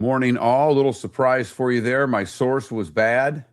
Morning, all. A little surprise for you there. My source was bad.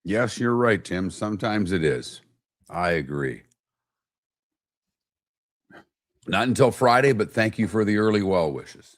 Yes, you're right, Tim. Sometimes it is. I agree. Not until Friday, but thank you for the early well wishes.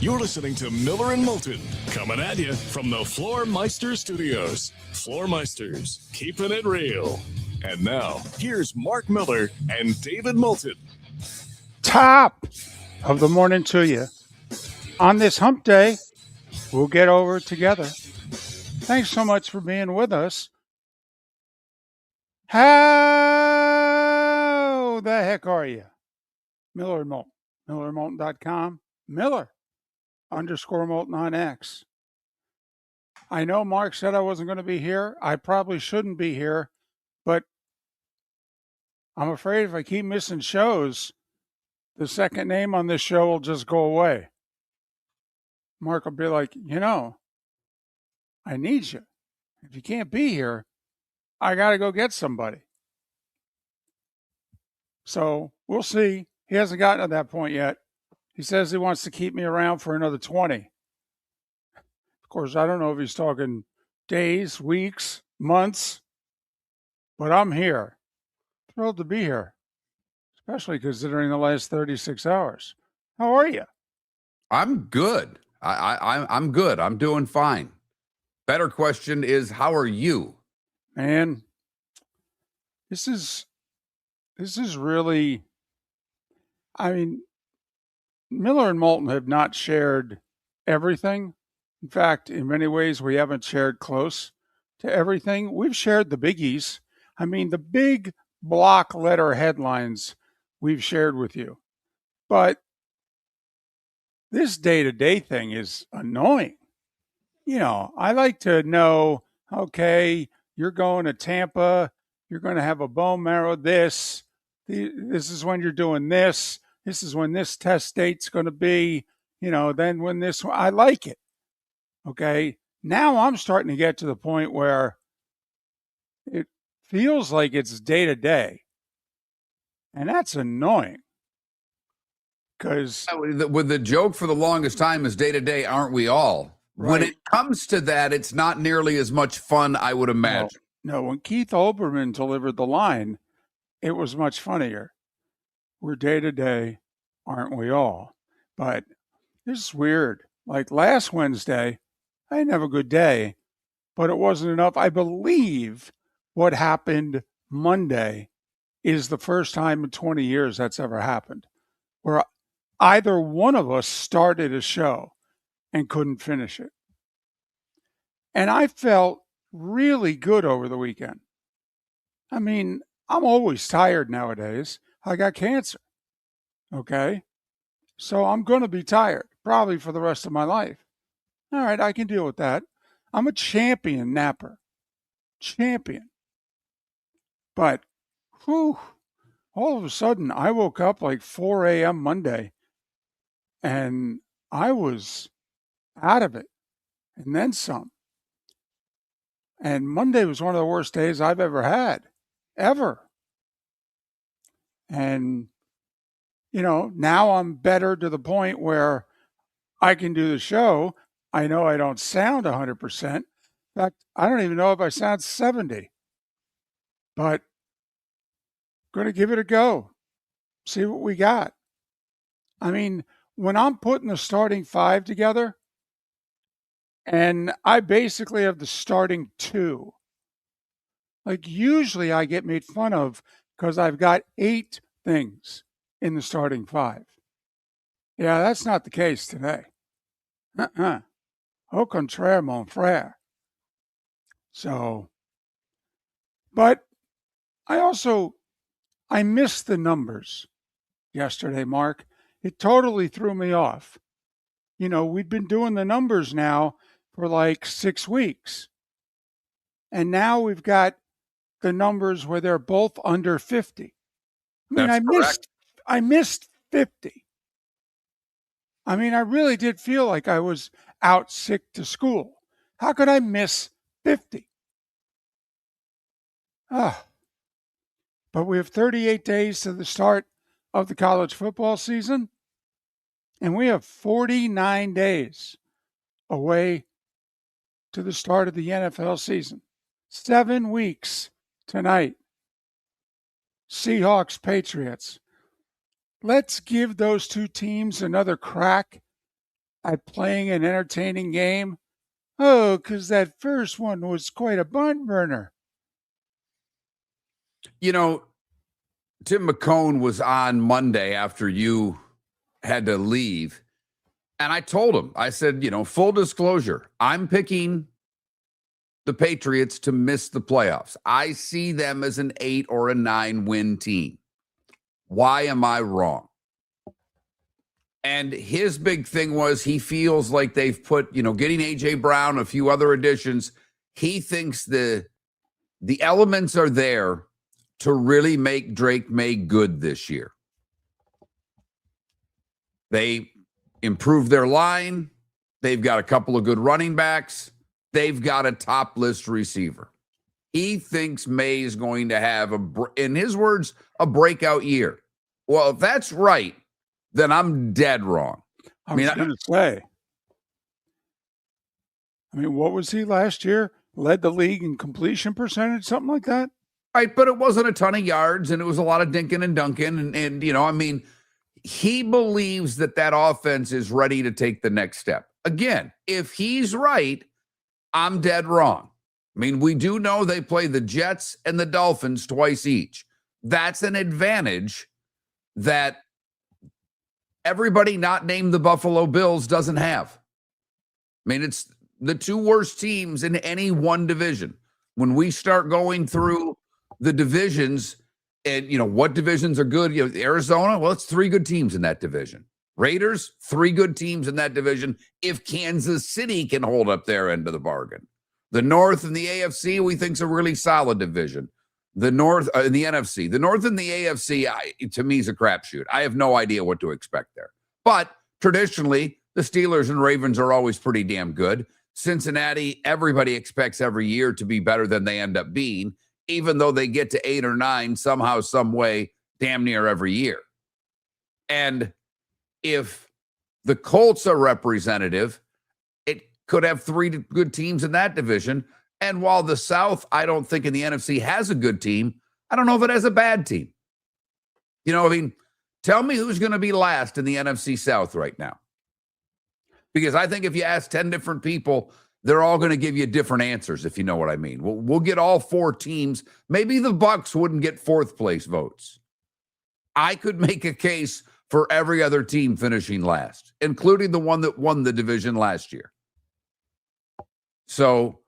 You're listening to Miller and Moulton, coming at you from the Floormeister Studios. Floormeisters, keeping it real. And now, here's Mark Miller and David Moulton. Top of the morning to you. On this hump day, we'll get over it together. Thanks so much for being with us. How the heck are you? Miller and Moulton. MillerandMoulton.com. Miller_Moulton on X. I know Mark said I wasn't going to be here. I probably shouldn't be here, but I'm afraid if I keep missing shows, the second name on this show will just go away. Mark will be like, I need you. If you can't be here, I got to go get somebody. So we'll see. He hasn't gotten to that point yet. He says he wants to keep me around for another 20. Of course, I don't know if he's talking days, weeks, months, but I'm here. Thrilled to be here, especially considering the last 36 hours. How are you? I'm good. I'm good. I'm doing fine. Better question is, how are you? Man, this is really, Miller and Moulton have not shared everything. In fact, in many ways, we haven't shared close to everything. We've shared the biggies. The big block letter headlines we've shared with you. But this day-to-day thing is annoying. I like to know, okay, you're going to Tampa, you're going to have a bone marrow this is when you're doing this is when this test date's going to be, then when this, I like it. Okay. Now I'm starting to get to the point where it feels like it's day to day. And that's annoying. Because with the joke for the longest time is day to day, aren't we all? Right. When it comes to that, it's not nearly as much fun, I would imagine. No, when Keith Olbermann delivered the line, it was much funnier. We're day to day, aren't we all? But this is weird. Like last Wednesday, I didn't have a good day, but it wasn't enough. I believe what happened Monday is the first time in 20 years that's ever happened, where either one of us started a show and couldn't finish it. And I felt really good over the weekend. I'm always tired nowadays. I got cancer. Okay? So I'm going to be tired, probably for the rest of my life. All right, I can deal with that. I'm a champion napper. Champion. But, all of a sudden, I woke up like 4 a.m. Monday, and I was out of it, and then some. And Monday was one of the worst days I've ever had, ever. And, now I'm better to the point where I can do the show. I know I don't sound 100%, fact, I don't even know if I sound 70, but going to give it a go. See what we got. I mean, when I'm putting the starting five together, and I basically have the starting two, like usually I get made fun of because I've got 8 things in the starting five. Yeah, that's not the case today. Au contraire, mon frère. So, but I missed the numbers yesterday, Mark. It totally threw me off. We'd been doing the numbers now for like 6 weeks. And now we've got the numbers where they're both under 50. I mean, I missed 50. I mean, I really did feel like I was out sick to school. How could I miss 50? Ah. But we have 38 days to the start of the college football season, and we have 49 days away to the start of the NFL season. 7 weeks tonight. Seahawks, Patriots. Let's give those two teams another crack at playing an entertaining game. Oh, because that first one was quite a barn burner. Tim McCone was on Monday after you had to leave. And I told him, I said, full disclosure, I'm picking the Patriots to miss the playoffs. I see them as an 8 or a 9 win team. Why am I wrong? And his big thing was he feels like they've put, getting A.J. Brown, a few other additions. He thinks the elements are there to really make Drake May good this year. They improved their line. They've got a couple of good running backs. They've got a top list receiver. He thinks May is going to have, in his words, a breakout year. Well, if that's right, then I'm dead wrong. I was going to say. What was he last year? Led the league in completion percentage, something like that? Right, but it wasn't a ton of yards, and it was a lot of dinking and dunking. And he believes that offense is ready to take the next step. Again, if he's right, I'm dead wrong. We do know they play the Jets and the Dolphins twice each. That's an advantage that everybody not named the Buffalo Bills doesn't have. It's the 2 worst teams in any one division. When we start going through the divisions and, what divisions are good, Arizona, well, it's 3 good teams in that division. Raiders, 3 good teams in that division if Kansas City can hold up their end of the bargain. The North and the AFC, we think is a really solid division. The North and the NFC. The North and the AFC, to me, is a crapshoot. I have no idea what to expect there. But traditionally, the Steelers and Ravens are always pretty damn good. Cincinnati, everybody expects every year to be better than they end up being, even though they get to 8 or 9 somehow, some way, damn near every year. And if the Colts are representative, it could have 3 good teams in that division. And while the South, I don't think in the NFC has a good team, I don't know if it has a bad team. Tell me who's going to be last in the NFC South right now. Because I think if you ask 10 different people, they're all going to give you different answers, if you know what I mean. We'll get all 4 teams. Maybe the Bucs wouldn't get 4th place votes. I could make a case for every other team finishing last, including the one that won the division last year. So,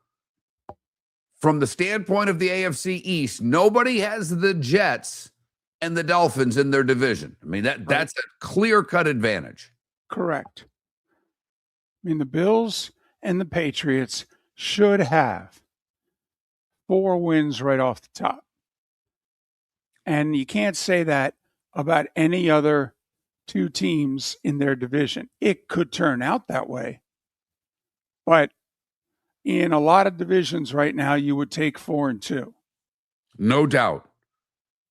from the standpoint of the AFC East, nobody has the Jets and the Dolphins in their division. That's a clear-cut advantage. Correct. The Bills and the Patriots should have 4 wins right off the top. And you can't say that about any other 2 teams in their division. It could turn out that way. But in a lot of divisions right now, you would take 4 and 2. No doubt.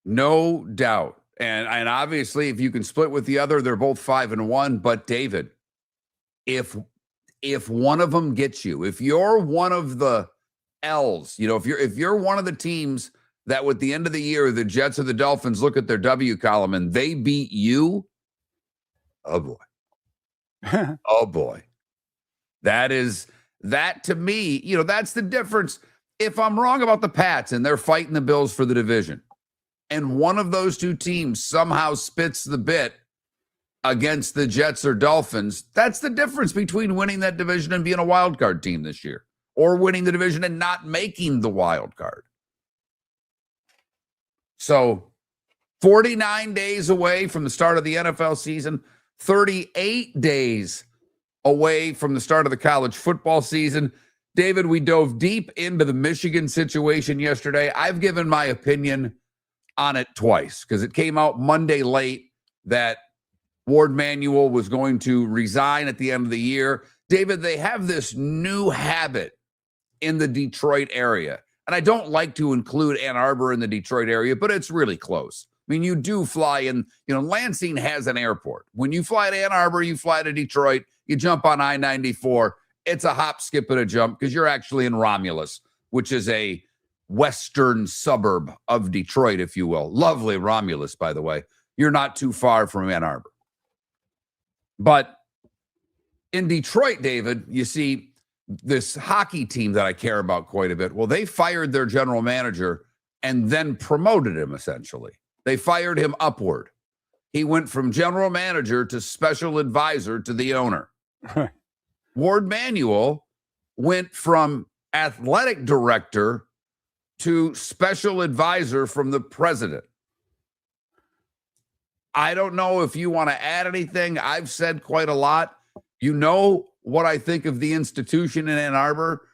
No doubt. And obviously, if you can split with the other, they're both 5 and 1. But David, if one of them gets you, if you're one of the L's. You know, if you're one of the teams that with the end of the year, the Jets or the Dolphins look at their W column and they beat you, oh boy. Oh boy. That to me, you know, that's the difference. If I'm wrong about the Pats and they're fighting the Bills for the division, and one of those two teams somehow spits the bit against the Jets or Dolphins, that's the difference between winning that division and being a wild card team this year, or winning the division and not making the wild card. So 49 days away from the start of the NFL season, 38 days away from the start of the college football season. David, we dove deep into the Michigan situation yesterday. I've given my opinion on it twice because it came out Monday late that Ward Manuel was going to resign at the end of the year. David, they have this new habit in the Detroit area. And I don't like to include Ann Arbor in the Detroit area, but it's really close. I mean, you do fly in, you know, Lansing has an airport. When you fly to Ann Arbor, you fly to Detroit, you jump on I-94. It's a hop, skip, and a jump because you're actually in Romulus, which is a western suburb of Detroit, if you will. Lovely Romulus, by the way. You're not too far from Ann Arbor. But in Detroit, David, you see this hockey team that I care about quite a bit. Well, they fired their general manager and then promoted him, essentially. They fired him upward. He went from general manager to special advisor to the owner. Ward Manuel went from athletic director to special advisor from the president. I don't know if you want to add anything. I've said quite a lot. You know what I think of the institution in Ann Arbor.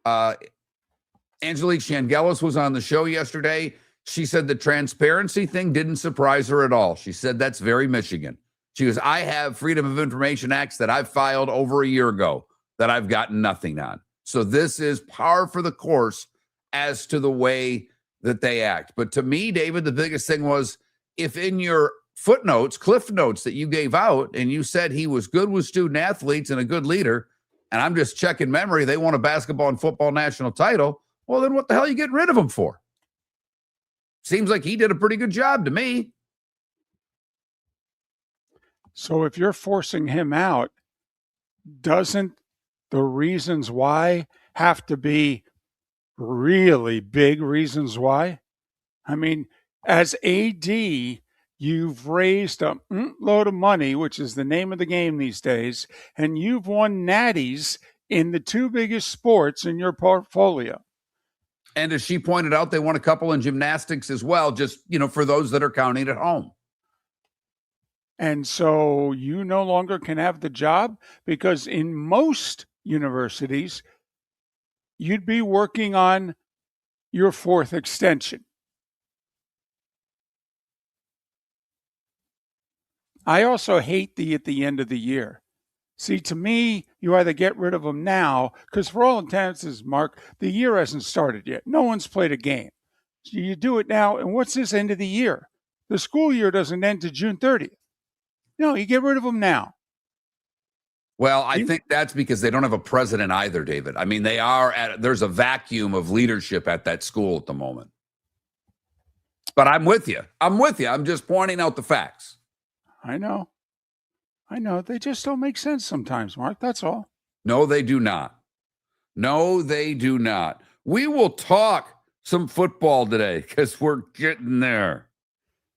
Angelique Shangelis was on the show yesterday. She said the transparency thing didn't surprise her at all. She said that's very Michigan. She goes, I have Freedom of Information Acts that I've filed over a year ago that I've gotten nothing on. So this is par for the course as to the way that they act. But to me, David, the biggest thing was if in your footnotes, cliff notes that you gave out, and you said he was good with student athletes and a good leader, and I'm just checking memory, they won a basketball and football national title, well, then what the hell are you getting rid of him for? Seems like he did a pretty good job to me. So if you're forcing him out, doesn't the reasons why have to be really big reasons why? I mean, as AD, you've raised a load of money, which is the name of the game these days, and you've won natties in the two biggest sports in your portfolio. And as she pointed out, they won a couple in gymnastics as well, just, you know, for those that are counting at home. And so you no longer can have the job because in most universities, you'd be working on your fourth extension. I also hate at the end of the year. See, to me, you either get rid of them now, because for all intents and Mark, the year hasn't started yet. No one's played a game. So you do it now, and what's this end of the year? The school year doesn't end to June 30th. No, you get rid of them now. Well, I think that's because they don't have a president either, David. I mean, there's a vacuum of leadership at that school at the moment. But I'm with you. I'm just pointing out the facts. I know. They just don't make sense sometimes, Mark. That's all. No, they do not. We will talk some football today because we're getting there.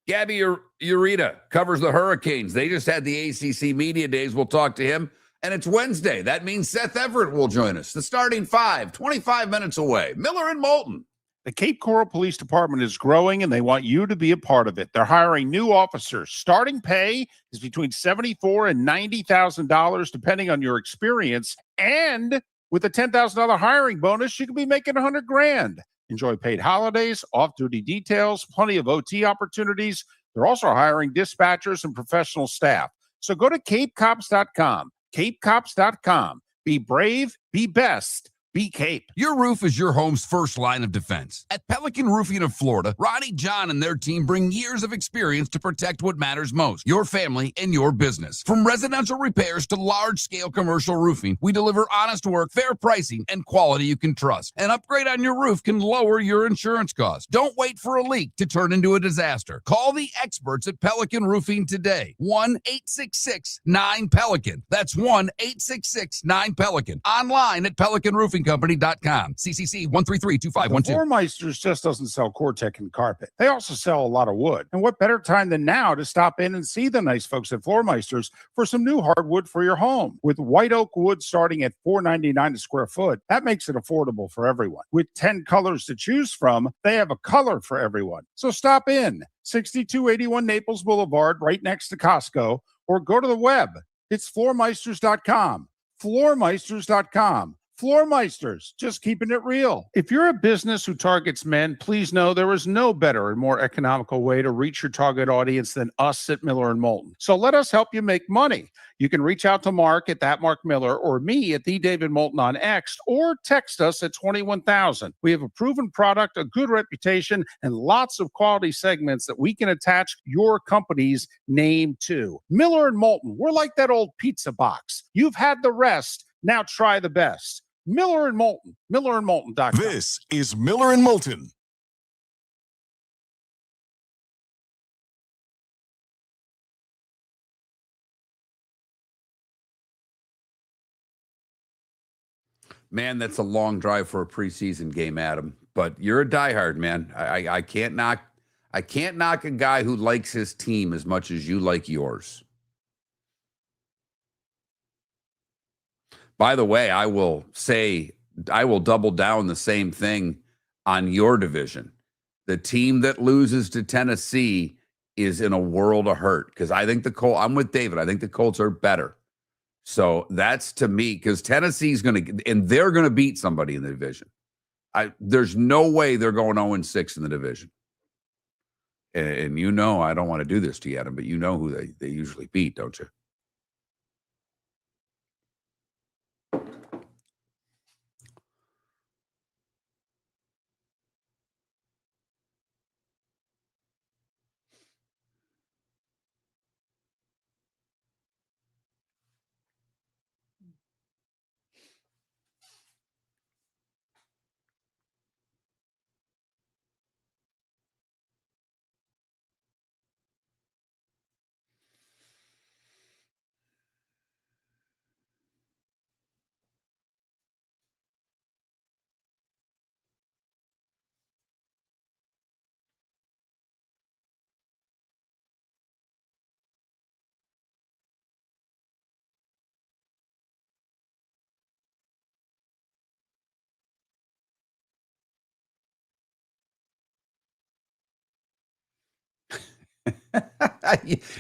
Gaby Urrutia covers the Hurricanes. They just had the ACC Media Days. We'll talk to him. And it's Wednesday. That means Seth Everett will join us. The starting five, 25 minutes away. Miller and Moulton. The Cape Coral Police Department is growing, and they want you to be a part of it. They're hiring new officers. Starting pay is between $74,000 and $90,000, depending on your experience. And with a $10,000 hiring bonus, you could be making $100,000. Enjoy paid holidays, off-duty details, plenty of OT opportunities. They're also hiring dispatchers and professional staff. So go to capecops.com. capecops.com. Be brave, be best. Be Cape. Your roof is your home's first line of defense. At Pelican Roofing of Florida, Ronnie, John, and their team bring years of experience to protect what matters most, your family and your business. From residential repairs to large-scale commercial roofing, we deliver honest work, fair pricing, and quality you can trust. An upgrade on your roof can lower your insurance costs. Don't wait for a leak to turn into a disaster. Call the experts at Pelican Roofing today. 1-866-9-PELICAN. That's 1-866-9-PELICAN. Online at PelicanRoofingCompany.com. CCC 1332512. Floor Meisters just doesn't sell Cortec and carpet. They also sell a lot of wood. And what better time than now to stop in and see the nice folks at Floor Meisters for some new hardwood for your home. With white oak wood starting at $4.99 a square foot, that makes it affordable for everyone. With 10 colors to choose from, they have a color for everyone. So stop in, 6281 Naples Boulevard, right next to Costco, or go to the web. It's floormeisters.com. Floormeisters.com. Floor Meisters, just keeping it real. If you're a business who targets men, please know there is no better and more economical way to reach your target audience than us at Miller & Moulton. So let us help you make money. You can reach out to Mark at that Mark Miller or me at the David Moulton on X, or text us at 21,000. We have a proven product, a good reputation, and lots of quality segments that we can attach your company's name to. Miller & Moulton, we're like that old pizza box. You've had the rest. Now try the best. Miller & Moulton, MillerandMoulton.com. This is Miller and Moulton. Man, that's a long drive for a preseason game, Adam. But you're a diehard, man. I can't knock a guy who likes his team as much as you like yours. By the way, I will double down the same thing on your division. The team that loses to Tennessee is in a world of hurt, because I think I'm with David. I think the Colts are better. So that's, to me, because Tennessee's they're going to beat somebody in the division. There's no way they're going 0-6 in the division. And you know, I don't want to do this to you, Adam, but you know who they usually beat, don't you?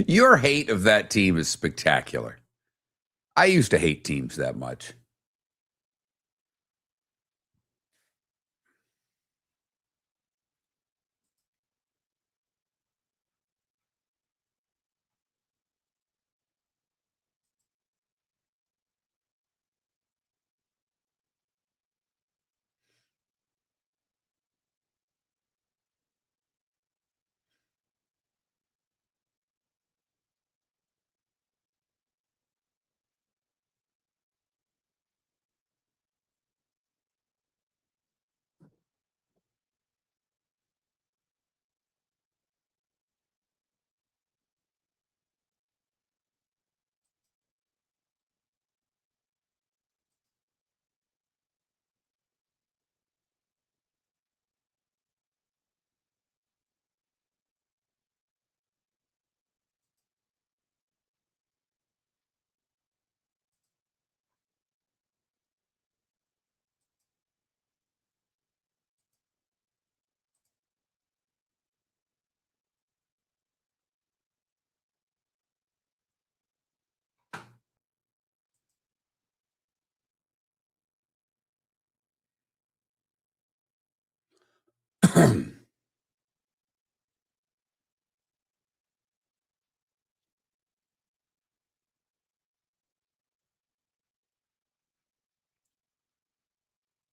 Your hate of that team is spectacular. I used to hate teams that much.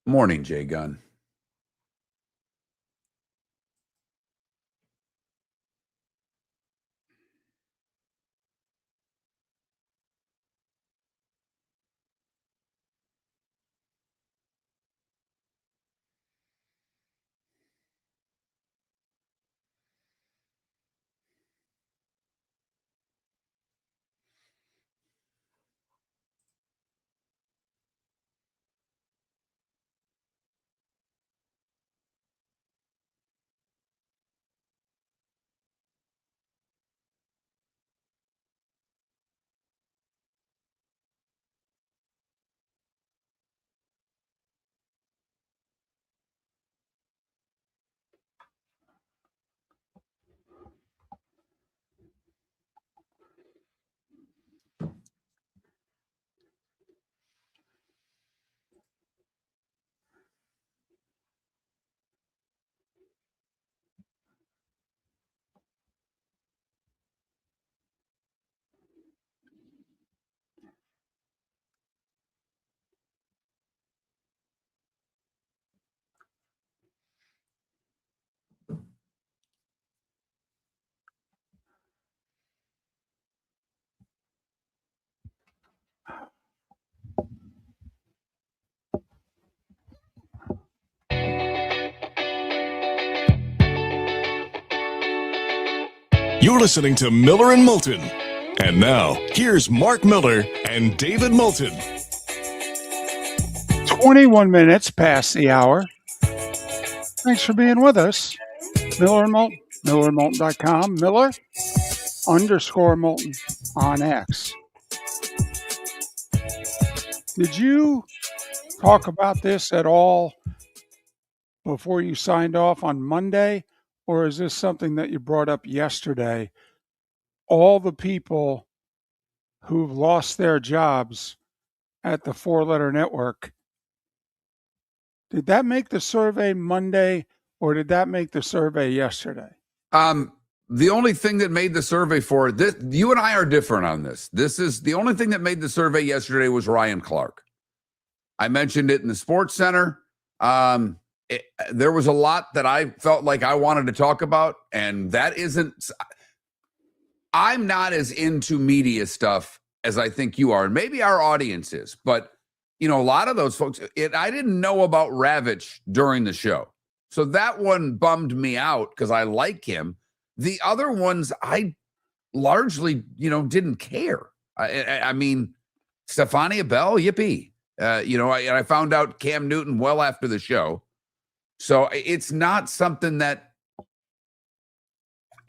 Morning, Jay Gunn. You're listening to Miller and Moulton. And now, here's Mark Miller and David Moulton. 21 minutes past the hour. Thanks for being with us. Miller and Moulton, millerandmoulton.com, Miller_Moulton on X. Did you talk about this at all before you signed off on Monday, or is this something that you brought up yesterday? All the people who've lost their jobs at the four-letter network, did that make the survey Monday, or did that make the survey yesterday? The only thing that made the survey for this, you and I are different on this. This is the only thing that made the survey yesterday was Ryan Clark. I mentioned it in the Sports Center. There was a lot that I felt like I wanted to talk about, and that isn't. I'm not as into media stuff as I think you are, and maybe our audience is. But a lot of those folks, I didn't know about Ravitch during the show, so that one bummed me out because I like him. The other ones, I largely, didn't care. I mean, Stefania Bell, yippee. I found out Cam Newton well after the show. So it's not something I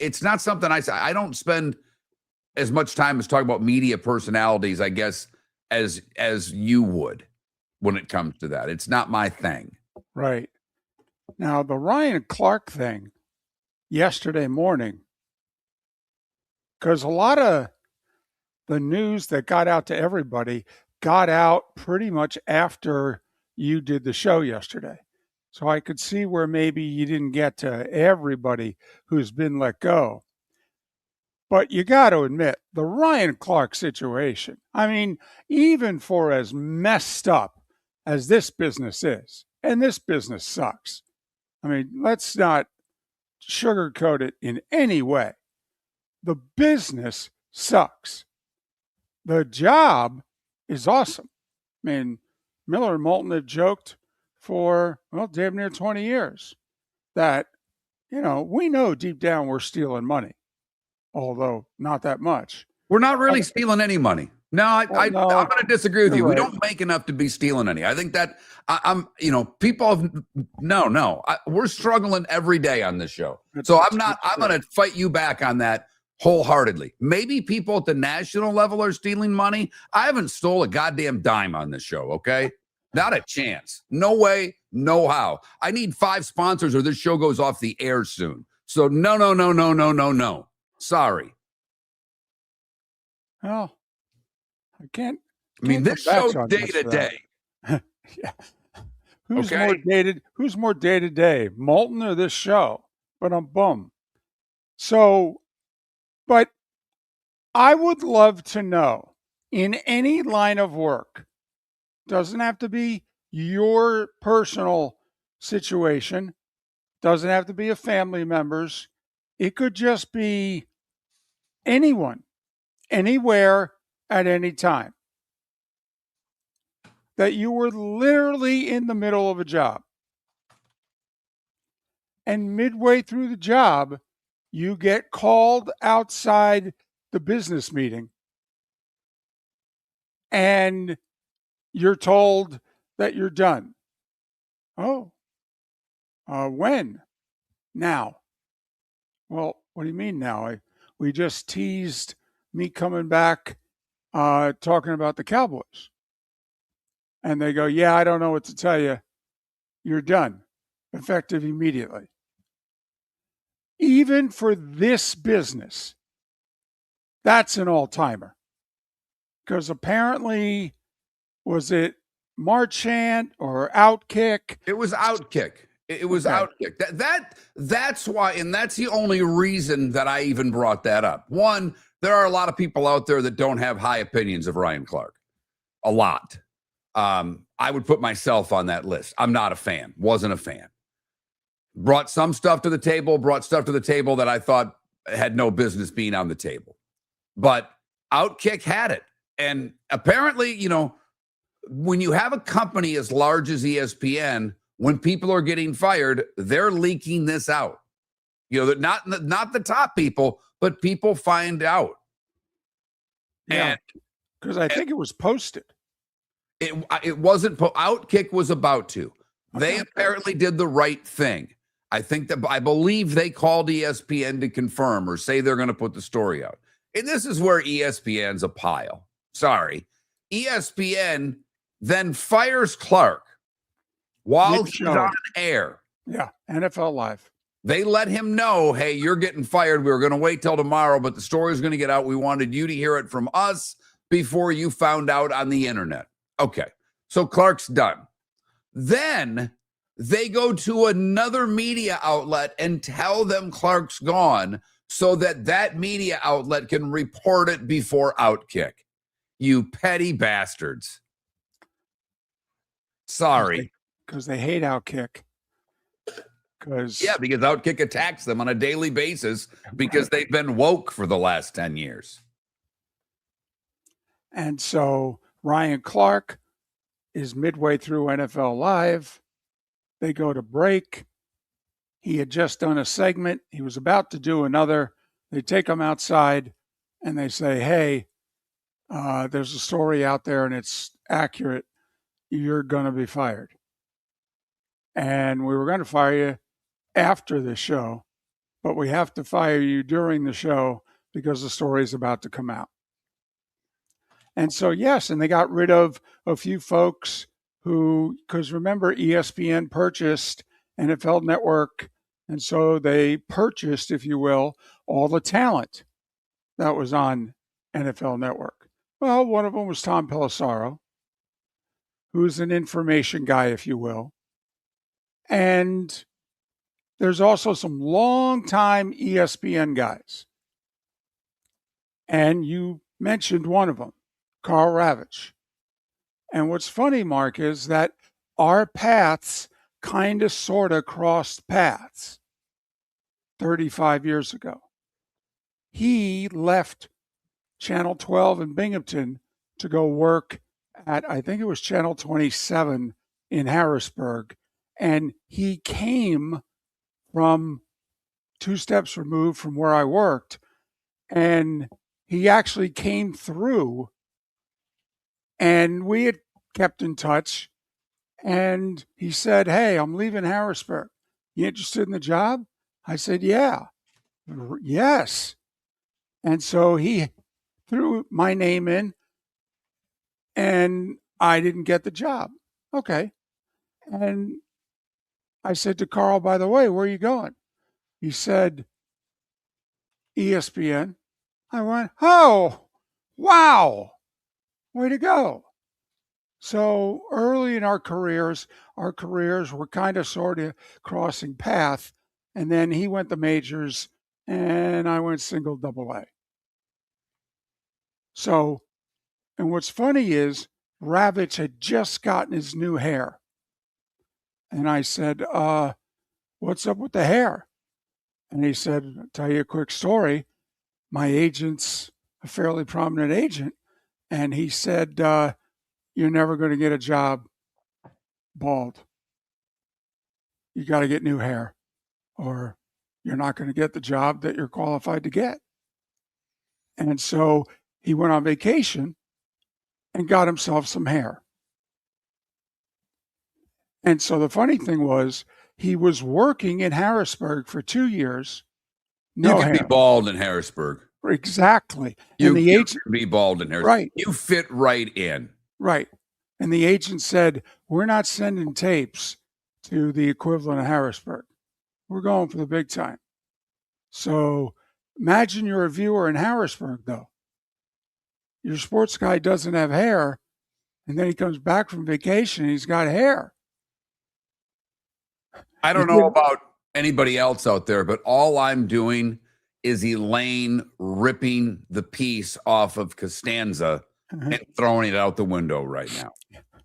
I don't spend as much time as talking about media personalities, I guess, as you would when it comes to that. It's not my thing. Right. Now, the Ryan Clark thing yesterday morning, because a lot of the news that got out to everybody got out pretty much after you did the show yesterday. So I could see where maybe you didn't get to everybody who's been let go. But you got to admit, the Ryan Clark situation, I mean, even for as messed up as this business is, and this business sucks. I mean, let's not sugarcoat it in any way. The business sucks. The job is awesome. I mean, Miller and Moulton have joked for, damn near 20 years that, we know deep down we're stealing money, although not that much. We're not really stealing any money. No, I'm going to disagree with you. Right. We don't make enough to be stealing any. I think that people we're struggling every day on this show. I'm going to fight you back on that wholeheartedly. Maybe people at the national level are stealing money. I haven't stole a goddamn dime on this show. Okay. Not a chance. No way, no how. I need 5 sponsors or this show goes off the air soon. So no. Sorry. Well, I can't. I mean, this show's day to day. Yeah. Who's more day to day, Moulton or this show? But I'm bummed. So, but I would love to know in any line of work, doesn't have to be your personal situation. Doesn't have to be a family member's. It could just be anyone, anywhere, at any time. That you were literally in the middle of a job. And midway through the job, you get called outside the business meeting and you're told that you're done. Oh, when? Now. Well, what do you mean now? We just teased me coming back talking about the Cowboys. And they go, yeah, I don't know what to tell you. You're done. Effective immediately. Even for this business, that's an all-timer. Because apparently, was it Marchant or Outkick? It was Outkick. It was Okay. Outkick. That's why, and that's the only reason that I even brought that up. One, there are a lot of people out there that don't have high opinions of Ryan Clark. A lot. I would put myself on that list. I'm not a fan. Wasn't a fan. Brought some stuff to the table. Brought stuff to the table that I thought had no business being on the table. But Outkick had it. And apparently, you know, when you have a company as large as ESPN, when people are getting fired, they're leaking this out. You know, that not the top people, but people find out. Yeah, because I think it was posted. It wasn't. Outkick was about to. They apparently did the right thing. I believe they called ESPN to confirm or say they're going to put the story out. And this is where ESPN's a pile. Sorry. ESPN then fires Clark while he's on air. Yeah, NFL Live. They let him know, hey, you're getting fired. We were going to wait till tomorrow, but the story is going to get out. We wanted you to hear it from us before you found out on the internet. Okay, so Clark's done. Then they go to another media outlet and tell them Clark's gone so that that media outlet can report it before Outkick. You petty bastards. Sorry. Because they hate Outkick. Because Outkick attacks them on a daily basis because they've been woke for the last 10 years. And so Ryan Clark is midway through NFL Live. They go to break. He had just done a segment. He was about to do another. They take him outside and they say, hey, there's a story out there and it's accurate. You're going to be fired. And we were going to fire you after the show, but we have to fire you during the show because the story is about to come out. And so, yes, and they got rid of a few folks who, because remember, ESPN purchased NFL Network, and so they purchased, if you will, all the talent that was on NFL Network. Well, one of them was Tom Pelissero, who's an information guy, if you will. And there's also some longtime ESPN guys. And you mentioned one of them, Carl Ravitch. And what's funny, Mark, is that our paths kind of sort of crossed paths 35 years ago. He left Channel 12 in Binghamton to go work at, I think it was Channel 27 in Harrisburg. And he came from 2 steps removed from where I worked. And he actually came through and we had kept in touch. And he said, hey, I'm leaving Harrisburg. You interested in the job? I said, yeah. Yes. And so he threw my name in and I didn't get the job. Okay. And I said to Carl, by the way, where are you going? He said, ESPN. I went, oh, wow, way to go. So early in our careers were kind of sort of crossing path. And then he went the majors and I went single double A. So, and what's funny is Ravitch had just gotten his new hair. And I said, what's up with the hair? And he said, I'll tell you a quick story. My agent's a fairly prominent agent. And he said, you're never going to get a job bald. You got to get new hair, or you're not going to get the job that you're qualified to get. And so he went on vacation and got himself some hair. And so the funny thing was, he was working in Harrisburg for 2 years. No you can hair. be bald in Harrisburg. Exactly. You And the can agent, be bald in Harrisburg. right, You fit right in. right. And the agent said, we're not sending tapes to the equivalent of Harrisburg. We're going for the big time. So imagine you're a viewer in Harrisburg, though. Your sports guy doesn't have hair, and then he comes back from vacation and he's got hair. I don't know about anybody else out there, but all I'm doing is Elaine ripping the piece off of Costanza and throwing it out the window right now.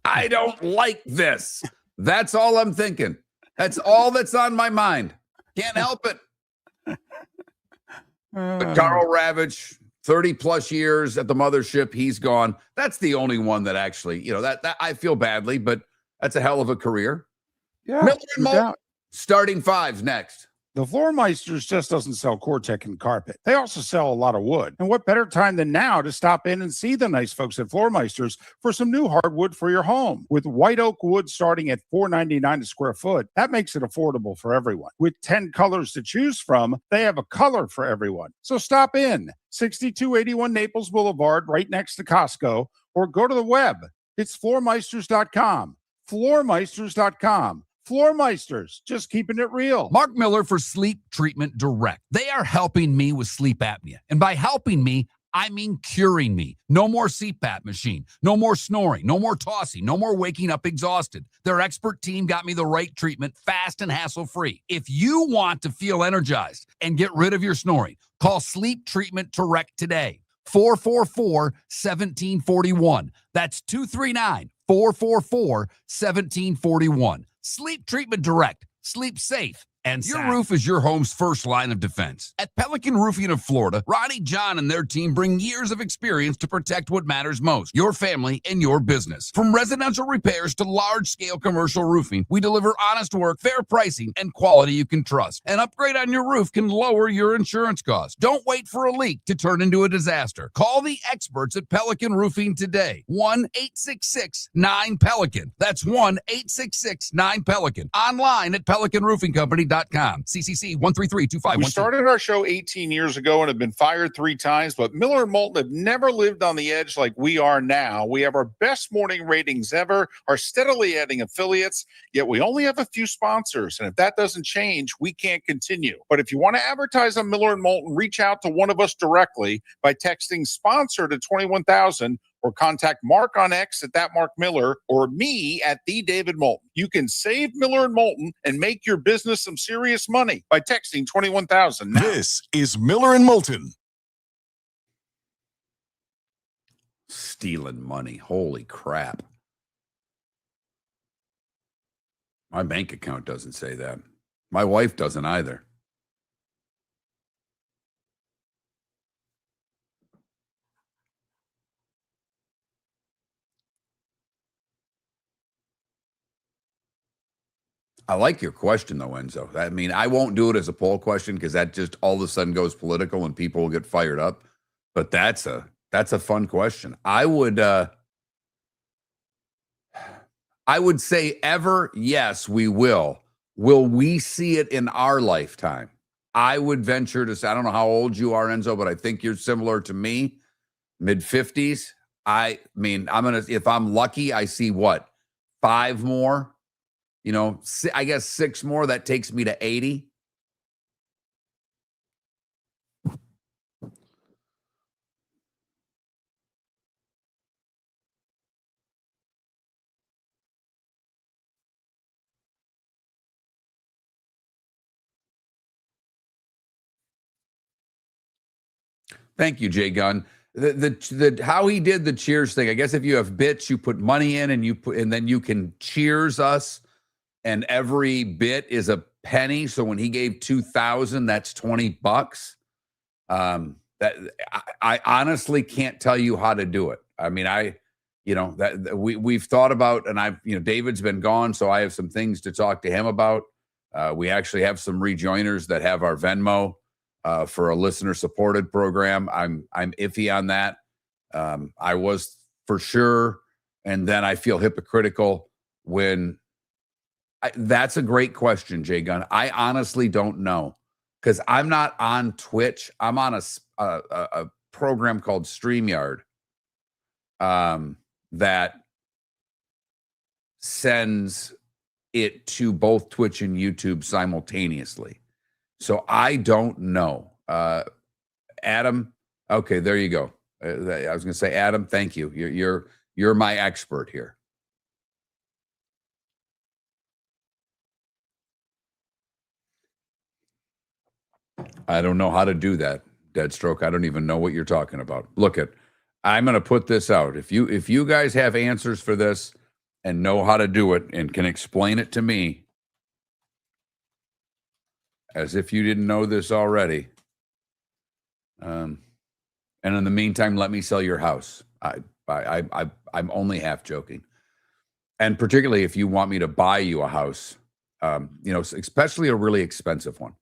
I don't like this. That's all I'm thinking. That's all that's on my mind. Can't help it. But Carl Ravitch, 30 plus years at the mothership, he's gone. That's the only one that actually, that I feel badly, but that's a hell of a career. Yeah, Miller and no Moulton, doubt. starting fives next. The Floormeisters just doesn't sell Cortec and carpet. They also sell a lot of wood. And what better time than now to stop in and see the nice folks at Floormeisters for some new hardwood for your home. With white oak wood starting at $4.99 a square foot, that makes it affordable for everyone. With 10 colors to choose from, they have a color for everyone. So stop in, 6281 Naples Boulevard, right next to Costco, or go to the web. It's floormeisters.com. Floormeisters.com. Floormeisters, just keeping it real. Mark Miller for Sleep Treatment Direct. They are helping me with sleep apnea. And by helping me, I mean curing me. No more CPAP machine. No more snoring. No more tossing. No more waking up exhausted. Their expert team got me the right treatment fast and hassle-free. If you want to feel energized and get rid of your snoring, call Sleep Treatment Direct today. 444-1741. That's 239-444-1741. Sleep Treatment Direct. Sleep safe and your roof is your home's first line of defense. At Pelican Roofing of Florida, Ronnie John and their team bring years of experience to protect what matters most, your family and your business. From residential repairs to large-scale commercial roofing, we deliver honest work, fair pricing, and quality you can trust. An upgrade on your roof can lower your insurance costs. Don't wait for a leak to turn into a disaster. Call the experts at Pelican Roofing today. 1-866-9-PELICAN. That's 1-866-9-PELICAN. Online at pelicanroofingcompany.com. CCC 1332512. We started our show 18 years ago and have been fired 3 times, but Miller and Moulton have never lived on the edge like we are now. We have our best morning ratings ever, are steadily adding affiliates, yet we only have a few sponsors. And if that doesn't change, we can't continue. But if you want to advertise on Miller and Moulton, reach out to one of us directly by texting sponsor to 21,000 or contact Mark on X at that Mark Miller or me at the David Moulton. You can save Miller and Moulton and make your business some serious money by texting 21,000 now. This is Miller and Moulton. Stealing money. Holy crap. My bank account doesn't say that. My wife doesn't either. I like your question, though, Enzo. I mean, I won't do it as a poll question because that just all of a sudden goes political and people will get fired up. But that's a fun question. I would say yes, we will. Will we see it in our lifetime? I would venture to say, I don't know how old you are, Enzo, but I think you're similar to me, mid-50s. I mean, if I'm lucky, I see what, 5 more? I guess 6 more. That takes me to 80. Thank you, Jay Gunn. The how he did the cheers thing. I guess if you have bits, you put money in and then you can cheers us. and every bit is a penny. So when he gave 2,000, that's $20. That I honestly can't tell you how to do it. I mean, we've thought about, and David's been gone, so I have some things to talk to him about. We actually have some rejoiners that have our Venmo for a listener supported program. I'm iffy on that. I was for sure, and then I feel hypocritical when. That's a great question, Jay Gunn. I honestly don't know because I'm not on Twitch. I'm on a program called StreamYard that sends it to both Twitch and YouTube simultaneously. So I don't know. Adam, okay, there you go. I was going to say, Adam, thank you. You're my expert here. I don't know how to do that, Deadstroke. I don't even know what you're talking about. I'm going to put this out. If you guys have answers for this and know how to do it and can explain it to me, as if you didn't know this already. And in the meantime, let me sell your house. I'm only half joking. And particularly if you want me to buy you a house, especially a really expensive one.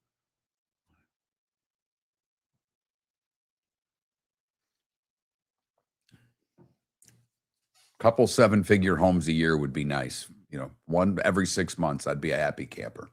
Couple 7-figure homes a year would be nice. One every 6 months, I'd be a happy camper.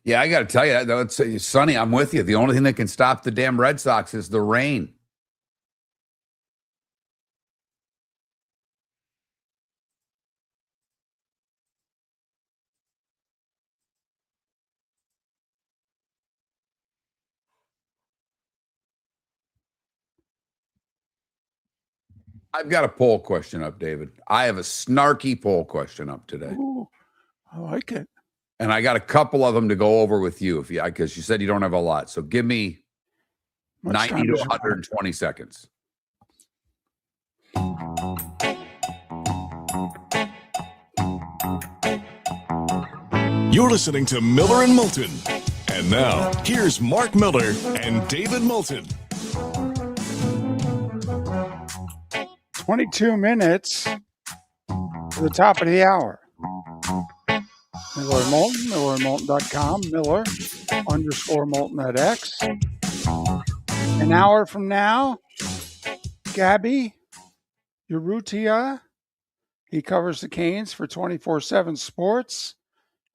Yeah, I got to tell you, it's Sonny, I'm with you. The only thing that can stop the damn Red Sox is the rain. I've got a poll question up, David. I have a snarky poll question up today. Ooh, I like it. And I got a couple of them to go over with you, because you said you don't have a lot. So give me 90 to 120 seconds. You're listening to Miller and Moulton. And now, here's Mark Miller and David Moulton. 22 minutes to the top of the hour. Miller and Moulton, MillerandMoulton.com, Miller_Moulton at X. An hour from now, Gaby, Urrutia. He covers the Canes for 24/7 Sports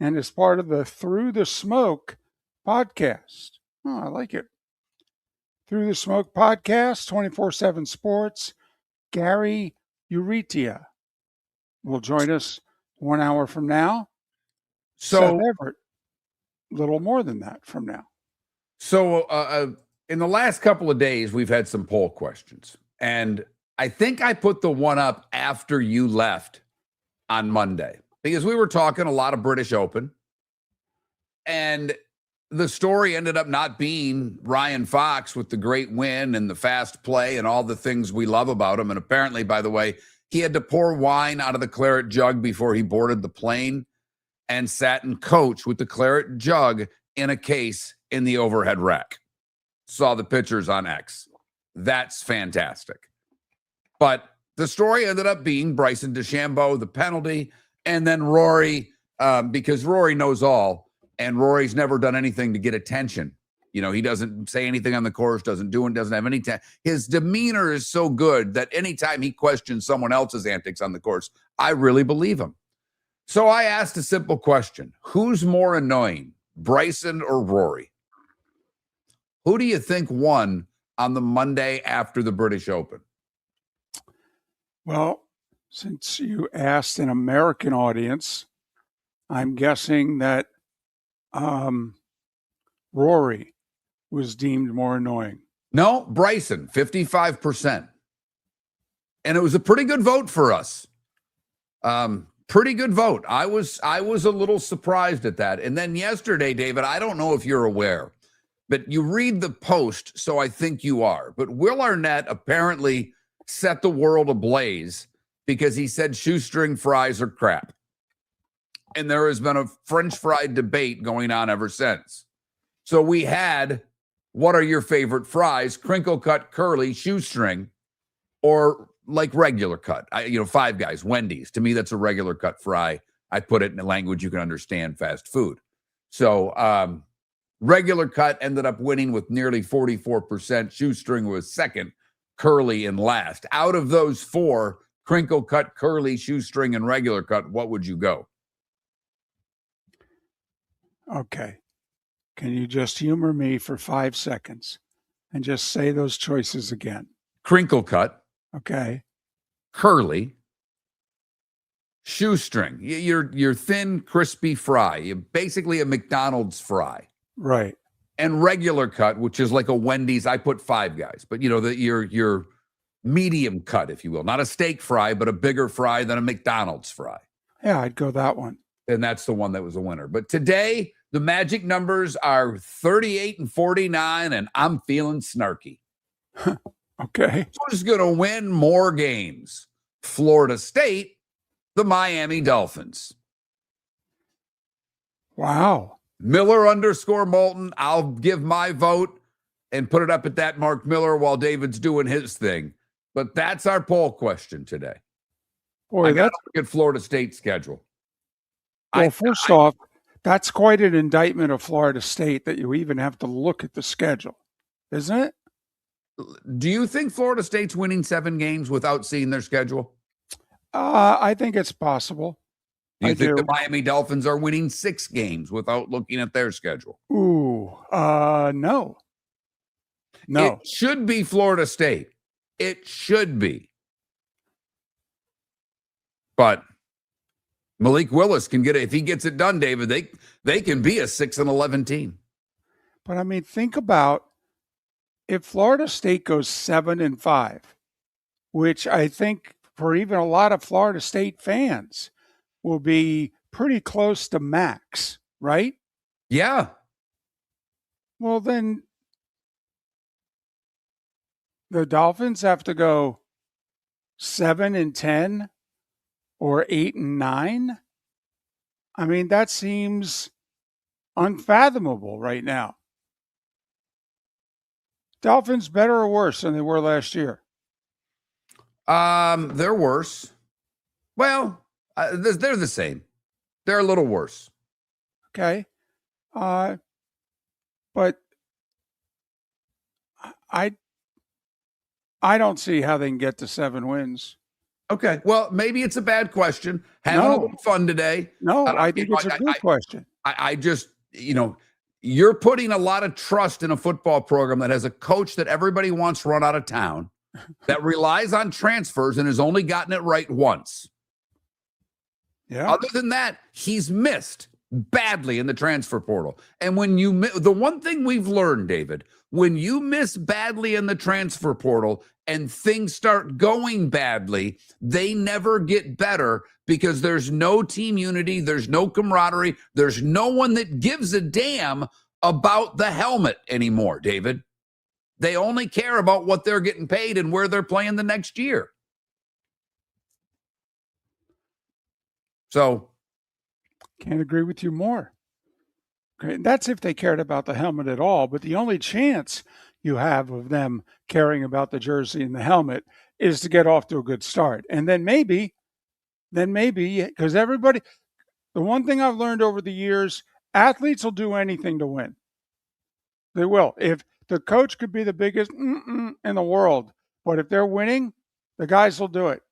and is part of the Through the Smoke podcast. Oh, I like it. Through the Smoke podcast, 24/7 Sports. Gary Urrutia will join us 1 hour from now. So Seth Everett, a little more than that from now. So in the last couple of days, we've had some poll questions. And I think I put the one up after you left on Monday because we were talking a lot of British Open. And the story ended up not being Ryan Fox with the great win and the fast play and all the things we love about him. And apparently, by the way, he had to pour wine out of the claret jug before he boarded the plane and sat and coached with the claret jug in a case in the overhead rack. saw the pictures on X. That's fantastic. But the story ended up being Bryson DeChambeau, the penalty, and then Rory, because Rory knows all, and Rory's never done anything to get attention. He doesn't say anything on the course, doesn't have any his demeanor is so good that anytime he questions someone else's antics on the course, I really believe him. So I asked a simple question. Who's more annoying, Bryson or Rory? Who do you think won on the Monday after the British Open? Well, since you asked an American audience, I'm guessing that Rory was deemed more annoying. No, Bryson, 55%. And it was a pretty good vote for us. Pretty good vote. I was a little surprised at that. And then yesterday, David, I don't know if you're aware, but you read the Post, so I think you are. But Will Arnett apparently set the world ablaze because he said shoestring fries are crap. And there has been a French fry debate going on ever since. So we had, what are your favorite fries? Crinkle cut, curly, shoestring, or like regular cut? Five Guys, Wendy's. To me, that's a regular cut fry. I put it in a language you can understand, fast food. So regular cut ended up winning with nearly 44%. Shoestring was second, curly in last. Out of those four, crinkle cut, curly, shoestring, and regular cut, what would you go? Okay. Can you just humor me for 5 seconds and just say those choices again? Crinkle cut. Okay. Curly. Shoestring. Your thin, crispy fry. You're basically a McDonald's fry. Right. And regular cut, which is like a Wendy's. I put Five Guys, but your medium cut, if you will. Not a steak fry, but a bigger fry than a McDonald's fry. Yeah, I'd go that one. And that's the one that was a winner. But today, the magic numbers are 38 and 49, and I'm feeling snarky. Okay. Who's going to win more games? Florida State, the Miami Dolphins. Wow. Miller _ Moulton. I'll give my vote and put it up at that Mark Miller while David's doing his thing. But that's our poll question today. Boy, I got to look at Florida State's schedule. Well, first off, that's quite an indictment of Florida State that you even have to look at the schedule, isn't it? Do you think Florida State's winning 7 games without seeing their schedule? I think it's possible. Do you think the Miami Dolphins are winning 6 games without looking at their schedule? Ooh, no. No. It should be Florida State. It should be. But Malik Willis can get it. If he gets it done, David, they can be a 6-11 team. But I mean, think about if Florida State goes 7-5, which I think for even a lot of Florida State fans will be pretty close to max, right? Yeah. Well, then the Dolphins have to go 7-10 or 8-9. I mean, that seems unfathomable right now. Dolphins better or worse than they were last year? They're worse. Well, they're the same. They're a little worse. Okay. But I don't see how they can get to 7 wins. Okay. Well, maybe it's a bad question. Having a little fun today. No, I think it's a good question. I just, you're putting a lot of trust in a football program that has a coach that everybody wants run out of town, that relies on transfers and has only gotten it right once. Yeah. Other than that, he's missed badly in the transfer portal. And when the one thing we've learned, David, when you miss badly in the transfer portal and things start going badly, they never get better because there's no team unity, there's no camaraderie, there's no one that gives a damn about the helmet anymore, David. They only care about what they're getting paid and where they're playing the next year. So, can't agree with you more. Okay, that's if they cared about the helmet at all. But the only chance you have of them caring about the jersey and the helmet is to get off to a good start. And then maybe, because everybody, the one thing I've learned over the years, athletes will do anything to win. They will. If the coach could be the biggest in the world, but if they're winning, the guys will do it.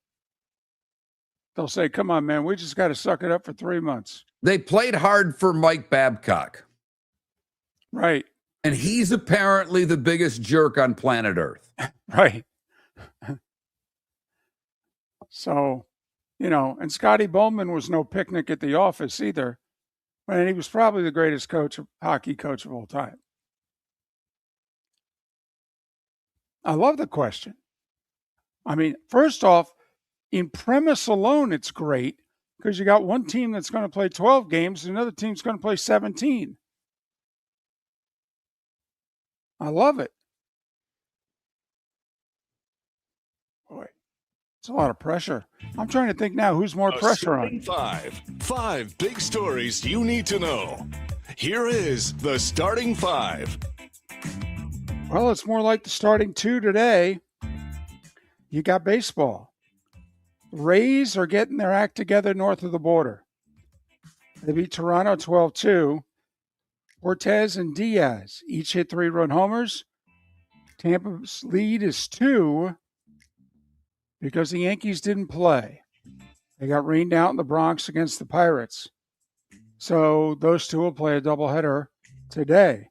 They'll say, come on, man, we just got to suck it up for 3 months. They played hard for Mike Babcock. Right. And he's apparently the biggest jerk on planet Earth. Right. So, and Scotty Bowman was no picnic at the office either. And he was probably the greatest hockey coach of all time. I love the question. I mean, first off, in premise alone, it's great because you got one team that's going to play 12 games and another team's going to play 17. I love it. Boy, it's a lot of pressure. I'm trying to think now who's more pressure on. Five big stories you need to know. Here is the starting five. Well, it's more like the starting two today. You got baseball. The Rays are getting their act together north of the border. They beat Toronto 12-2. Cortez and Diaz each hit 3-run homers. Tampa's lead is 2 because the Yankees didn't play. They got rained out in the Bronx against the Pirates. So those two will play a doubleheader today.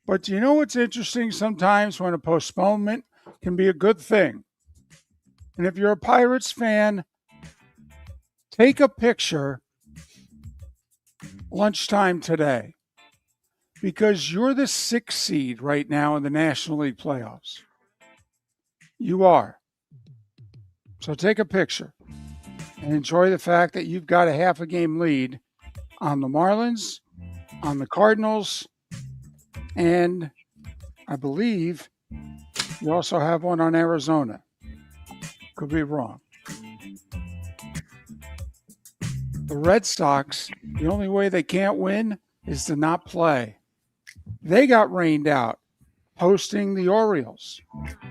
But do you know what's interesting sometimes when a postponement can be a good thing? And if you're a Pirates fan, take a picture lunchtime today because you're the 6th seed right now in the National League playoffs. You are. So take a picture and enjoy the fact that you've got a half a game lead on the Marlins, on the Cardinals, and I believe you also have one on Arizona. Could be wrong. The Red Sox, the only way they can't win is to not play. They got rained out hosting the Orioles.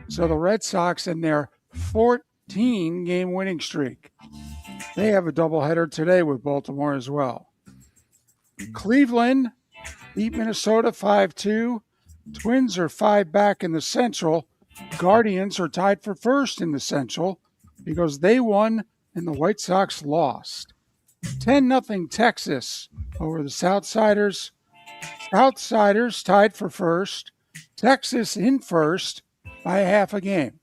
So the Red Sox in their 14-game winning streak, they have a doubleheader today with Baltimore as well. Cleveland beat Minnesota 5-2. Twins are 5 back in the Central. Guardians are tied for first in the Central because they won and the White Sox lost. 10-0 Texas over the Southsiders. Southsiders tied for first. Texas in first by half a game.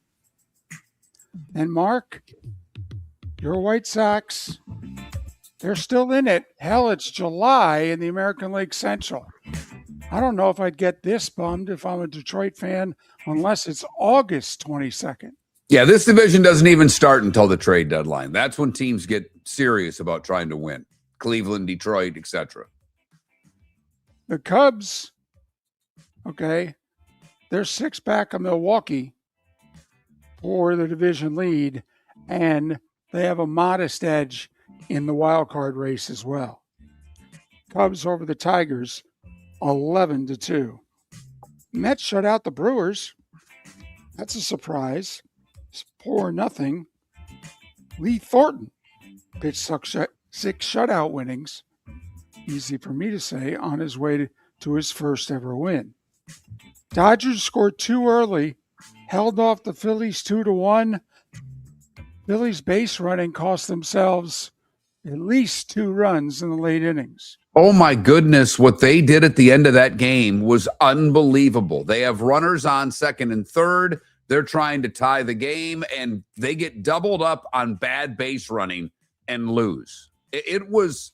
And Mark, your White Sox, they're still in it. Hell, it's July in the American League Central. I don't know if I'd get this bummed if I'm a Detroit fan unless it's August 22nd. Yeah, this division doesn't even start until the trade deadline. That's when teams get serious about trying to win. Cleveland, Detroit, etc. The Cubs, okay, they're 6 back of Milwaukee for the division lead, and they have a modest edge in the wild card race as well. Cubs over the Tigers, 11-2. Mets shut out the Brewers. That's a surprise. It's 4-0. Lee Thornton pitched 6 shutout winnings. Easy for me to say, on his way to his first ever win. Dodgers scored 2 early, held off the Phillies 2-1. Phillies base running cost themselves at least 2 runs in the late innings. Oh my goodness, what they did at the end of that game was unbelievable. They have runners on second and third. They're trying to tie the game, and they get doubled up on bad base running and lose. It was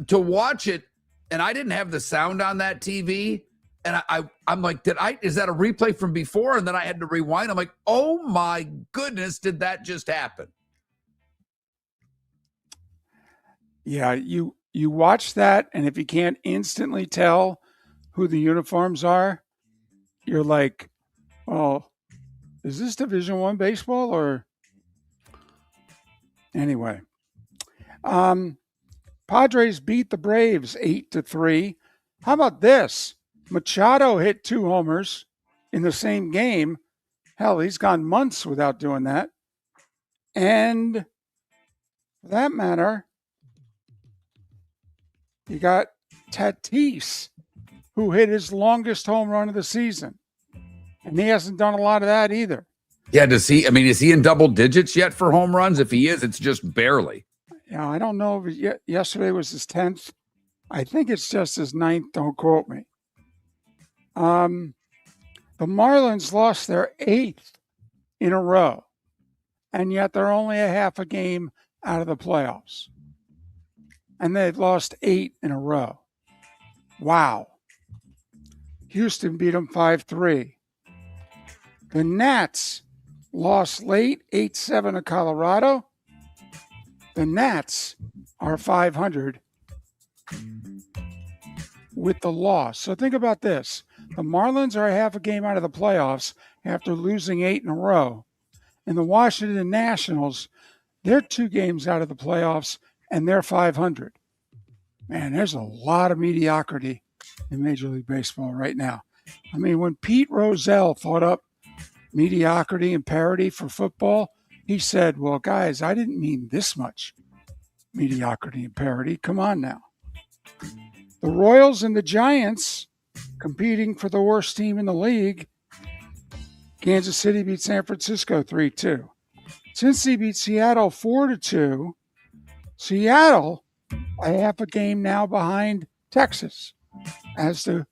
to watch it, and I didn't have the sound on that TV, and I'm like, is that a replay from before? And then I had to rewind. I'm like, oh my goodness, did that just happen? Yeah, you watch that, and if you can't instantly tell who the uniforms are, you're like, oh, is this Division I baseball or? Anyway, Padres beat the Braves 8-3. How about this? Machado hit 2 homers in the same game. Hell, he's gone months without doing that. And for that matter, you got Tatis, who hit his longest home run of the season. And he hasn't done a lot of that either. Yeah, is he in double digits yet for home runs? If he is, it's just barely. Yeah, I don't know if yesterday was his 10th. I think it's just his 9th. Don't quote me. The Marlins lost their 8th in a row, and yet they're only a half a game out of the playoffs. And they've lost 8 in a row. Wow. Houston beat them 5-3. The Nats lost late, 8-7 to Colorado. The Nats are 500 with the loss. So think about this. The Marlins are a half a game out of the playoffs after losing 8 in a row. And the Washington Nationals, they're 2 games out of the playoffs, and they're 500. Man, there's a lot of mediocrity in Major League Baseball right now. I mean, when Pete Rozelle thought up mediocrity and parity for football, he said, well, guys, I didn't mean this much mediocrity and parity. Come on now. The Royals and the Giants competing for the worst team in the league. Kansas City beat San Francisco 3-2. Cincy beat Seattle 4-2. Seattle, a half a game now behind Texas as to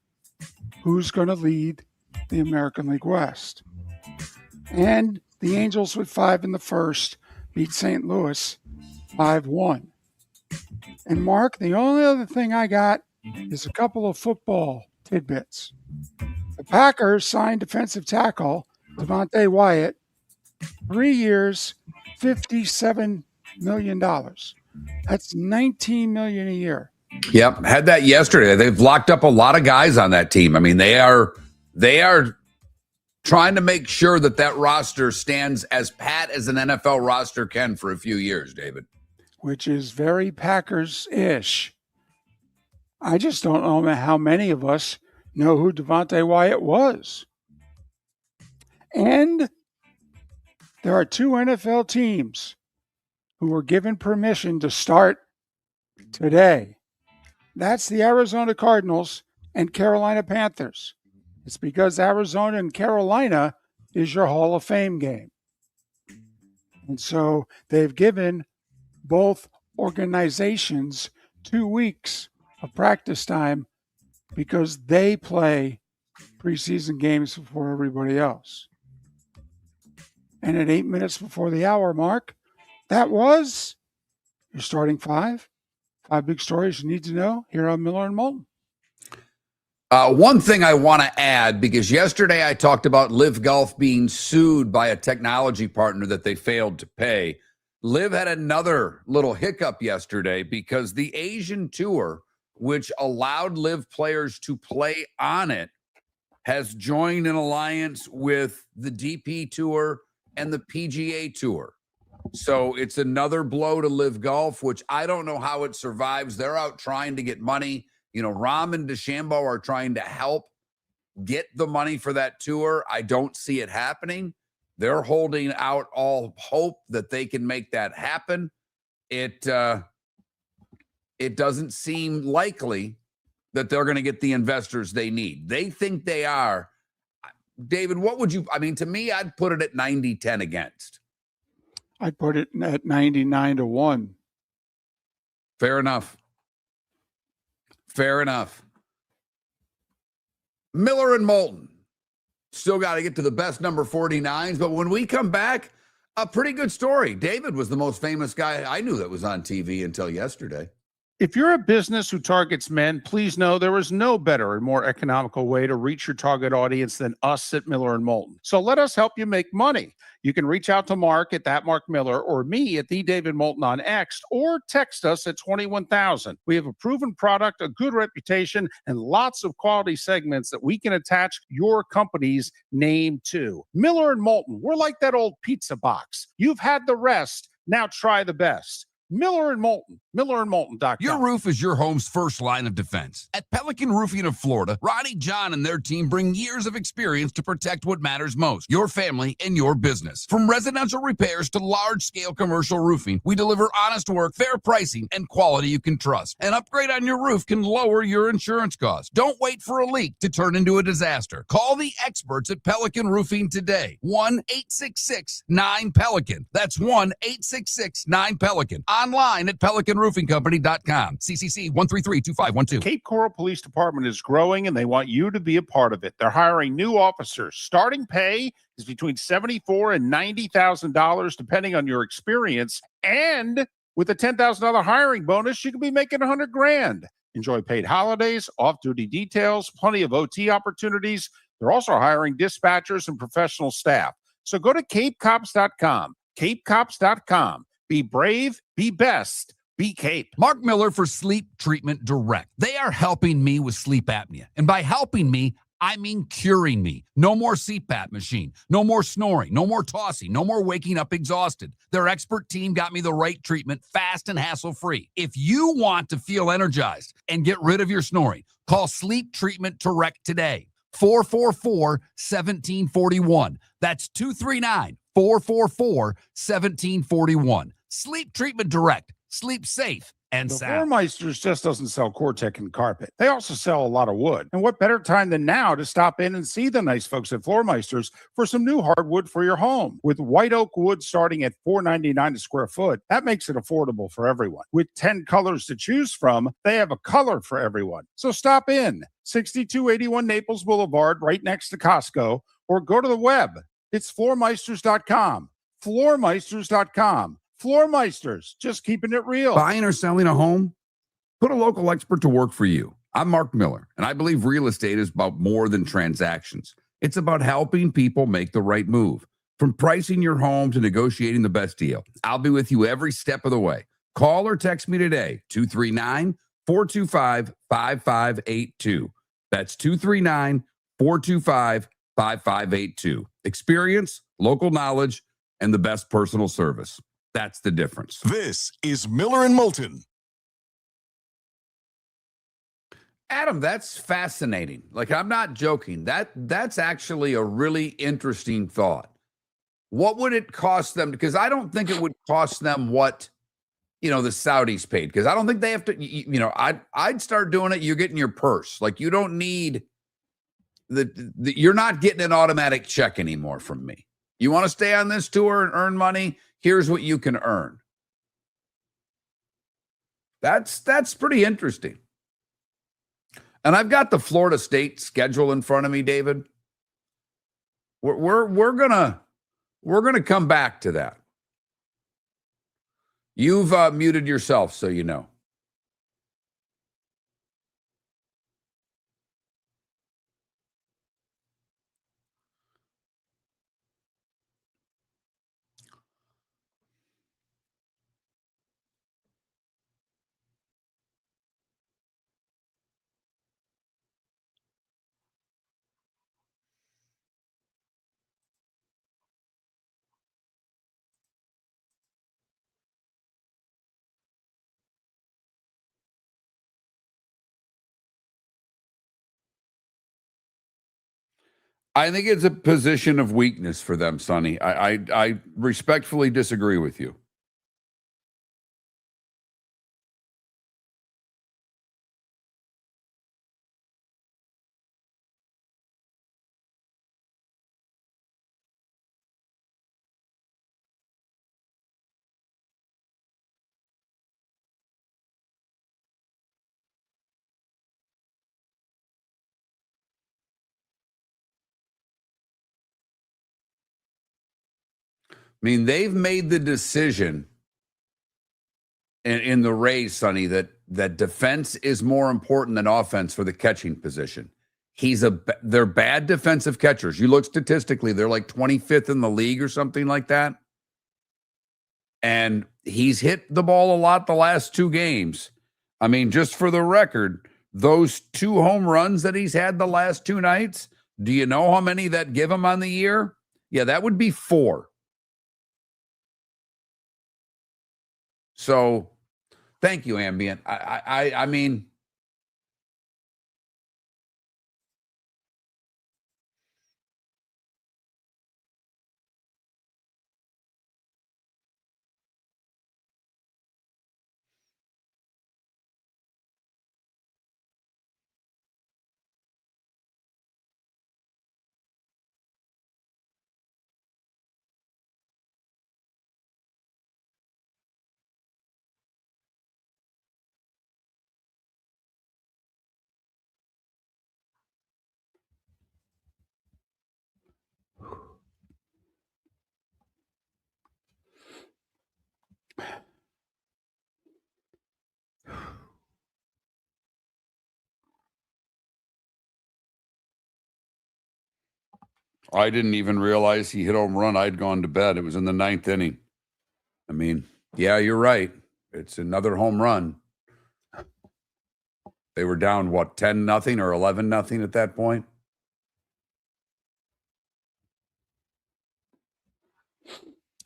who's going to lead the American League West. And the Angels with 5 in the first beat St. Louis 5-1. And Mark, the only other thing I got is a couple of football tidbits. The Packers signed defensive tackle Devontae Wyatt, 3 years, $57 million. That's $19 million a year. Yep, had that yesterday. They've locked up a lot of guys on that team. I mean, they are trying to make sure that roster stands as pat as an NFL roster can for a few years, David. Which is very Packers-ish. I just don't know how many of us know who Devontae Wyatt was. And there are 2 NFL teams who were given permission to start today. That's the Arizona Cardinals and Carolina Panthers. It's because Arizona and Carolina is your Hall of Fame game. And so they've given both organizations 2 weeks of practice time because they play preseason games before everybody else. And at 8 minutes before the hour mark, that was your starting 5. 5 big stories you need to know here on Miller and Moulton. One thing I want to add, because yesterday I talked about Live Golf being sued by a technology partner that they failed to pay. Liv had another little hiccup yesterday because the Asian Tour, which allowed Liv players to play on it, has joined an alliance with the DP Tour and the PGA Tour. So it's another blow to Live Golf, which I don't know how it survives. They're out trying to get money. You know, Rahm and DeChambeau are trying to help get the money for that tour. I don't see it happening. They're holding out all hope that they can make that happen. It doesn't seem likely that they're going to get the investors they need. They think they are. David, what would you, I mean, to me, I'd put it at 90-10 against. I'd put it at 99-1. Fair enough. Fair enough. Miller and Moulton. Still got to get to the best number 49s, but when we come back, a pretty good story. David was the most famous guy I knew that was on TV until yesterday. If you're a business who targets men, please know there is no better and more economical way to reach your target audience than us at Miller and Moulton. So let us help you make money. You can reach out to Mark at that Mark Miller or me at the David Moulton on X, or text us at 21,000. We have a proven product, a good reputation, and lots of quality segments that we can attach your company's name to. Miller and Moulton, we're like that old pizza box. You've had the rest. Now try the best. Miller and Moulton. MillerandMoulton.com. Your roof is your home's first line of defense. At Pelican Roofing of Florida, Ronnie, John, and their team bring years of experience to protect what matters most, your family and your business. From residential repairs to large-scale commercial roofing, we deliver honest work, fair pricing, and quality you can trust. An upgrade on your roof can lower your insurance costs. Don't wait for a leak to turn into a disaster. Call the experts at Pelican Roofing today. 1-866-9-PELICAN. That's 1-866-9-PELICAN. Online at PelicanRoofingCompany.com. CCC 1332512. Cape Coral Police Department is growing and they want you to be a part of it. They're hiring new officers. Starting pay is between $74,000 and $90,000 depending on your experience. And with a $10,000 hiring bonus, you can be making $100,000. Enjoy paid holidays, off-duty details, plenty of OT opportunities. They're also hiring dispatchers and professional staff. So go to CapeCops.com. CapeCops.com. Be brave, be best, be Cape. Mark Miller for Sleep Treatment Direct. They are helping me with sleep apnea. And by helping me, I mean curing me. No more CPAP machine, no more snoring, no more tossing, no more waking up exhausted. Their expert team got me the right treatment fast and hassle-free. If you want to feel energized and get rid of your snoring, call Sleep Treatment Direct today. 444-1741. That's 239-444-1741. Sleep Treatment Direct. Sleep safe and The sound. Floormeisters just doesn't sell Cortec and carpet. They also sell a lot of wood. And what better time than now to stop in and see the nice folks at Floormeisters for some new hardwood for your home. With white oak wood starting at $4.99 a square foot, that makes it affordable for everyone. With 10 colors to choose from, they have a color for everyone. So stop in, 6281 Naples Boulevard, right next to Costco, or go to the web. It's floormeisters.com. Floormeisters.com. Floormeisters, just keeping it real. Buying or selling a home? Put a local expert to work for you. I'm Mark Miller, and I believe real estate is about more than transactions. It's about helping people make the right move. From pricing your home to negotiating the best deal, I'll be with you every step of the way. Call or text me today, 239-425-5582. That's 239-425-5582. Experience, local knowledge, and the best personal service. That's the difference. This is Miller and Moulton. Adam, that's fascinating. Like, I'm not joking. That's actually a really interesting thought. What would it cost them? Because I don't think it would cost them what, the Saudis paid. Because I don't think they have to, I'd start doing it. You're getting your purse. Like, you don't need you're not getting an automatic check anymore from me. You want to stay on this tour and earn money? Here's what you can earn. That's pretty interesting. And I've got the Florida State schedule in front of me, David. We're gonna come back to that. You've muted yourself, so you know. I think it's a position of weakness for them, Sonny. I respectfully disagree with you. I mean, they've made the decision in the Rays, Sonny, that defense is more important than offense for the catching position. They're bad defensive catchers. You look statistically, they're like 25th in the league or something like that. And he's hit the ball a lot the last two games. I mean, just for the record, those 2 home runs that he's had the last 2 nights, do you know how many that give him on the year? Yeah, that would be 4. So thank you, Ambient. I mean, I didn't even realize he hit home run. I'd gone to bed. It was in the 9th inning. I mean, yeah, you're right. It's another home run. They were down, what, 10-0 or 11-0 at that point?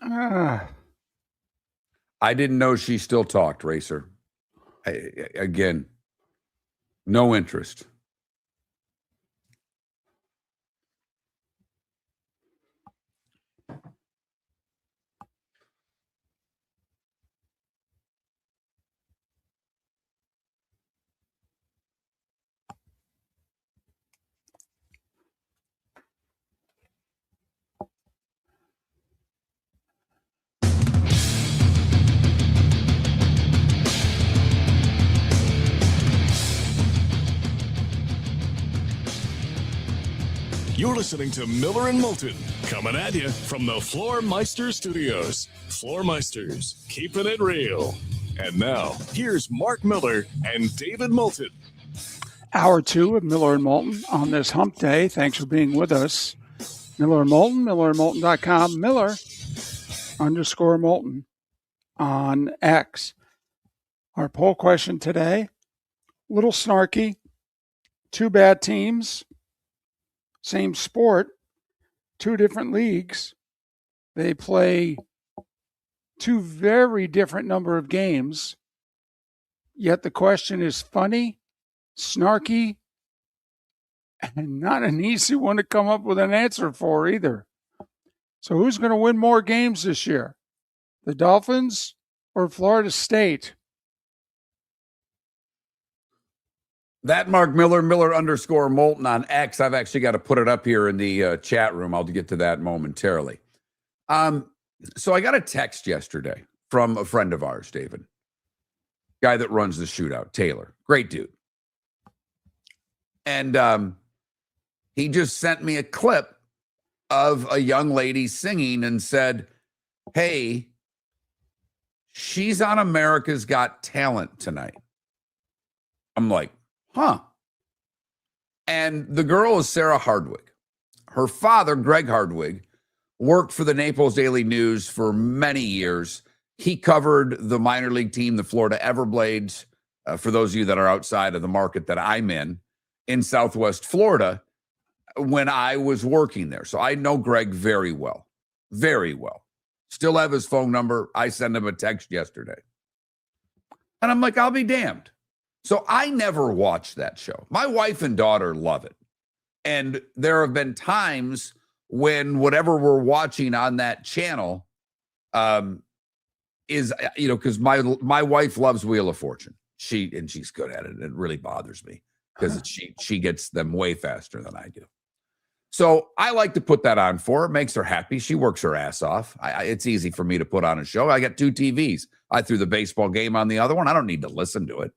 I didn't know she still talked, Racer. Again, no interest. You're listening to Miller and Moulton, coming at you from the Floor Meister Studios. Floor Meisters, keeping it real. And now, here's Mark Miller and David Moulton. Hour 2 of Miller and Moulton on this hump day. Thanks for being with us. Miller and Moulton, millerandmoulton.com, Miller_Moulton on X. Our poll question today, little snarky, 2 bad teams, same sport, 2 different leagues. They play 2 very different number of games, yet the question is funny, snarky, and not an easy one to come up with an answer for either. So who's going to win more games this year? The Dolphins or Florida State? That Mark Miller, Miller_Moulton on X. I've actually got to put it up here in the chat room. I'll get to that momentarily. So I got a text yesterday from a friend of ours, David, guy that runs the Shootout, Taylor. Great dude. And he just sent me a clip of a young lady singing and said, hey, she's on America's Got Talent tonight. I'm like, huh. And the girl is Sarah Hardwig. Her father, Greg Hardwig, worked for the Naples Daily News for many years. He covered the minor league team, the Florida Everblades, for those of you that are outside of the market that I'm in Southwest Florida, when I was working there. So I know Greg very well, very well. Still have his phone number. I sent him a text yesterday. And I'm like, I'll be damned. So I never watched that show. My wife and daughter love it. And there have been times when whatever we're watching on that channel is, because my wife loves Wheel of Fortune. She's good at it. It really bothers me because she gets them way faster than I do. So I like to put that on for her. It makes her happy. She works her ass off. It's easy for me to put on a show. I got 2 TVs. I threw the baseball game on the other one. I don't need to listen to it.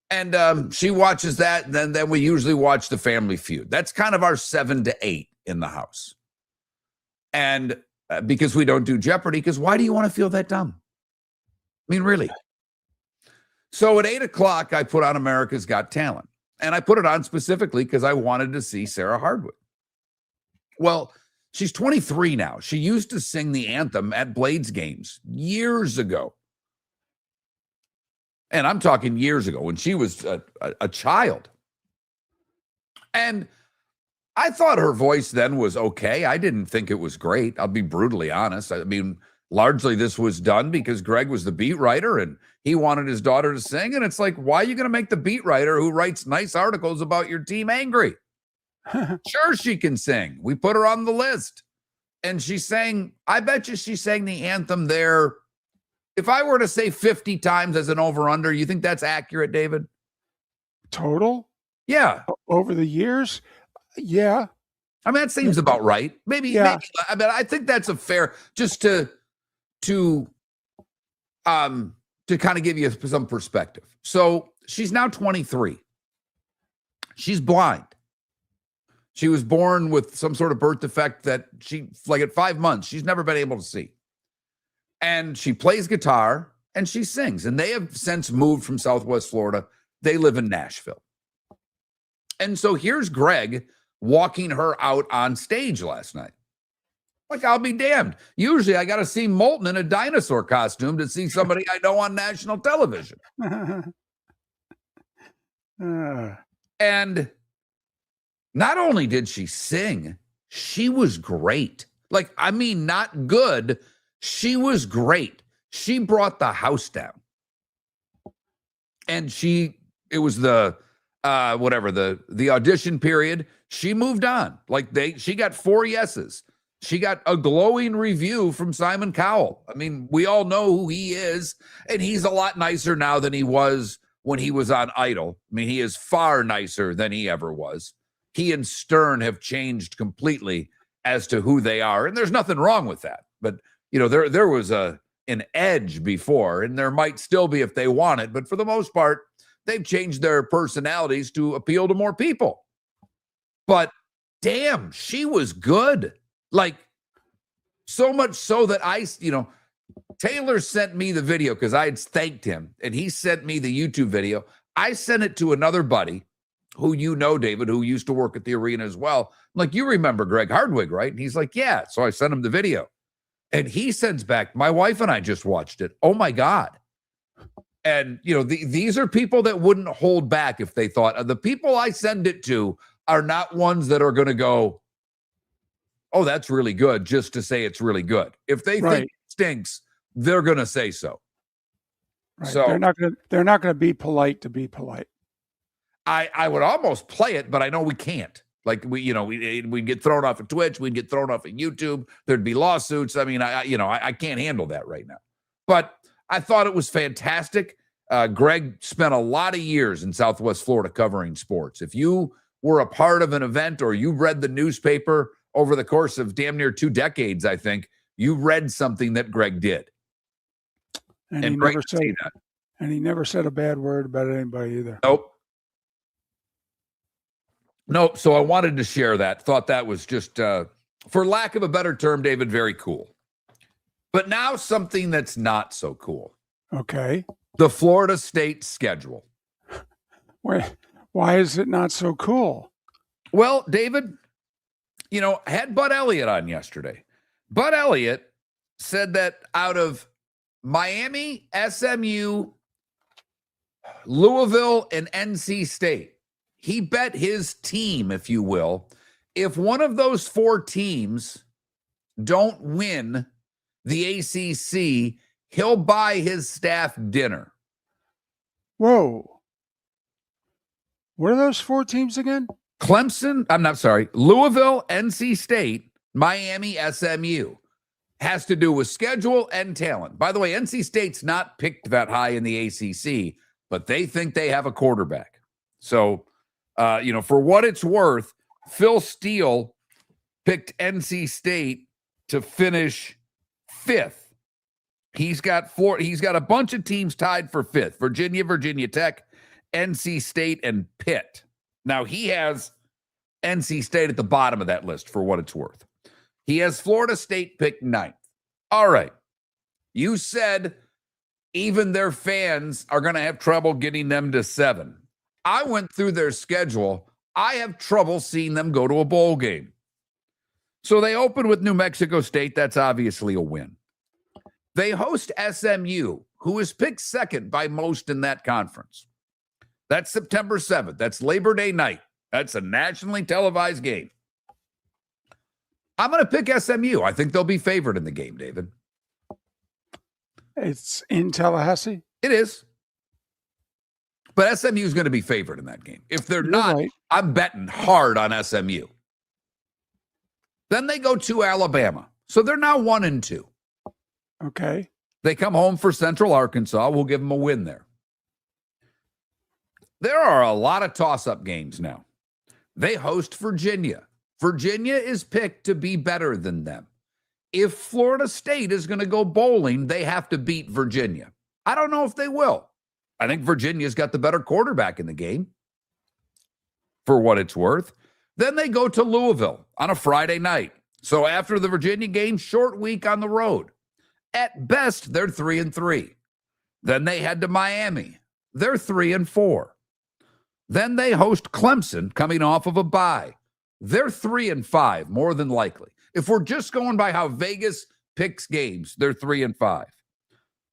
And she watches that. Then we usually watch the Family Feud. That's kind of our 7 to 8 in the house. And because we don't do Jeopardy, because why do you want to feel that dumb? I mean, really. So at 8 o'clock, I put on America's Got Talent. And I put it on specifically because I wanted to see Sarah Hardwig. Well, she's 23 now. She used to sing the anthem at Blades games years ago. And I'm talking years ago when she was a child. And I thought her voice then was okay. I didn't think it was great. I'll be brutally honest. I mean, largely this was done because Greg was the beat writer and he wanted his daughter to sing. And it's like, why are you going to make the beat writer who writes nice articles about your team angry? Sure, she can sing. We put her on the list. And she sang, I bet you she sang the anthem there. If I were to say 50 times as an over-under, you think that's accurate, David? Total? Yeah. Over the years? Yeah. I mean, that seems about right. Maybe, I mean, I think that's a fair, just to kind of give you some perspective. So she's now 23. She's blind. She was born with some sort of birth defect that she, like at 5 months, she's never been able to see. And she plays guitar and she sings. And they have since moved from Southwest Florida. They live in Nashville. And so here's Greg walking her out on stage last night. Like, I'll be damned. Usually I got to see Moulton in a dinosaur costume to see somebody I know on national television. And not only did she sing, she was great. Like, I mean, not good. She was great. She brought the house down. And it was the audition period. She moved on. Like she got 4 yeses. She got a glowing review from Simon Cowell. I mean, we all know who he is, and he's a lot nicer now than he was when he was on Idol. I mean, he is far nicer than he ever was. He and Stern have changed completely as to who they are, and there's nothing wrong with that. But, you know, there was an edge before, and there might still be if they want it, but for the most part, they've changed their personalities to appeal to more people. But damn, she was good. Like, so much so that Taylor sent me the video because I had thanked him, and he sent me the YouTube video. I sent it to another buddy who you know, David, who used to work at the arena as well. I'm like, you remember Greg Hardwig, right? And he's like, yeah. So I sent him the video. And he sends back, my wife and I just watched it. Oh, my God. And, you know, these are people that wouldn't hold back if they thought. The people I send it to are not ones that are going to go, oh, that's really good, just to say it's really good. If they think it stinks, they're going to say so. Right. So they're not going to be polite to be polite. I would almost play it, but I know we can't. Like we'd get thrown off of Twitch, we'd get thrown off of YouTube. There'd be lawsuits. I mean, I can't handle that right now. But I thought it was fantastic. Greg spent a lot of years in Southwest Florida covering sports. If you were a part of an event or you read the newspaper over the course of damn near 2 decades, I think you read something that Greg did. And he never said a bad word about anybody either. Nope. So I wanted to share that. Thought that was just, for lack of a better term, David, very cool. But now something that's not so cool. Okay. The Florida State schedule. Why is it not so cool? Well, David, I had Bud Elliott on yesterday. Bud Elliott said that out of Miami, SMU, Louisville, and NC State, he bet his team, if you will, if one of those 4 teams don't win the ACC, he'll buy his staff dinner. Whoa. What are those 4 teams again? Louisville, NC State, Miami, SMU. Has to do with schedule and talent. By the way, NC State's not picked that high in the ACC, but they think they have a quarterback. So, for what it's worth, Phil Steele picked NC State to finish 5th. He's got a bunch of teams tied for 5th. Virginia Tech, NC State, and Pitt. Now, he has NC State at the bottom of that list for what it's worth. He has Florida State picked 9th. All right. You said even their fans are going to have trouble getting them to 7. I went through their schedule. I have trouble seeing them go to a bowl game. So they open with New Mexico State. That's obviously a win. They host SMU, who is picked 2nd by most in that conference. That's September 7th. That's Labor Day night. That's a nationally televised game. I'm going to pick SMU. I think they'll be favored in the game, David. It's in Tallahassee? It is. But SMU is going to be favored in that game. If they're not, right. I'm betting hard on SMU. Then they go to Alabama. So they're now 1-2. Okay. They come home for Central Arkansas. We'll give them a win there. There are a lot of toss-up games now. They host Virginia. Virginia is picked to be better than them. If Florida State is going to go bowling, they have to beat Virginia. I don't know if they will. I think Virginia's got the better quarterback in the game, for what it's worth. Then they go to Louisville on a Friday night. So after the Virginia game, short week on the road. At best, they're 3-3. Then they head to Miami. They're 3-4. Then they host Clemson coming off of a bye. They're 3-5, more than likely. If we're just going by how Vegas picks games, they're 3-5.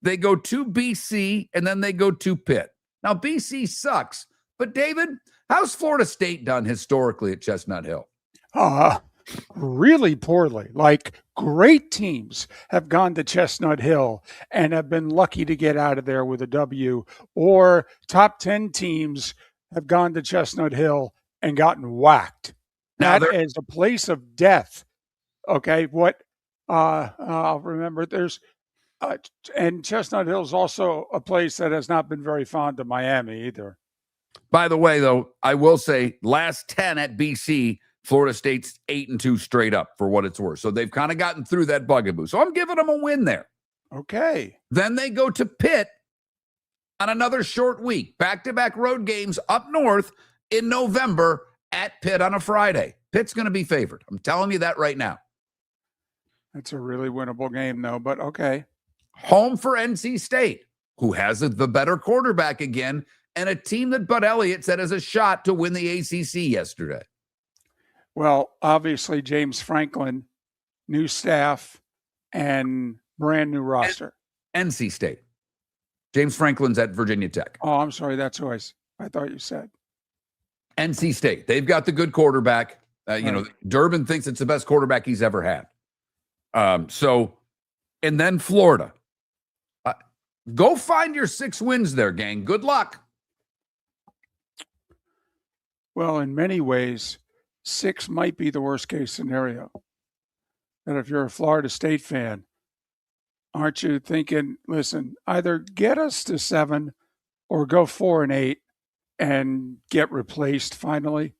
They go to BC, and then they go to Pitt. Now, BC sucks, but David, how's Florida State done historically at Chestnut Hill? Really poorly. Like, great teams have gone to Chestnut Hill and have been lucky to get out of there with a W, or top 10 teams have gone to Chestnut Hill and gotten whacked. Now That is a place of death. Okay, I'll remember there's and Chestnut Hill is also a place that has not been very fond of Miami either. By the way, though, I will say last 10 at BC, Florida State's 8-2 straight up, for what it's worth. So they've kind of gotten through that bugaboo. So I'm giving them a win there. Okay. Then they go to Pitt on another short week. Back-to-back road games up north in November at Pitt on a Friday. Pitt's going to be favored. I'm telling you that right now. That's a really winnable game, though, but okay. Home for NC State, who has the better quarterback again, and a team that Bud Elliott said has a shot to win the ACC yesterday. Well, obviously, James Franklin, new staff, and brand new roster. NC State. James Franklin's at Virginia Tech. Oh, I'm sorry. That's who I thought you said. NC State. They've got the good quarterback. Durbin thinks it's the best quarterback he's ever had. And then Florida. Go find your 6 wins there, gang. Good luck. Well, in many ways, 6 might be the worst case scenario. And if you're a Florida State fan, aren't you thinking, listen, either get us to 7 or go 4-8 and get replaced finally?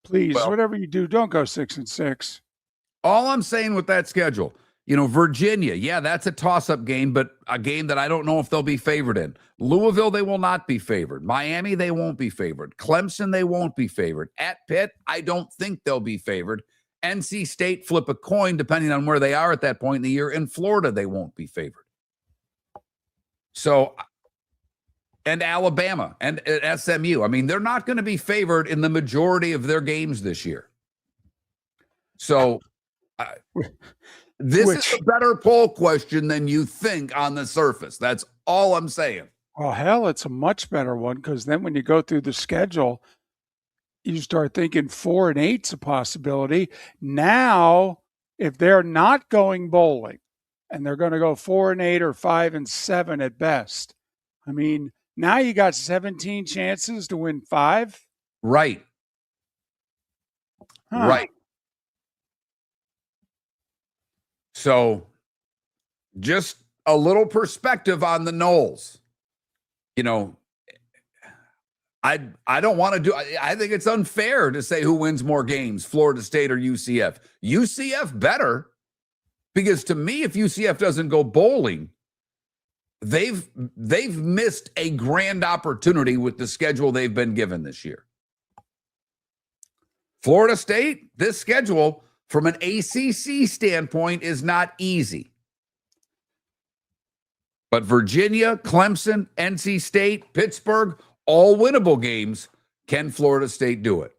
Please, whatever you do, don't go 6-6. All I'm saying with that schedule, Virginia, yeah, that's a toss-up game, but a game that I don't know if they'll be favored in. Louisville, they will not be favored. Miami, they won't be favored. Clemson, they won't be favored. At Pitt, I don't think they'll be favored. NC State, flip a coin, depending on where they are at that point in the year. In Florida, they won't be favored. So, and Alabama and SMU. I mean, they're not going to be favored in the majority of their games this year. So, this is a better poll question than you think on the surface. That's all I'm saying. Well, hell, it's a much better one, because then when you go through the schedule, you start thinking 4-8's a possibility. Now, if they're not going bowling and they're going to go 4-8 or 5-7 at best, I mean, now you got 17 chances to win 5. Right. Right. So just a little perspective on the Noles. I don't want to do, I think it's unfair to say who wins more games, Florida State or UCF. UCF better, because to me, if UCF doesn't go bowling, they've missed a grand opportunity with the schedule they've been given this year. Florida State, this schedule from an ACC standpoint is not easy. But Virginia, Clemson, NC State, Pittsburgh, all winnable games. Can Florida State do it?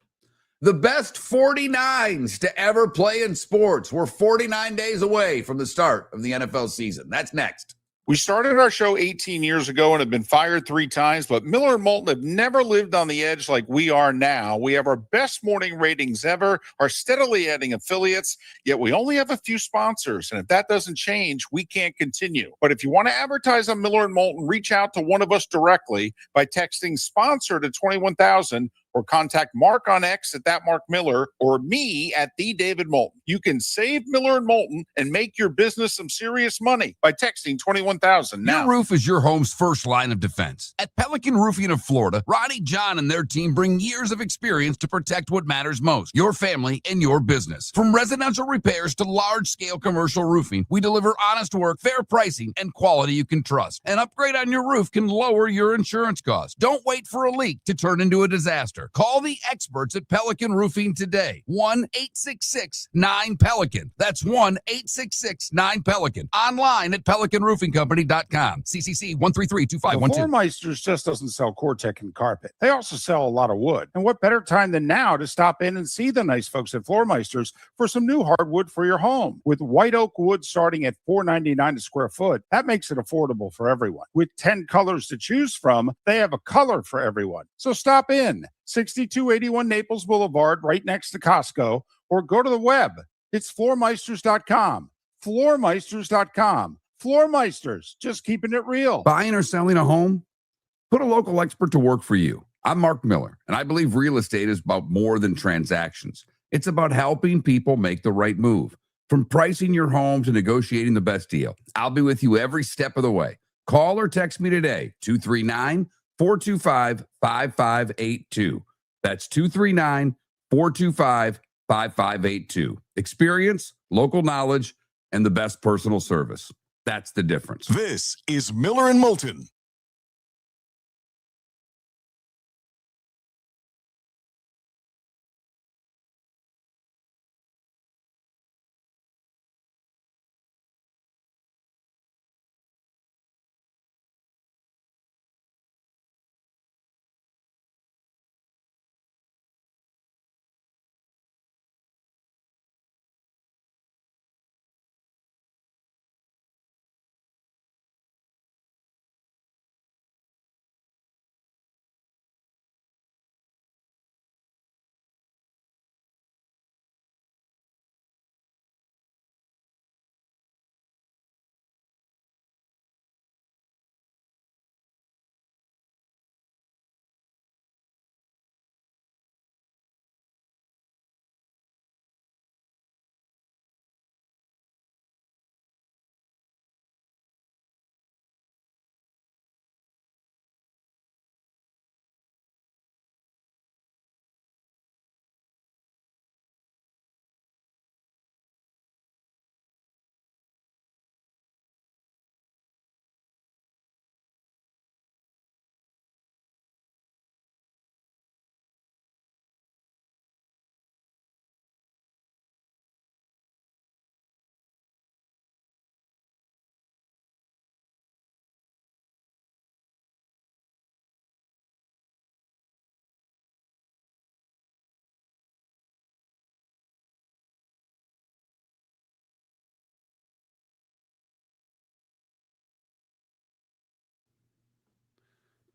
The best 49s to ever play in sports. We're 49 days away from the start of the NFL season. That's next. We started our show 18 years ago and have been fired 3 times, but Miller and Moulton have never lived on the edge like we are now. We have our best morning ratings ever, are steadily adding affiliates, yet we only have a few sponsors. And if that doesn't change, we can't continue. But if you want to advertise on Miller and Moulton, reach out to one of us directly by texting sponsor to 21,000 or contact Mark on X at that Mark Miller or me at the David Moulton. You can save Miller and Moulton and make your business some serious money by texting 21,000 now. Your roof is your home's first line of defense. At Pelican Roofing of Florida, Ronnie John and their team bring years of experience to protect what matters most, your family and your business. From residential repairs to large-scale commercial roofing, we deliver honest work, fair pricing, and quality you can trust. An upgrade on your roof can lower your insurance costs. Don't wait for a leak to turn into a disaster. Call the experts at Pelican Roofing today. 1-866-9-PELICAN. That's 1-866-9-PELICAN. Online at pelicanroofingcompany.com. CCC 1332512. Floor Meisters just doesn't sell Cortec and carpet. They also sell a lot of wood. And what better time than now to stop in and see the nice folks at Floor Meisters for some new hardwood for your home. With white oak wood starting at $4.99 a square foot, that makes it affordable for everyone. With 10 colors to choose from, they have a color for everyone. So stop in. 6281 Naples Boulevard, right next to Costco, or go to the web. It's floormeisters.com. Floormeisters.com. Floormeisters, just keeping it real. Buying or selling a home? Put a local expert to work for you. I'm Mark Miller, and I believe real estate is about more than transactions. It's about helping people make the right move. From pricing your home to negotiating the best deal, I'll be with you every step of the way. Call or text me today, 239-425-5582. That's 239-425-5582. Experience, local knowledge, and the best personal service. That's the difference. This is Miller and Moulton.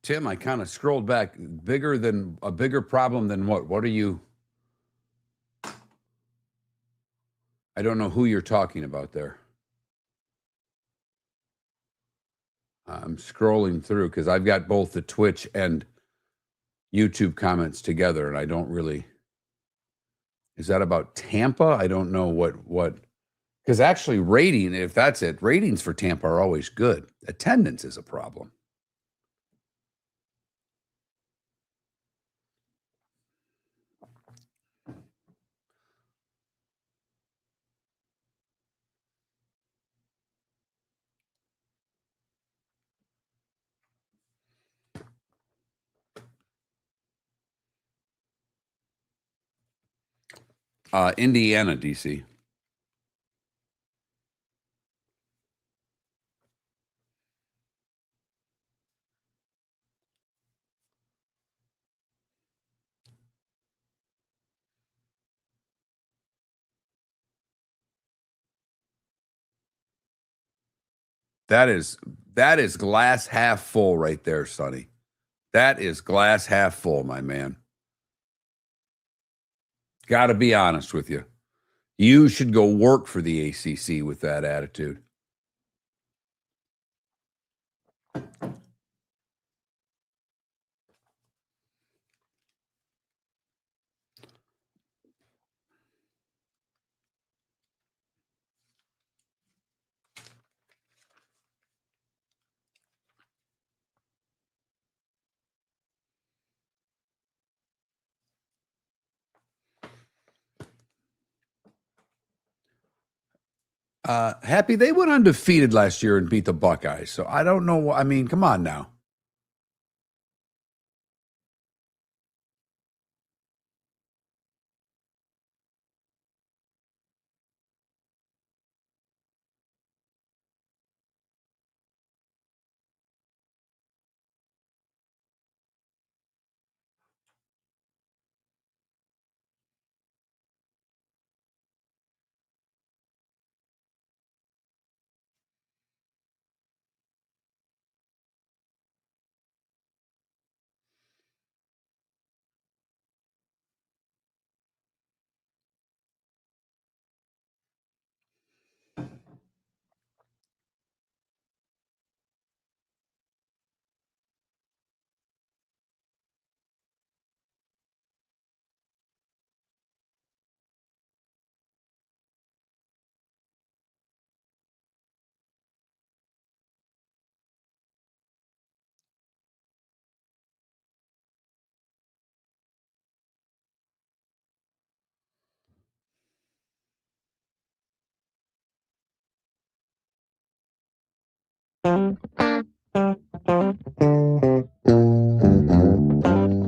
Tim, I kind of scrolled back. A bigger problem than what? What are you? I don't know who you're talking about there. I'm scrolling through because I've got both the Twitch and YouTube comments together, and I don't really. Is that about Tampa? I don't know what. Because actually, if that's it, ratings for Tampa are always good. Attendance is a problem. Indiana, DC. That is That is glass half full right there, Sonny. That is glass half full, my man. Got to be honest with you. You should go work for the ACC with that attitude. Happy they went undefeated last year and beat the Buckeyes. So I don't know. I mean, come on now.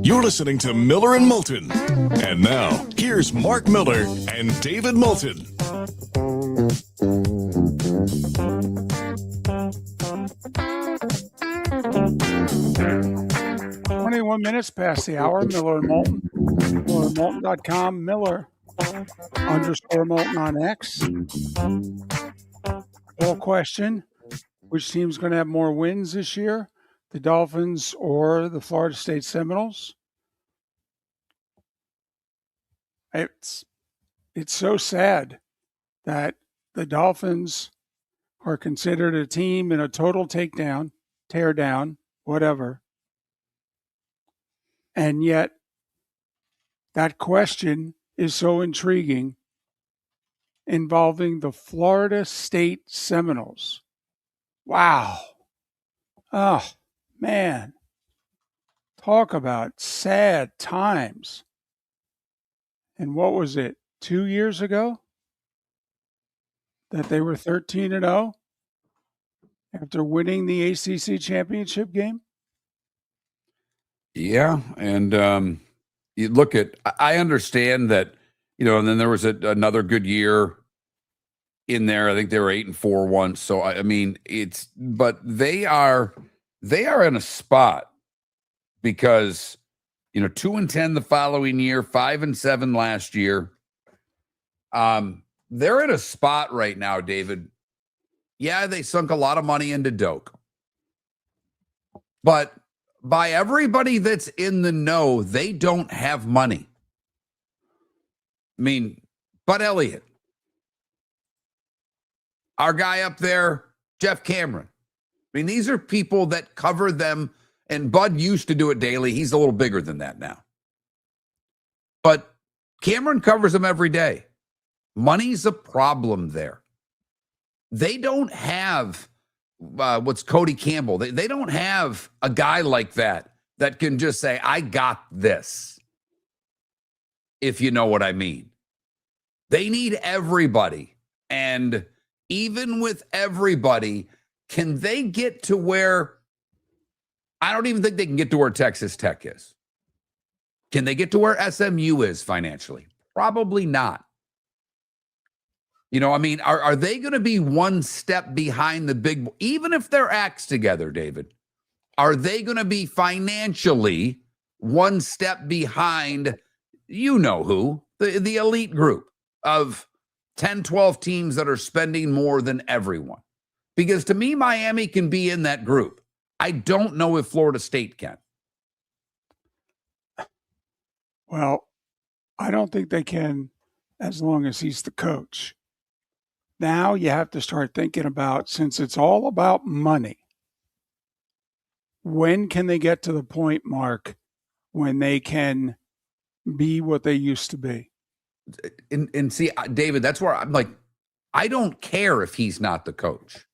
You're listening to Miller and Moulton. And now, here's Mark Miller and David Moulton. 21 minutes past the hour. Miller and Moulton. MillerandMoulton.com. Miller_Moulton on X. Poll question: which team's going to have more wins this year, the Dolphins or the Florida State Seminoles? It's so sad that the Dolphins are considered a team in a total takedown, tear down, whatever. And yet that question is so intriguing, involving the Florida State Seminoles. Wow. Oh, man. Talk about sad times. And what was it, 2 years ago that they were 13-0 after winning the ACC championship game? Yeah, and you look at, I understand that, and then there was another good year in there. I think they were 8-4 once. So I mean, but they are in a spot because 2-10 the following year, 5-7 last year. They're in a spot right now, David. Yeah, they sunk a lot of money into Doak, but by everybody that's in the know, they don't have money. I mean, Bud Elliott, our guy up there, Jeff Cameron. I mean, these are people that cover them, and Bud used to do it daily. He's a little bigger than that now. But Cameron covers them every day. Money's a problem there. They don't have what's Cody Campbell. They don't have a guy like that can just say, I got this, if you know what I mean. They need everybody. And even with everybody, can they get to where, I don't even think they can get to where Texas Tech is. Can they get to where SMU is financially? Probably not. I mean, are they going to be one step behind the big, even if they're acts together, David, are they going to be financially one step behind, who, the elite group of 10, 12 teams that are spending more than everyone? Because to me, Miami can be in that group. I don't know if Florida State can. Well, I don't think they can as long as he's the coach. Now you have to start thinking about, since it's all about money, when can they get to the point, Mark, when they can be what they used to be? And see, David, that's where I'm like, I don't care if he's not the coach.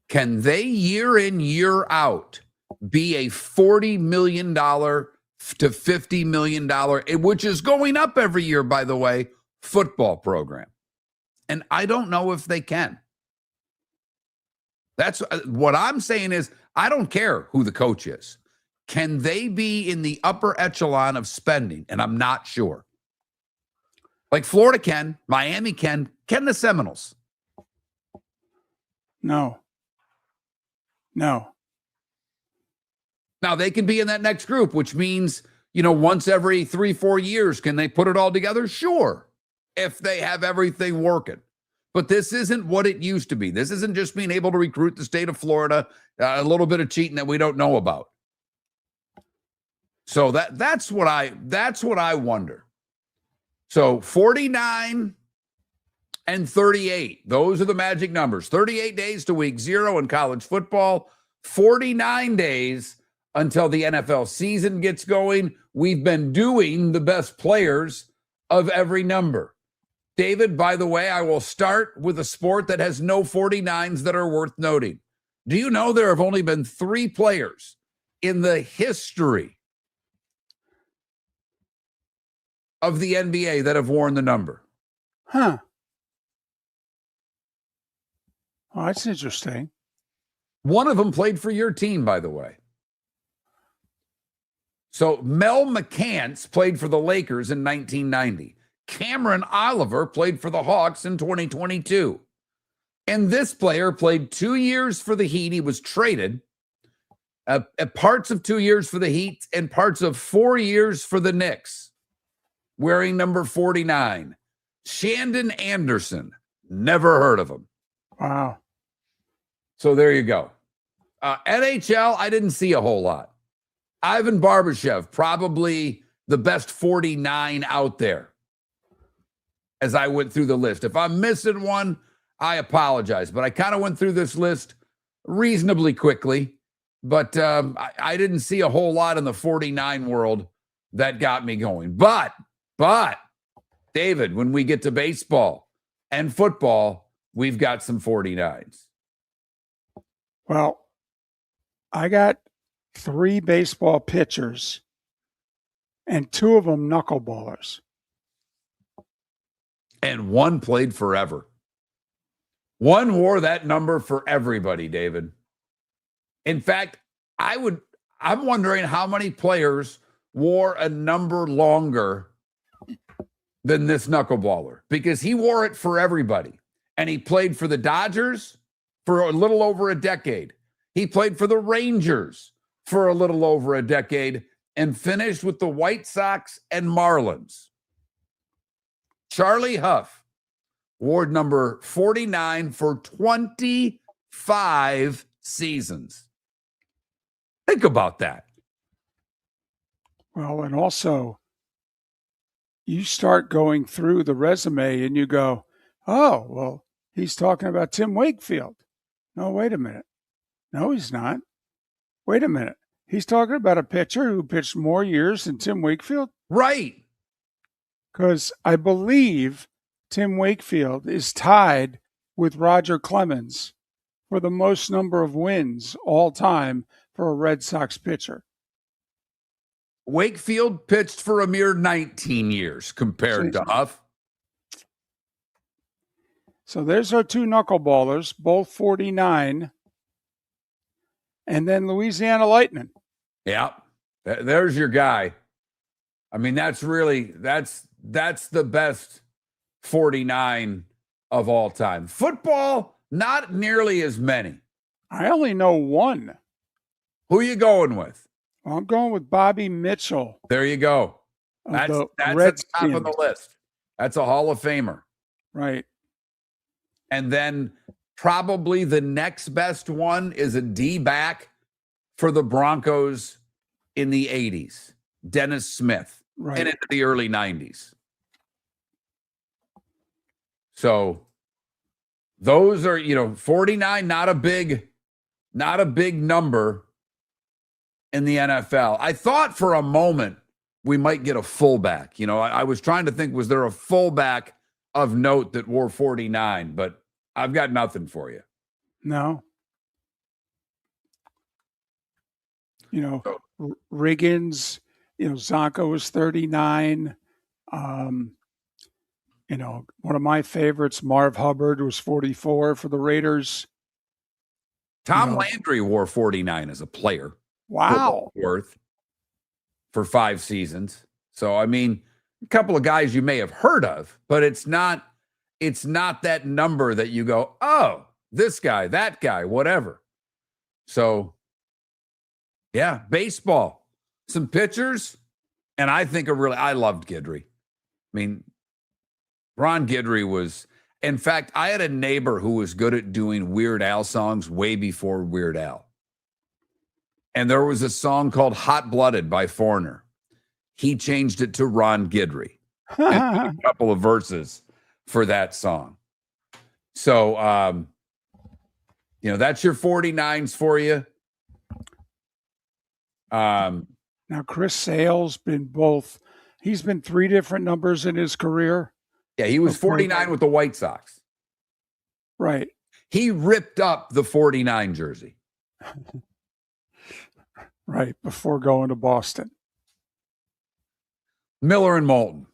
Can they year in, year out be a $40 million to $50 million, which is going up every year, by the way, football program? And I don't know if they can. That's what I'm saying is, I don't care who the coach is. Can they be in the upper echelon of spending? And I'm not sure. Like Florida can, Miami can the Seminoles? No. Now they can be in that next group, which means, once every 3-4 years, can they put it all together? Sure. If they have everything working. But this isn't what it used to be. This isn't just being able to recruit the state of Florida, a little bit of cheating that we don't know about. So that's what I wonder. So 49 and 38, those are the magic numbers. 38 days to week 0 in college football, 49 days until the NFL season gets going. We've been doing the best players of every number. David, by the way, I will start with a sport that has no 49s that are worth noting. Do you know there have only been 3 players in the history of the NBA that have worn the number? Huh. Oh, that's interesting. One of them played for your team, by the way. So Mel McCants played for the Lakers in 1990. Cameron Oliver played for the Hawks in 2022. And this player played 2 years for the Heat. He was traded. Parts of 2 years for the Heat and parts of 4 years for the Knicks, wearing number 49. Shandon Anderson. Never heard of him. Wow. So there you go. NHL, I didn't see a whole lot. Ivan Barbashev, probably the best 49 out there as I went through the list. If I'm missing one, I apologize. But I kind of went through this list reasonably quickly. But I didn't see a whole lot in the 49 world that got me going. But, David, when we get to baseball and football, we've got some 49s. Well, I got 3 baseball pitchers and 2 of them knuckleballers. And one played forever. One wore that number for everybody, David. In fact, I'm wondering how many players wore a number longer than this knuckleballer, because he wore it for everybody. And he played for the Dodgers for a little over a decade. He played for the Rangers for a little over a decade and finished with the White Sox and Marlins. Charlie Huff wore number 49 for 25 seasons. Think about that. Well, and also, you start going through the resume and you go, oh, well, he's talking about Tim Wakefield. No, wait a minute. No, he's not. Wait a minute. He's talking about a pitcher who pitched more years than Tim Wakefield? Right. Because I believe Tim Wakefield is tied with Roger Clemens for the most number of wins all time for a Red Sox pitcher. Wakefield pitched for a mere 19 years compared to Huff. So there's our 2 knuckleballers, both 49. And then Louisiana Lightning. Yeah. There's your guy. I mean, that's the best 49 of all time. Football, not nearly as many. I only know 1. Who are you going with? Well, I'm going with Bobby Mitchell. There you go. That's at the top of the list. That's a Hall of Famer. Right. And then probably the next best one is a D-back for the Broncos in the 80s, Dennis Smith, Right. and into the early 90s. So those are, 49, not a big number in the NFL. I thought for a moment we might get a fullback. I was trying to think, was there a fullback of note that wore 49? But I've got nothing for you. No. Riggins, Zonko was 39. One of my favorites, Marv Hubbard, was 44 for the Raiders. Tom Landry wore 49 as a player. Wow. Worth for 5 seasons. So, I mean, a couple of guys you may have heard of, but it's not that number that you go, oh, this guy, that guy, whatever. So, yeah, baseball, some pitchers, and I loved Guidry. I mean, Ron Guidry was, in fact, I had a neighbor who was good at doing Weird Al songs way before Weird Al. And there was a song called Hot Blooded by Foreigner. He changed it to Ron Guidry. And a couple of verses for that song. So, that's your 49s for you. Now, Chris Sale's he's been 3 different numbers in his career. Yeah, he was 49 with the White Sox. Right. He ripped up the 49 jersey. Right, before going to Boston. Miller and Moulton.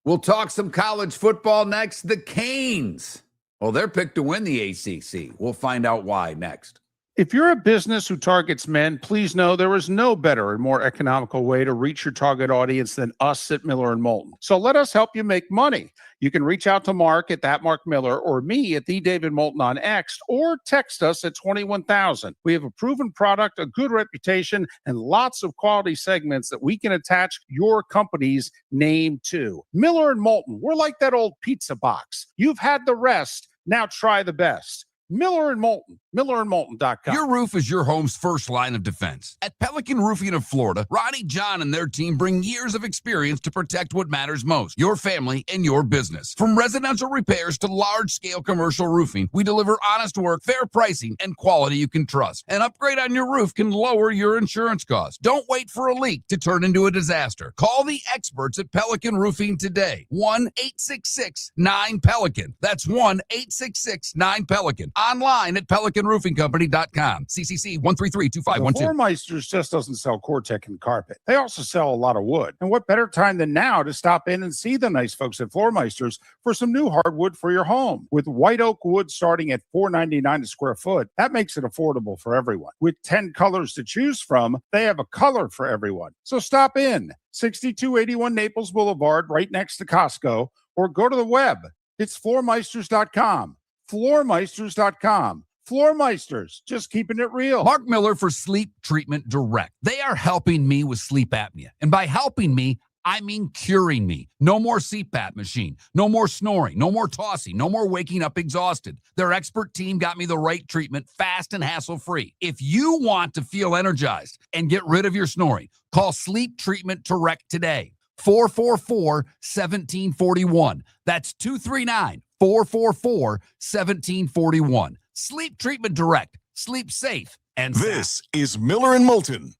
We'll talk some college football next. The Canes. Well, they're picked to win the ACC. We'll find out why next. If you're a business who targets men, please know there is no better and more economical way to reach your target audience than us at Miller and Moulton. So let us help you make money. You can reach out to Mark at that Mark Miller or me at the David Moulton on X, or text us at 21,000. We have a proven product, a good reputation, and lots of quality segments that we can attach your company's name to. Miller and Moulton, we're like that old pizza box. You've had the rest. Now try the best. Miller and Moulton, millerandmoulton.com. Your roof is your home's first line of defense. At Pelican Roofing of Florida, Ronnie John and their team bring years of experience to protect what matters most, your family and your business. From residential repairs to large-scale commercial roofing, we deliver honest work, fair pricing, and quality you can trust. An upgrade on your roof can lower your insurance costs. Don't wait for a leak to turn into a disaster. Call the experts at Pelican Roofing today. 1-866-9-PELICAN. That's 1-866-9-PELICAN. Online at PelicanRoofingCompany.com. CCC 1332512. Floor Meisters just doesn't sell Cortec and carpet. They also sell a lot of wood. And what better time than now to stop in and see the nice folks at Floor Meisters for some new hardwood for your home. With white oak wood starting at $4.99 a square foot, that makes it affordable for everyone. With 10 colors to choose from, they have a color for everyone. So stop in. 6281 Naples Boulevard, right next to Costco, or go to the web. It's floormeisters.com. Floormeisters.com. Floor Meisters, just keeping it real. Mark Miller for Sleep Treatment Direct. They are helping me with sleep apnea. And by helping me, I mean curing me. No more CPAP machine. No more snoring. No more tossing. No more waking up exhausted. Their expert team got me the right treatment, fast and hassle-free. If you want to feel energized and get rid of your snoring, call Sleep Treatment Direct today. 444-1741. That's 239-444-1741. Sleep Treatment Direct. Sleep safe and sound. This is Miller and Moulton.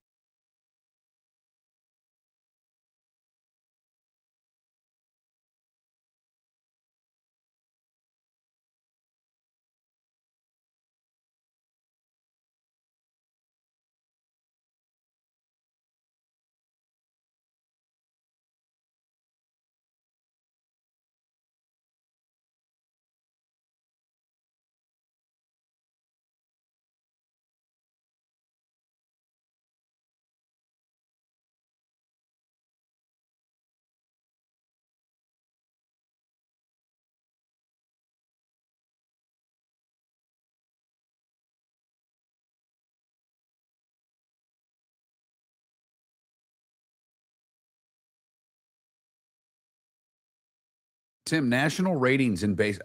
Tim, national ratings in base,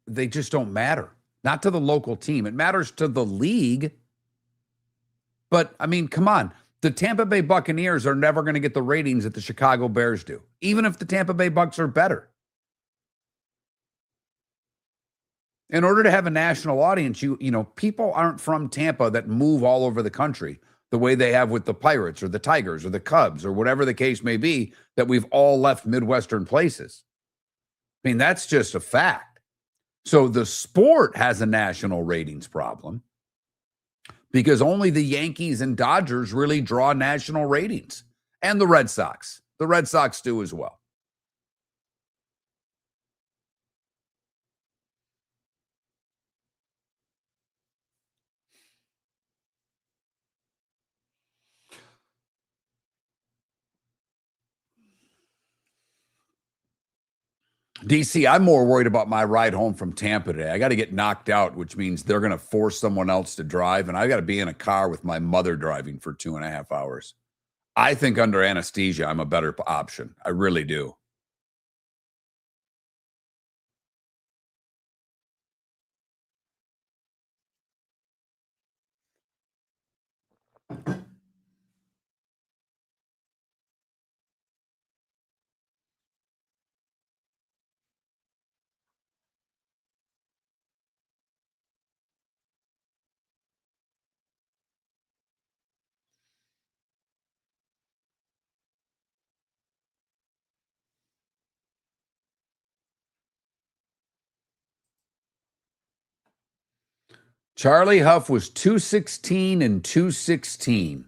they just don't matter. not to the local team. It matters to the league. But, I mean, come on. The Tampa Bay Buccaneers are never going to get the ratings that the Chicago Bears do, even if the Tampa Bay Bucs are better. In order to have a national audience, you know, people aren't from Tampa that move all over the country the way they have with the Pirates or the Tigers or the Cubs or whatever the case may be, that we've all left Midwestern places. I mean, that's just a fact. So the sport has a national ratings problem because only the Yankees and Dodgers really draw national ratings, and the Red Sox. The Red Sox do as well. DC, I'm more worried about my ride home from Tampa today. I got to get knocked out, which means they're going to force someone else to drive, and I got to be in a car with my mother driving for 2.5 hours. I think under anesthesia, I'm a better option. I really do. Charlie Huff was 216 and 216.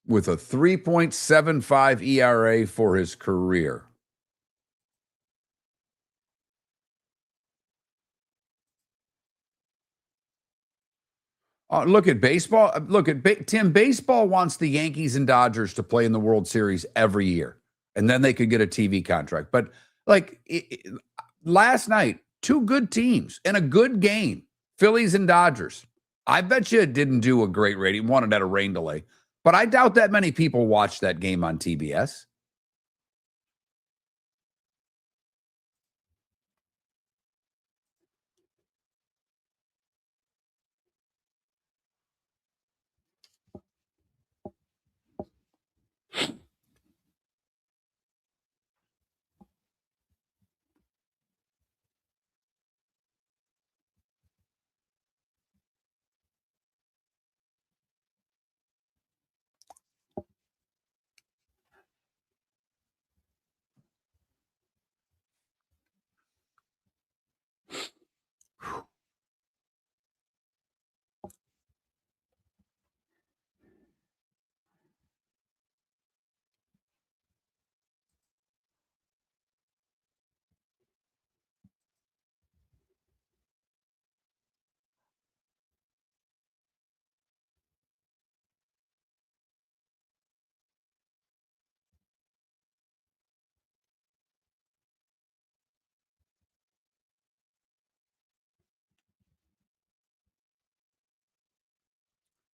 With a 3.75 ERA for his career. Look at baseball. Look at Tim. Baseball wants the Yankees and Dodgers to play in the World Series every year, and then they could get a TV contract. But like last night, two good teams in a good game, Phillies and Dodgers. I bet you it didn't do a great rating. Wanted at a rain delay, but I doubt that many people watched that game on TBS.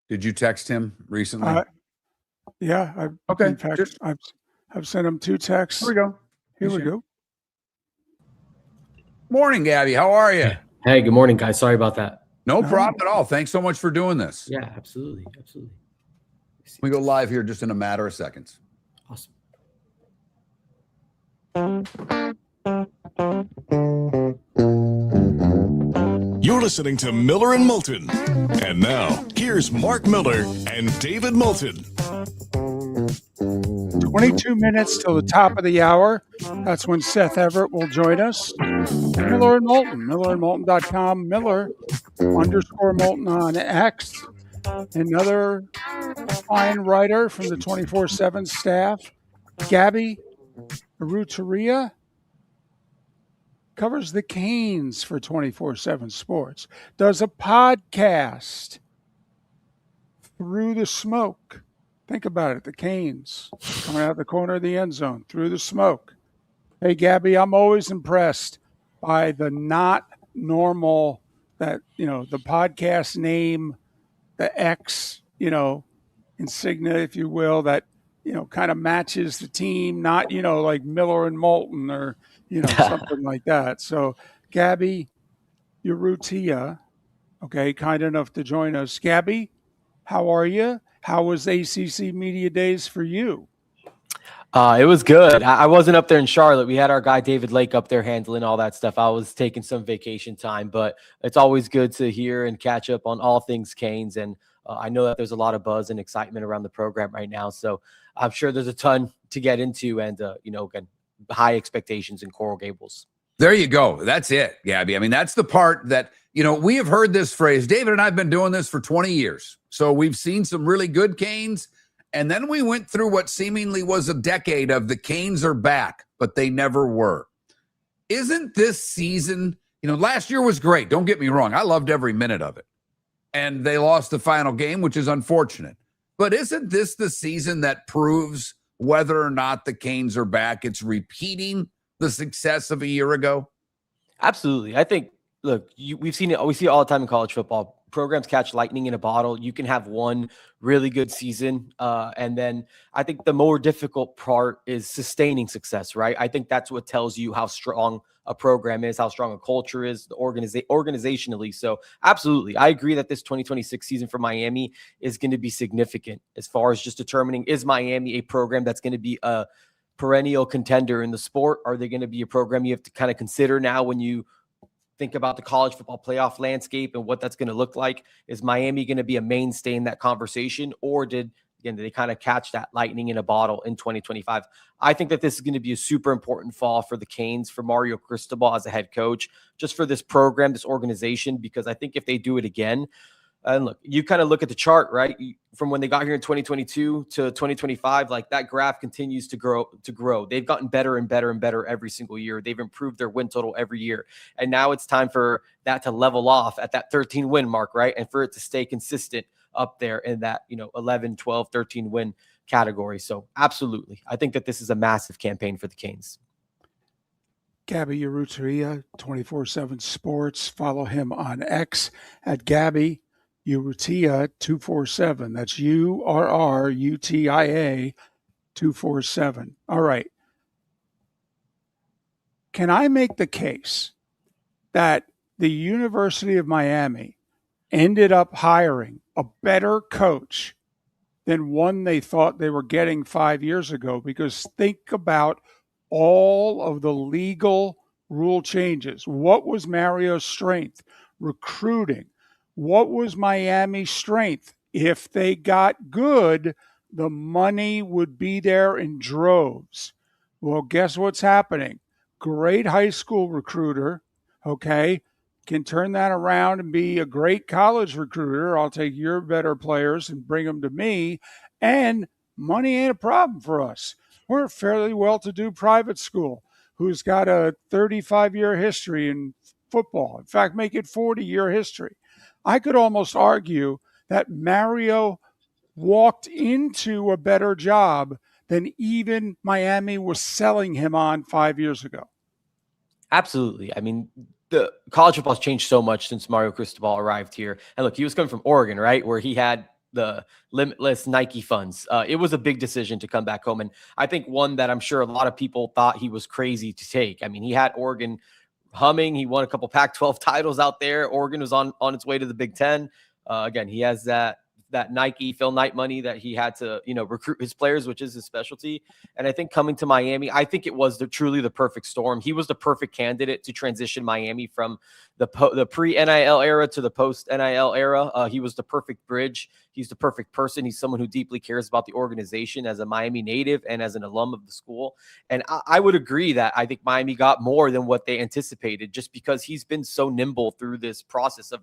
Did you text him recently? Yeah. Okay. In fact, I've sent him 2 texts. Here we go. Here we go. Morning, Gaby. How are you? Hey, good morning, guys. Sorry about that. No problem at all. Thanks so much for doing this. Yeah, absolutely. Absolutely. We go live here just in a matter of seconds. Awesome. You're listening to Miller and Moulton. And now, here's Mark Miller and David Moulton. 22 minutes till the top of the hour. That's when Seth Everett will join us. Miller and Moulton, millerandmoulton.com, Miller_Moulton on X. Another fine writer from the 24/7 staff, Gaby, Urrutia, covers the Canes for 24/7 Sports, does a podcast, Through the Smoke. Think about it, the Canes coming out the corner of the end zone, through the smoke. Hey, Gaby, I'm always impressed by the not normal, that, you know, the podcast name, the X, you know, insignia, if you will, that kind of matches the team, not, like Miller and Moulton or, something like that. So, Gaby Urrutia, okay, kind enough to join us. Gaby, how are you? How was ACC Media Days for you? It was good. I wasn't up there in Charlotte. We had our guy David Lake up there handling all that stuff. I was taking some vacation time, but it's always good to hear and catch up on all things Canes. And I know that there's a lot of buzz and excitement around the program right now. So I'm sure there's a ton to get into and, again, high expectations in Coral Gables. There you go. That's it, Gaby. I mean, that's the part that, we have heard this phrase. David and I have been doing this for 20 years. So we've seen some really good Canes. And then we went through what seemingly was a decade of the Canes are back, but they never were. Isn't this season, last year was great. Don't get me wrong. I loved every minute of it. And they lost the final game, which is unfortunate. But isn't this the season that proves whether or not the Canes are back? It's repeating the success of a year ago. Absolutely. I think, look, we see it all the time in college football. Programs catch lightning in a bottle. You can have one really good season. And then I think the more difficult part is sustaining success, right? I think that's what tells you how strong a program is, how strong a culture is, the organizationally. So absolutely. I agree that this 2026 season for Miami is going to be significant as far as just determining, is Miami a program that's going to be a perennial contender in the sport? Are they going to be a program you have to kind of consider now when you think about the college football playoff landscape and what that's going to look like? Is Miami going to be a mainstay in that conversation, or did they kind of catch that lightning in a bottle in 2025? I think that this is going to be a super important fall for the Canes, for Mario Cristobal as a head coach, just for this program, this organization, because I think if they do it again, and look, you kind of look at the chart, right? From when they got here in 2022 to 2025, like that graph continues to grow. They've gotten better and better and better every single year. They've improved their win total every year. And now it's time for that to level off at that 13 win mark, right? And for it to stay consistent up there in that, 11, 12, 13 win category. So absolutely. I think that this is a massive campaign for the Canes. Gaby Urrutia, 24/7 Sports. Follow him on X at Gaby Urrutia 247. That's URRUTIA 247. All right. Can I make the case that the University of Miami ended up hiring a better coach than one they thought they were getting 5 years ago? Because think about all of the legal rule changes. What was Mario's strength? Recruiting. What was Miami's strength? If they got good, the money would be there in droves. Well, guess what's happening? Great high school recruiter, okay, can turn that around and be a great college recruiter. I'll take your better players and bring them to me. And money ain't a problem for us. We're a fairly well-to-do private school who's got a 35-year history in football. In fact, make it 40-year history. I could almost argue that Mario walked into a better job than even Miami was selling him on 5 years ago. Absolutely. I mean, the college football has changed so much since Mario Cristobal arrived here. And look, he was coming from Oregon, right, where he had the limitless Nike funds. It was a big decision to come back home. And I think one that I'm sure a lot of people thought he was crazy to take. I mean, he had Oregon humming. He won a couple Pac-12 titles out there. Oregon was on its way to the Big Ten. Again, he has that Nike Phil Knight money that he had to, recruit his players, which is his specialty. And I think coming to Miami, I think it was truly the perfect storm. He was the perfect candidate to transition Miami from the pre-NIL era to the post-NIL era. He was the perfect bridge. He's the perfect person. He's someone who deeply cares about the organization as a Miami native and as an alum of the school. And I would agree that I think Miami got more than what they anticipated, just because he's been so nimble through this process of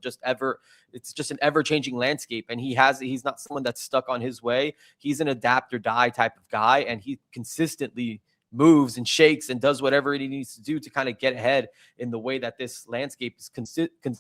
it's just an ever-changing landscape. And he's not someone that's stuck on his way. He's an adapt or die type of guy. And he consistently moves and shakes and does whatever he needs to do to kind of get ahead in the way that this landscape is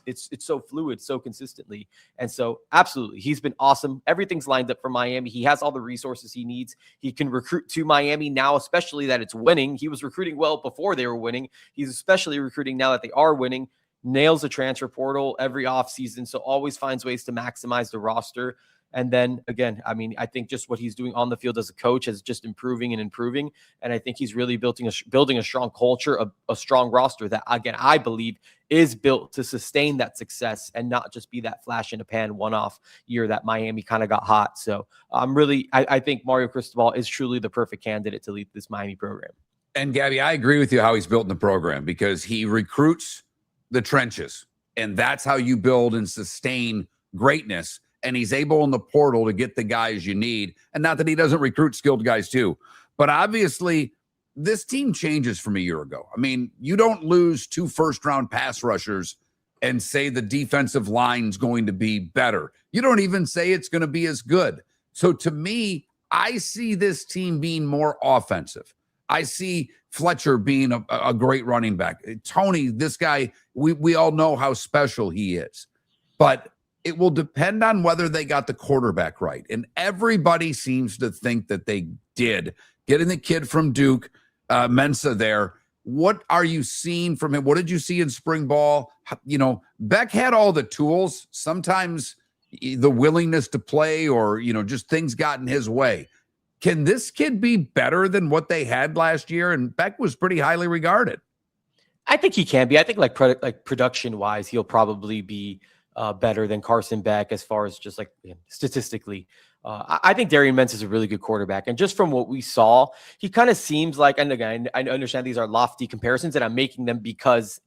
it's so fluid, so consistently. And so absolutely, he's been awesome. Everything's lined up for Miami. He has all the resources he needs. He can recruit to Miami now, especially that it's winning. He was recruiting well before they were winning. He's especially recruiting now that they are winning. Nails the transfer portal every offseason, so always finds ways to maximize the roster. And then again, I mean, I think just what he's doing on the field as a coach is just improving and improving. And I think he's really building a strong culture, a strong roster that, again, I believe is built to sustain that success and not just be that flash in the pan one-off year that Miami kind of got hot. So I think Mario Cristobal is truly the perfect candidate to lead this Miami program. And Gaby, I agree with you how he's built in the program, because he recruits the trenches, and that's how you build and sustain greatness. And he's able in the portal to get the guys you need. And not that he doesn't recruit skilled guys too, but obviously this team changes from a year ago. I mean, you don't lose 2 first-round pass rushers and say the defensive line's going to be better. You don't even say it's going to be as good. So to me, I see this team being more offensive. I see Fletcher being a great running back. Tony, this guy, we all know how special he is. But it will depend on whether they got the quarterback right. And everybody seems to think that they did. Getting the kid from Duke, Mensa there. What are you seeing from him? What did you see in spring ball? You know, Beck had all the tools. Sometimes the willingness to play or, you know, just things got in his way. Can this kid be better than what they had last year? And Beck was pretty highly regarded. I think he can be. I think like production wise, he'll probably be better than Carson Beck as far as just like statistically. I think Darian Mintz is a really good quarterback. And just from what we saw, he kind of seems like, and again, I understand these are lofty comparisons and I'm making them because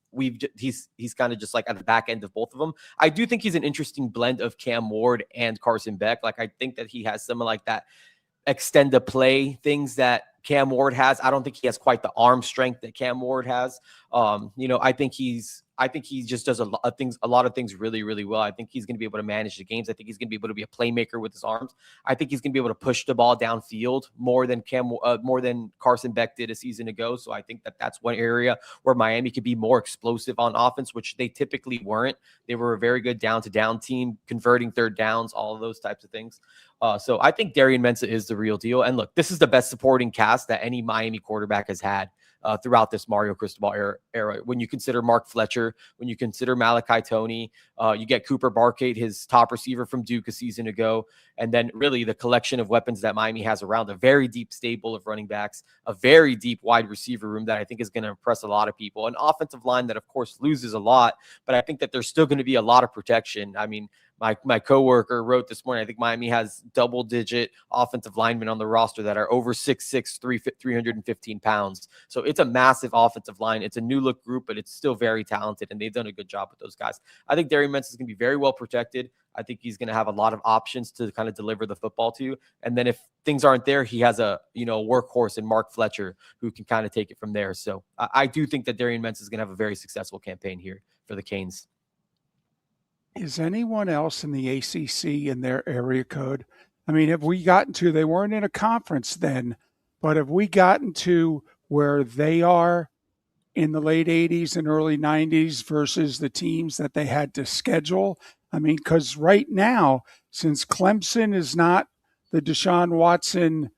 he's kind of just like at the back end of both of them. I do think he's an interesting blend of Cam Ward and Carson Beck. Like, I think that he has some of like that extend the play things that Cam Ward has. I don't think he has quite the arm strength that Cam Ward has. You know, I think he just does a lot of things really, really well. I think he's going to be able to manage the games. I think he's going to be able to be a playmaker with his arms. I think he's going to be able to push the ball downfield more than Carson Beck did a season ago. So I think that that's one area where Miami could be more explosive on offense, which they typically weren't. They were a very good down-to-down team, converting third downs, all of those types of things. So I think Darian Mensah is the real deal. And look, this is the best supporting cast that any Miami quarterback has had throughout this Mario Cristobal era. When you consider Mark Fletcher, when you consider Malachi Toney, you get Cooper Barkade, his top receiver from Duke a season ago, and then really the collection of weapons that Miami has around, a very deep stable of running backs, a very deep wide receiver room that I think is going to impress a lot of people, an offensive line that of course loses a lot, but I think that there's still going to be a lot of protection. I mean, my coworker wrote this morning, I think Miami has double-digit offensive linemen on the roster that are over 6'6", 315 pounds. So it's a massive offensive line. It's a new-look group, but it's still very talented, and they've done a good job with those guys. I think Darian Mintz is going to be very well protected. I think he's going to have a lot of options to kind of deliver the football to. And then if things aren't there, he has a workhorse in Mark Fletcher who can kind of take it from there. So I do think that Darian Mintz is going to have a very successful campaign here for the Canes. Is anyone else in the ACC in their area code? I mean, have we gotten to, they weren't in a conference then, but have we gotten to where they are in the late 80s and early 90s versus the teams that they had to schedule? I mean, because right now, since Clemson is not the Deshaun Watson,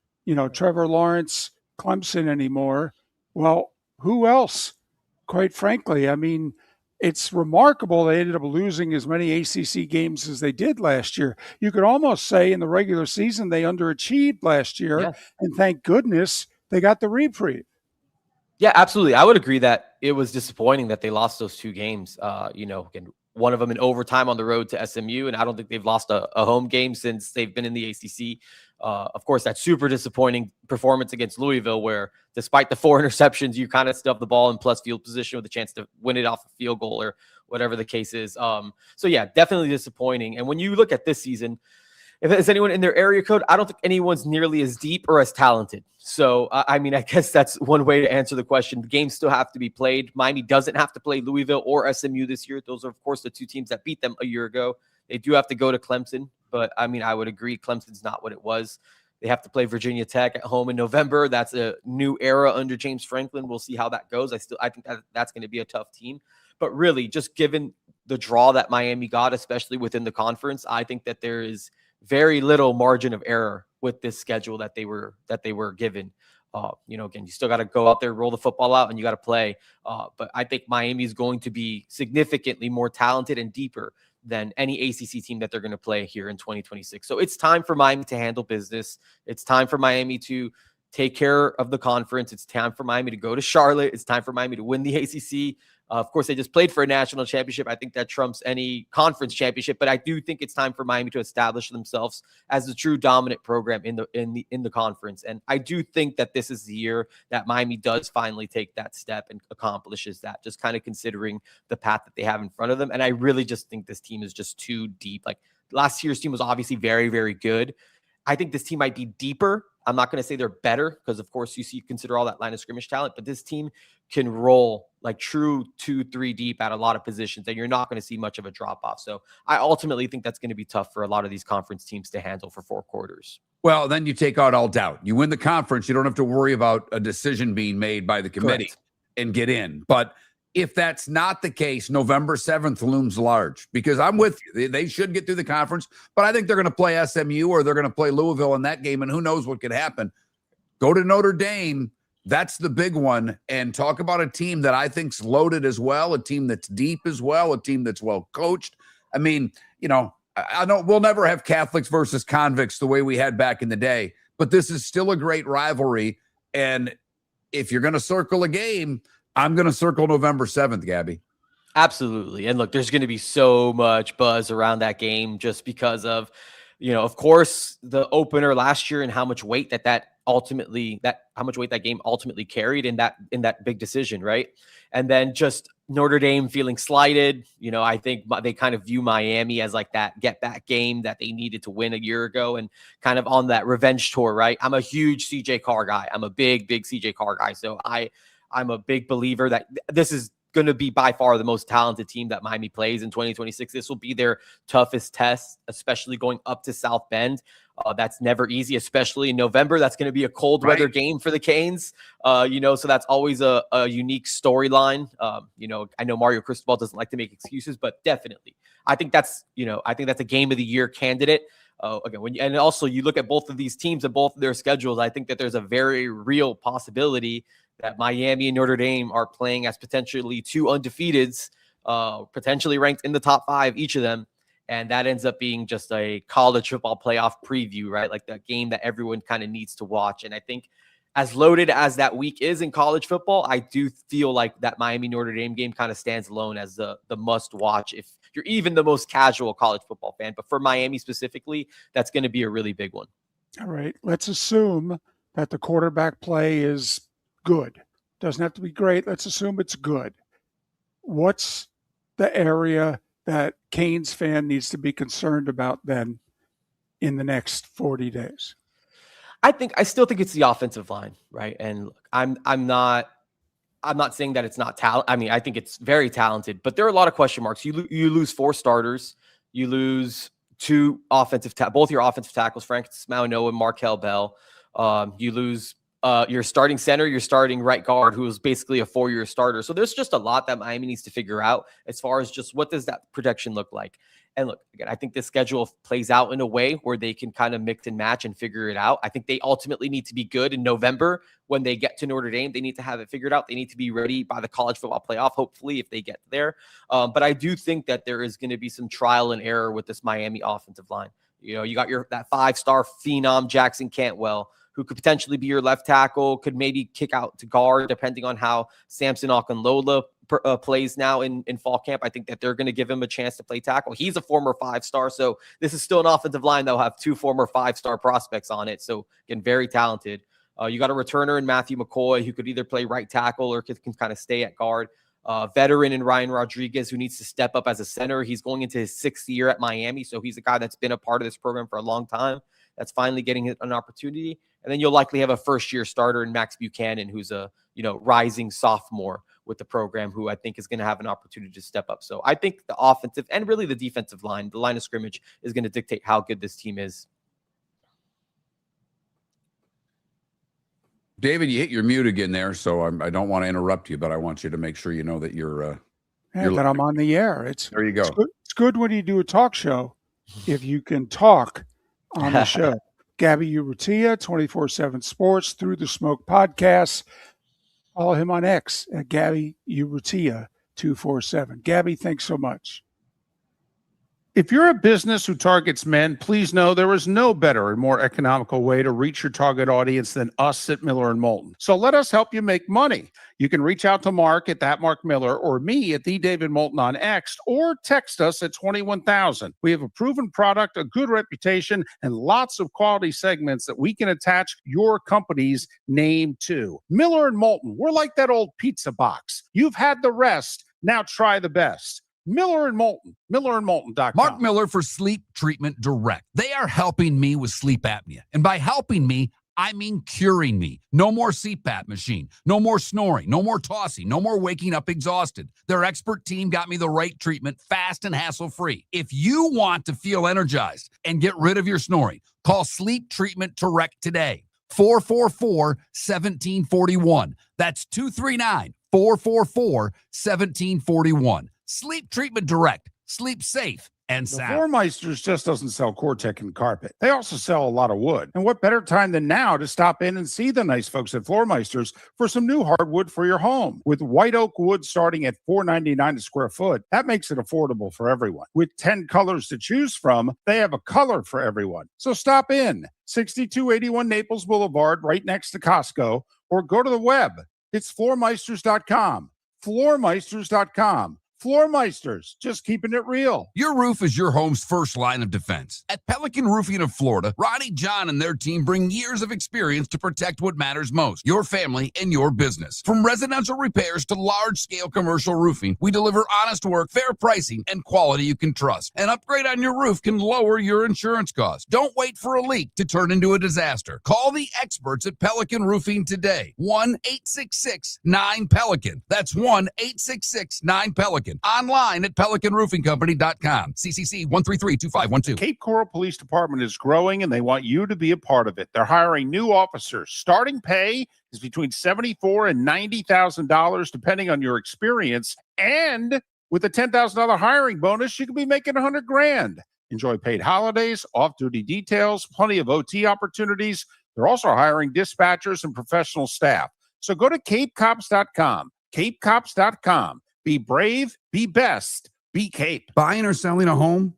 Trevor Lawrence Clemson anymore, well, who else? Quite frankly, I mean, it's remarkable they ended up losing as many ACC games as they did last year. You could almost say in the regular season they underachieved last year, and thank goodness they got the reprieve. Yeah, absolutely. I would agree that it was disappointing that they lost those 2 games. Again, one of them in overtime on the road to SMU, and I don't think they've lost a home game since they've been in the ACC. Of course, that super disappointing performance against Louisville, where despite the 4 interceptions, you kind of stuffed the ball in plus field position with a chance to win it off a field goal or whatever the case is. So yeah, definitely disappointing. And when you look at this season, if there's anyone in their area code, I don't think anyone's nearly as deep or as talented. So, I mean, I guess that's one way to answer the question. The games still have to be played. Miami doesn't have to play Louisville or SMU this year. Those are, of course, the 2 teams that beat them a year ago. They do have to go to Clemson, but I mean, I would agree Clemson's not what it was. They have to play Virginia Tech at home in November. That's a new era under James Franklin. We'll see how that goes. I think that's going to be a tough team. But really, just given the draw that Miami got, especially within the conference, I think that there is very little margin of error with this schedule that they were given. Again, you still got to go out there, roll the football out, and you got to play. But I think Miami is going to be significantly more talented and deeper than any ACC team that they're going to play here in 2026. So it's time for Miami to handle business. It's time for Miami to take care of the conference. It's time for Miami to go to Charlotte. It's time for Miami to win the ACC. Of course, they just played for a national championship. I think that trumps any conference championship, but I do think it's time for Miami to establish themselves as a true dominant program in the conference. And I do think that this is the year that Miami does finally take that step and accomplishes that, just kind of considering the path that they have in front of them. And I really just think this team is just too deep. Like last year's team was obviously very, very good. I think this team might be deeper. I'm not going to say they're better because, of course, you consider all that line of scrimmage talent, but this team can roll like true 2-3 deep at a lot of positions, and you're not going to see much of a drop off. So I ultimately think that's going to be tough for a lot of these conference teams to handle for 4 quarters. Well, then you take out all doubt. You win the conference, you don't have to worry about a decision being made by the committee and get in. But if that's not the case, November 7th looms large, because I'm with you. They should get through the conference, but I think they're going to play SMU or they're going to play Louisville in that game, and who knows what could happen. Go to Notre Dame. That's the big one. And talk about a team that I think's loaded as well, a team that's deep as well, a team that's well coached. I mean, I know we'll never have Catholics versus convicts the way we had back in the day, but this is still a great rivalry. And if you're going to circle a game, I'm going to circle November 7th, Gaby. Absolutely. And look, there's going to be so much buzz around that game just because of, of course, the opener last year and how much weight that game ultimately carried in that big decision, right? And then just Notre Dame feeling slighted. I think they kind of view Miami as like that get back game that they needed to win a year ago and kind of on that revenge tour, right? I'm a huge CJ Carr guy. I'm a big CJ Carr guy. So I'm a big believer that this is going to be by far the most talented team that Miami plays in 2026. This will be their toughest test, especially going up to South Bend. That's never easy, especially in November. That's going to be a cold weather game for the Canes. So that's always a unique storyline. I know Mario Cristobal doesn't like to make excuses, but definitely, I think that's a game of the year candidate. Again, and also you look at both of these teams and both of their schedules, I think that there's a very real possibility that Miami and Notre Dame are playing as potentially 2 undefeateds, potentially ranked in the top 5, each of them. And that ends up being just a college football playoff preview, right? Like the game that everyone kind of needs to watch. And I think as loaded as that week is in college football, I do feel like that Miami Notre Dame game kind of stands alone as the must watch if you're even the most casual college football fan. But for Miami specifically, that's going to be a really big one. All right. Let's assume that the quarterback play is good. Doesn't have to be great. Let's assume it's good. What's the area that Canes fan needs to be concerned about then in the next 40 days? I still think it's the offensive line, right? And I'm not saying that it's not talent. I mean, I think it's very talented, but there are a lot of question marks. You lose 4 starters. You lose 2 both your offensive tackles, Frank Smauno and Markel Bell. You lose your starting center, your starting right guard, who is basically a 4-year starter. So there's just a lot that Miami needs to figure out as far as just what does that protection look like. And look, again, I think the schedule plays out in a way where they can kind of mix and match and figure it out. I think they ultimately need to be good in November when they get to Notre Dame. They need to have it figured out. They need to be ready by the college football playoff, hopefully, if they get there. But I do think that there is going to be some trial and error with this Miami offensive line. You got that 5-star phenom, Jackson Cantwell, who could potentially be your left tackle, could maybe kick out to guard, depending on how Samson Okunlola plays now in fall camp. I think that they're going to give him a chance to play tackle. He's a former 5-star, so this is still an offensive line that will have 2 former 5-star prospects on it. So, again, very talented. You got a returner in Matthew McCoy who could either play right tackle or can kind of stay at guard. Veteran in Ryan Rodriguez, who needs to step up as a center. He's going into his 6th year at Miami, so he's a guy that's been a part of this program for a long time. That's finally getting an opportunity. And then you'll likely have a first-year starter in Max Buchanan, who's a rising sophomore with the program, who I think is going to have an opportunity to step up. So I think the offensive and really the defensive line, the line of scrimmage, is going to dictate how good this team is. David, you hit your mute again there, so I don't want to interrupt you, but I want you to make sure you know that that I'm on the air. There you go. It's good when you do a talk show if you can talk on the show. Gaby Urrutia, 24/7 Sports, Through the Smoke podcast. Follow him on X at Gaby Urrutia 247. Gaby, thanks so much. If you're a business who targets men, please know there is no better and more economical way to reach your target audience than us at Miller and Moulton. So let us help you make money. You can reach out to Mark at that Mark Miller or me at the David Moulton on X, or text us at 21,000. We have a proven product, a good reputation, and lots of quality segments that we can attach your company's name to. Miller and Moulton, we're like that old pizza box. You've had the rest. Now try the best. Miller and Moulton, millerandmoulton.com. Mark Miller for Sleep Treatment Direct. They are helping me with sleep apnea. And by helping me, I mean curing me. No more CPAP machine. No more snoring. No more tossing. No more waking up exhausted. Their expert team got me the right treatment, fast and hassle-free. If you want to feel energized and get rid of your snoring, call Sleep Treatment Direct today. 444-1741. That's 239-444-1741. Sleep Treatment Direct. Sleep safe and The sound. Floor Meisters just doesn't sell Cortec and carpet. They also sell a lot of wood. And what better time than now to stop in and see the nice folks at Floor Meisters for some new hardwood for your home. With white oak wood starting at $4.99 a square foot, that makes it affordable for everyone. With 10 colors to choose from, they have a color for everyone. So stop in, 6281 Naples Boulevard, right next to Costco, or go to the web. It's floormeisters.com. Floormeisters.com. Floor Meisters, just keeping it real. Your roof is your home's first line of defense. At Pelican Roofing of Florida, Ronnie John and their team bring years of experience to protect what matters most, your family and your business. From residential repairs to large-scale commercial roofing, we deliver honest work, fair pricing, and quality you can trust. An upgrade on your roof can lower your insurance costs. Don't wait for a leak to turn into a disaster. Call the experts at Pelican Roofing today. 1-866-9-PELICAN. That's 1-866-9-PELICAN. Online at pelicanroofingcompany.com. CCC 1332512. Cape Coral Police Department is growing and they want you to be a part of it. They're hiring new officers. Starting pay is between $74,000 and $90,000 depending on your experience. And with a $10,000 hiring bonus, you could be making $100,000. Enjoy paid holidays, off-duty details, plenty of OT opportunities. They're also hiring dispatchers and professional staff. So go to capecops.com. capecops.com. Be brave, be best, be Cape. Buying or selling a home?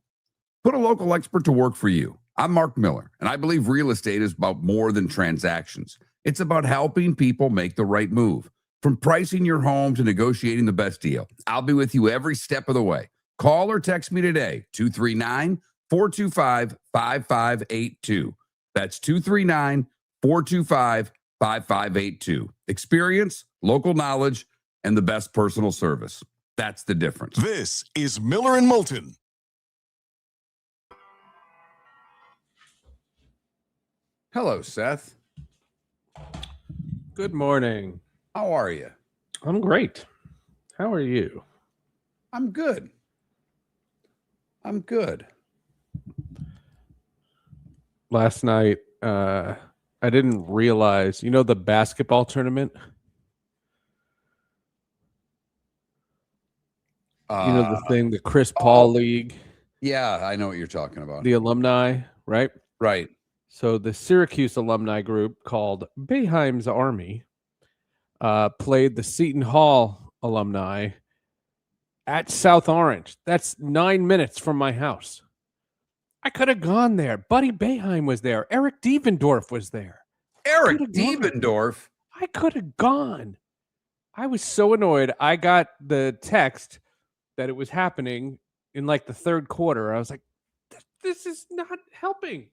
Put a local expert to work for you. I'm Mark Miller, and I believe real estate is about more than transactions. It's about helping people make the right move. From pricing your home to negotiating the best deal, I'll be with you every step of the way. Call or text me today, 239-425-5582. That's 239-425-5582. Experience, local knowledge, and the best personal service. That's the difference. This is Miller and Moulton. Hello, Seth. Good morning. How are you? I'm great. How are you? I'm good. I'm good. Last night, I didn't realize, the basketball tournament? The thing, the Chris Paul League, Yeah, I know what you're talking about. the alumni, right? Right. So the Syracuse alumni group called Boeheim's Army played the Seton Hall alumni at South Orange. That's 9 minutes from my house. I could have gone there. Buddy Boeheim was there. Eric Devendorf was there. Eric Could've gone. Devendorf. I could have gone. I was so annoyed. I got the text that it was happening in like the third quarter. I was like, this is not helping.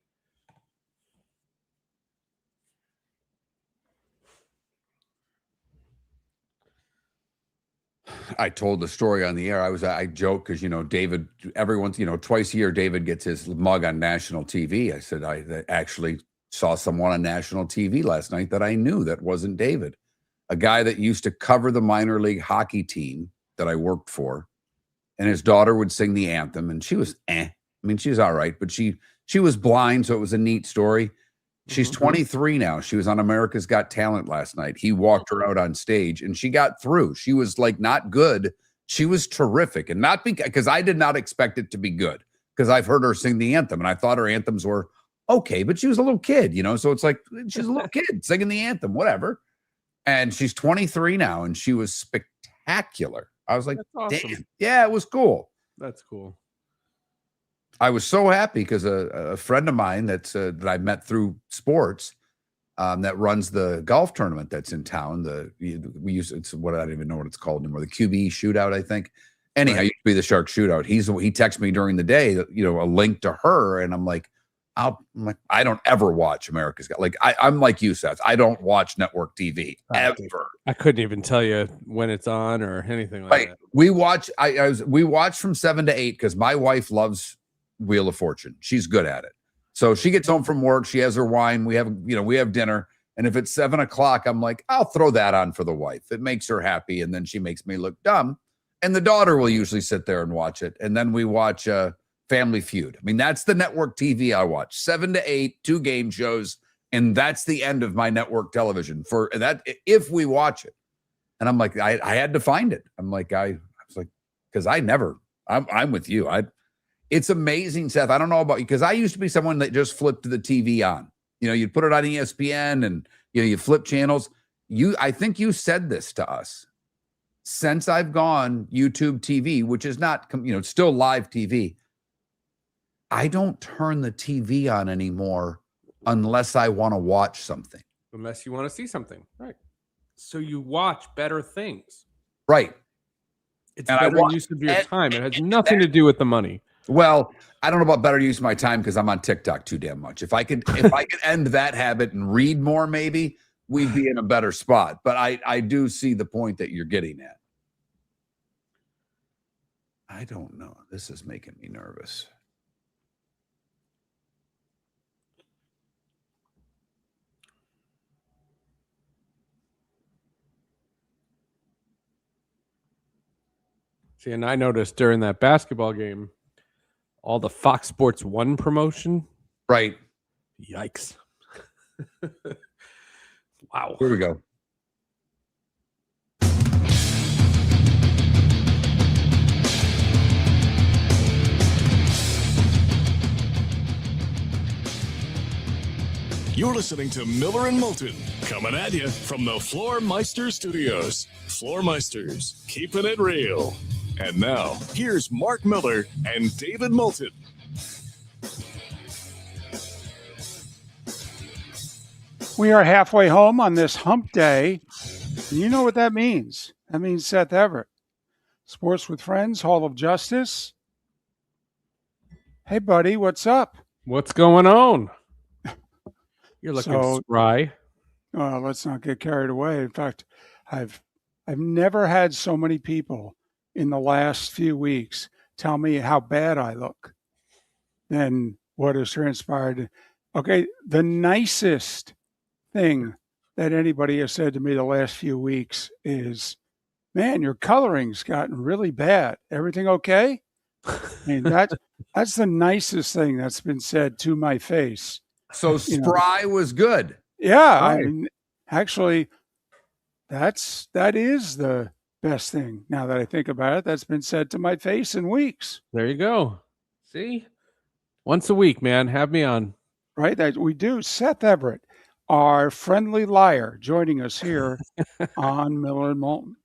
I told the story on the air. I joke because David, everyone's twice a year David gets his mug on national TV. I said I actually saw someone on national TV last night that I knew that wasn't David, a guy that used to cover the minor league hockey team that I worked for, and his daughter would sing the anthem, and she was I mean, she's all right, but she was blind, so it was a neat story. She's 23 now. She was on America's Got Talent last night. He walked her out on stage and she got through. She was like not good. She was terrific. And not because I did not expect it to be good, because I've heard her sing the anthem and I thought her anthems were okay, but she was a little kid, so it's like she's a little kid singing the anthem, whatever. And she's 23 now and she was spectacular. I was like, That's awesome. damn. Yeah, it was cool. That's cool. I was so happy because a friend of mine that I met through sports that runs the golf tournament that's in town. It's what I don't even know what it's called anymore. The QB shootout, I think. Anyhow, it used to be the Shark Shootout. He texts me during the day, a link to her, and I'm like, I don't ever watch America's Got. Like I'm like you, Seth. I don't watch network TV ever. I couldn't even tell you when it's on or anything like that. We watch. We watch from 7 to 8 because my wife loves Wheel of Fortune. She's good at it. So she gets home from work. She has her wine. We have dinner. And if it's 7 o'clock, I'm like, I'll throw that on for the wife. It makes her happy, and then she makes me look dumb. And the daughter will usually sit there and watch it. And then we watch Family Feud. I mean, that's the network TV I watch. 7 to 8, 2 game shows, and that's the end of my network television for that if we watch it. And I'm like, I had to find it. I'm like, I was like, because I'm with you. It's amazing, Seth. I don't know about you, because I used to be someone that just flipped the TV on. You'd put it on ESPN and you flip channels. I think you said this to us. Since I've gone YouTube TV, which is not, it's still live TV, I don't turn the TV on anymore unless I want to watch something. Unless you want to see something. Right. So you watch better things. Right. It's better use of your time. It has nothing to do with the money. Well, I don't know about better use of my time because I'm on TikTok too damn much. If I could end that habit and read more, maybe we'd be in a better spot. But I do see the point that you're getting at. I don't know. This is making me nervous. See, and I noticed during that basketball game, all the Fox Sports 1 promotion. Right. Yikes. Wow. Here we go. You're listening to Miller and Moulton, coming at you from the Floor Meister Studios. Floor Meisters, keeping it real. And now, here's Mark Miller and David Moulton. We are halfway home on this hump day. And you know what that means. That means Seth Everett. Sports with Friends, Hall of Justice. Hey, buddy, what's up? What's going on? You're looking spry. Let's not get carried away. In fact, I've never had so many people in the last few weeks tell me how bad I look than what has transpired. Okay, the nicest thing that anybody has said to me the last few weeks is, man, your coloring's gotten really bad. Everything okay? I mean, that's the nicest thing that's been said to my face. So spry was good. Yeah, Right. I mean, actually, that is the best thing. Now that I think about it, that's been said to my face in weeks. There you go. See? Once a week, man. Have me on. Right? That we do. Seth Everett, our friendly liar, joining us here on Miller and Moulton.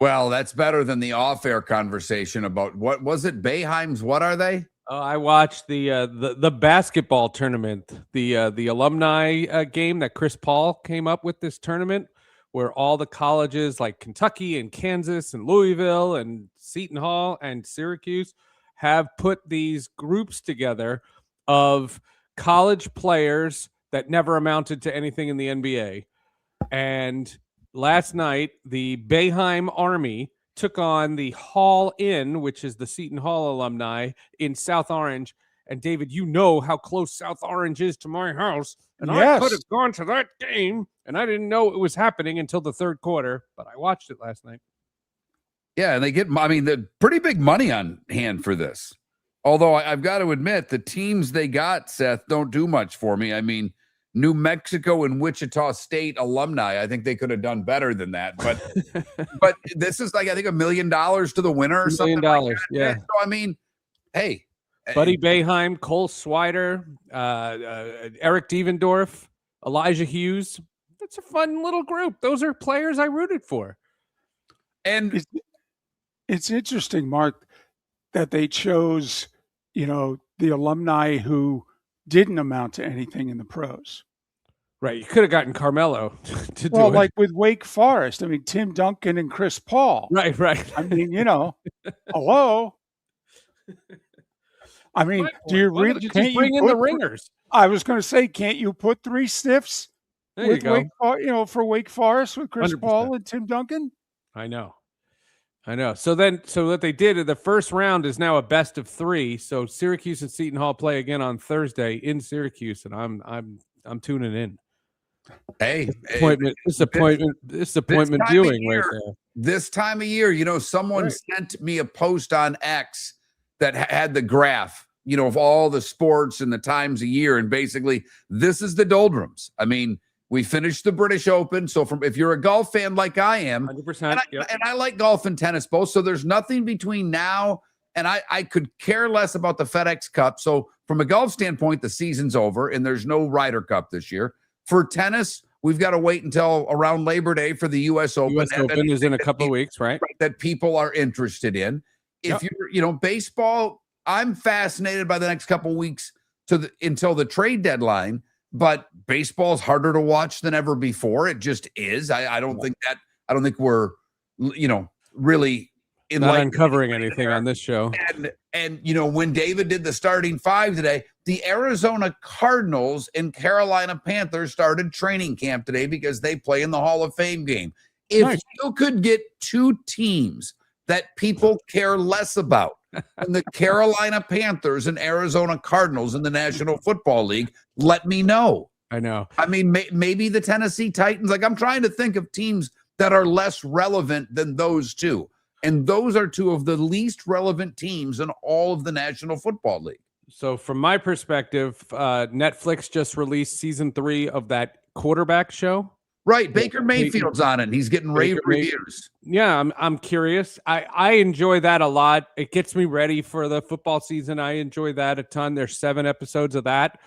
Well, that's better than the off-air conversation about what was it? Boeheim's. What are they? I watched the basketball tournament, the alumni game that Chris Paul came up with this tournament, where all the colleges like Kentucky and Kansas and Louisville and Seton Hall and Syracuse have put these groups together of college players that never amounted to anything in the NBA. And last night, the Boeheim Army took on the Hall Inn, which is the Seton Hall alumni in South Orange. And David, you know how close South Orange is to my house. And Yes. I could have gone to that game, and I didn't know it was happening until the third quarter, but I watched it last night. Yeah, and they get, the pretty big money on hand for this. Although I've got to admit, the teams they got, Seth, don't do much for me. I mean, New Mexico and Wichita State alumni, I think they could have done better than that. But but this is like, I think $1 million to the winner or something. $1 million, like that. yeah. So, I mean, hey. Buddy Boeheim, Cole Swider, Eric Devendorf, Elijah Hughes. That's a fun little group. Those are players I rooted for. And It's interesting, Mark, that they chose, the alumni who didn't amount to anything in the pros. Right. You could have gotten Carmelo to do Well, it. like with Wake Forest, I mean, Tim Duncan and Chris Paul. Right. I mean, hello. I mean, do you Why don't really you can't just bring you in the put? ringers? I was going to say, can't you put 3 stiffs There you with go. for Wake Forest with Chris 100%. Paul and Tim Duncan? I know. So what they did in the first round is now a best of 3. So Syracuse and Seton Hall play again on Thursday in Syracuse, and I'm tuning in. Hey, Disappointment viewing right there. This time of year, someone sent me a post on X that had the graph, of all the sports and the times a year, and basically this is the doldrums. I mean, we finished the British Open, so if you're a golf fan like I am, 100%, and I like golf and tennis both, so there's nothing between now and I could care less about the FedEx Cup. So from a golf standpoint, the season's over, and there's no Ryder Cup this year. For tennis, we've got to wait until around Labor Day for the U.S. Open. U.S. Open is in a couple of weeks, right? That people are interested in. If you're, baseball, I'm fascinated by the next couple of weeks until the trade deadline. But baseball is harder to watch than ever before. It just is. I don't think we're, really not uncovering anything on this show. And when David did the starting 5 today, the Arizona Cardinals and Carolina Panthers started training camp today because they play in the Hall of Fame game. If you could get 2 teams that people care less about than the Carolina Panthers and Arizona Cardinals in the National Football League, let me know. I know. I mean, maybe the Tennessee Titans. Like, I'm trying to think of teams that are less relevant than those 2. And those are 2 of the least relevant teams in all of the National Football League. So from my perspective, Netflix just released season 3 of that quarterback show. Right. Baker Mayfield's on it, and he's getting rave reviews. Yeah, I'm curious. I enjoy that a lot. It gets me ready for the football season. I enjoy that a ton. There's 7 episodes of that.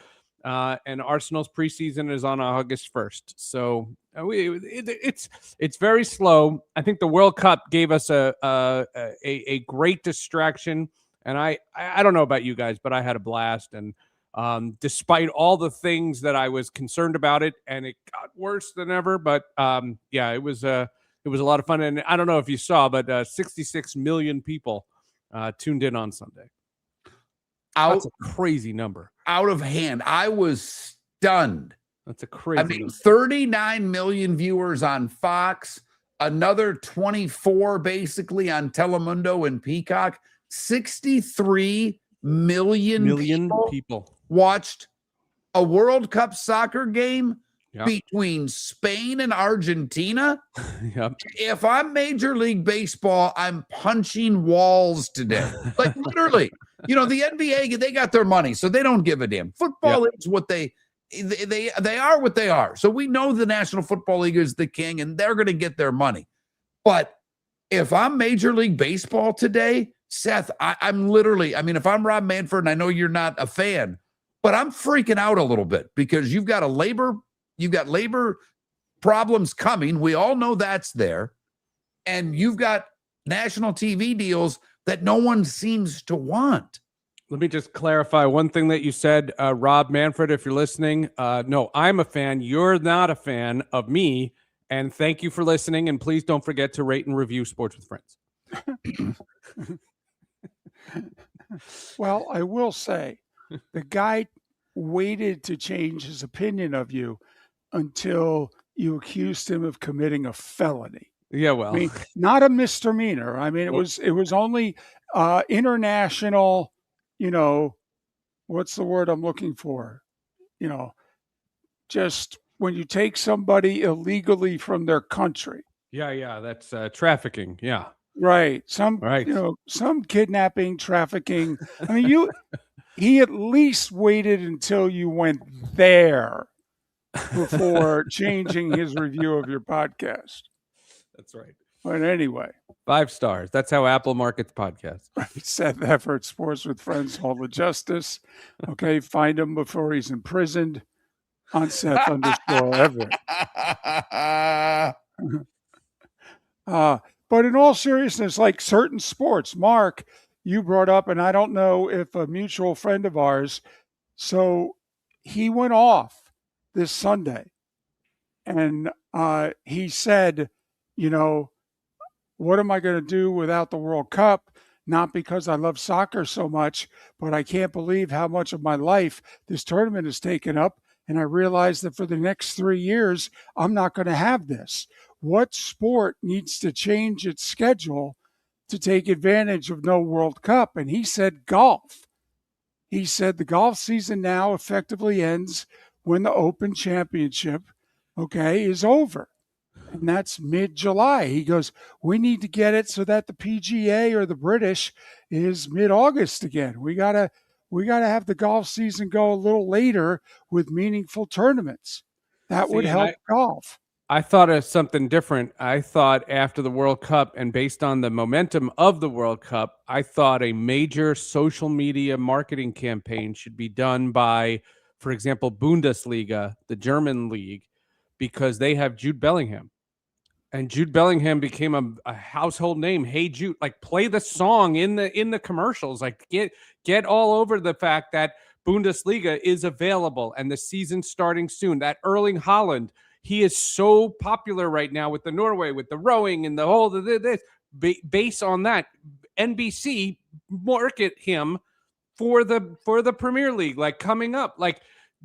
And Arsenal's preseason is on August 1st. So it's very slow. I think the World Cup gave us a great distraction. And I don't know about you guys, but I had a blast. And despite all the things that I was concerned about it, and it got worse than ever. But it was a lot of fun. And I don't know if you saw, but 66 million people tuned in on Sunday. That's a crazy number. Out of hand. I was stunned. That's a crazy number. 39 million viewers on Fox, another 24 basically on Telemundo and Peacock. 63 million people watched a World Cup soccer game between Spain and Argentina. If I'm Major League Baseball, I'm punching walls today. Like, literally. The NBA, they got their money, so they don't give a damn. Football is what they are what they are. So we know the National Football League is the king, and they're going to get their money. But if I'm Major League Baseball today, Seth, I'm literally, if I'm Rob Manfred, and I know you're not a fan, but I'm freaking out a little bit because you've got labor problems coming. We all know that's there. And you've got national TV deals that no one seems to want. Let me just clarify one thing that you said, Rob Manfred, if you're listening. No, I'm a fan. You're not a fan of me. And thank you for listening. And please don't forget to rate and review Sports with Friends. Well, I will say the guy waited to change his opinion of you until you accused him of committing a felony. Yeah, well, not a misdemeanor. It was only international, what's the word I'm looking for? Just when you take somebody illegally from their country. Yeah, that's trafficking. Yeah. Right. Some kidnapping, trafficking. He at least waited until you went there before changing his review of your podcast. That's right. But anyway. 5 stars. That's how Apple markets podcasts. Seth Everett, Sports with Friends, Hall of Justice. Okay, find him before he's imprisoned on Seth_Everett. But in all seriousness, like certain sports, Mark, you brought up, and I don't know if a mutual friend of ours, so he went off this Sunday, and he said, you know, what am I going to do without the World Cup? Not because I love soccer so much, but I can't believe how much of my life this tournament has taken up. And I realized that for the next 3 years, I'm not going to have this. What sport needs to change its schedule to take advantage of no World Cup? And he said golf. He said the golf season now effectively ends when the Open Championship, is over. And that's mid-July. He goes, we need to get it so that the PGA or the British is mid-August again. We gotta have the golf season go a little later with meaningful tournaments. That would help golf. I thought of something different. I thought after the World Cup and based on the momentum of the World Cup, I thought a major social media marketing campaign should be done by, for example, Bundesliga, the German league, because they have Jude Bellingham. And Jude Bellingham became a household name. Hey Jude, like play the song in the commercials. Like get all over the fact that Bundesliga is available and the season's starting soon. That Erling Haaland, he is so popular right now with the Norway, with the rowing and the whole this. Based on that, NBC market him for the Premier League, like coming up. Like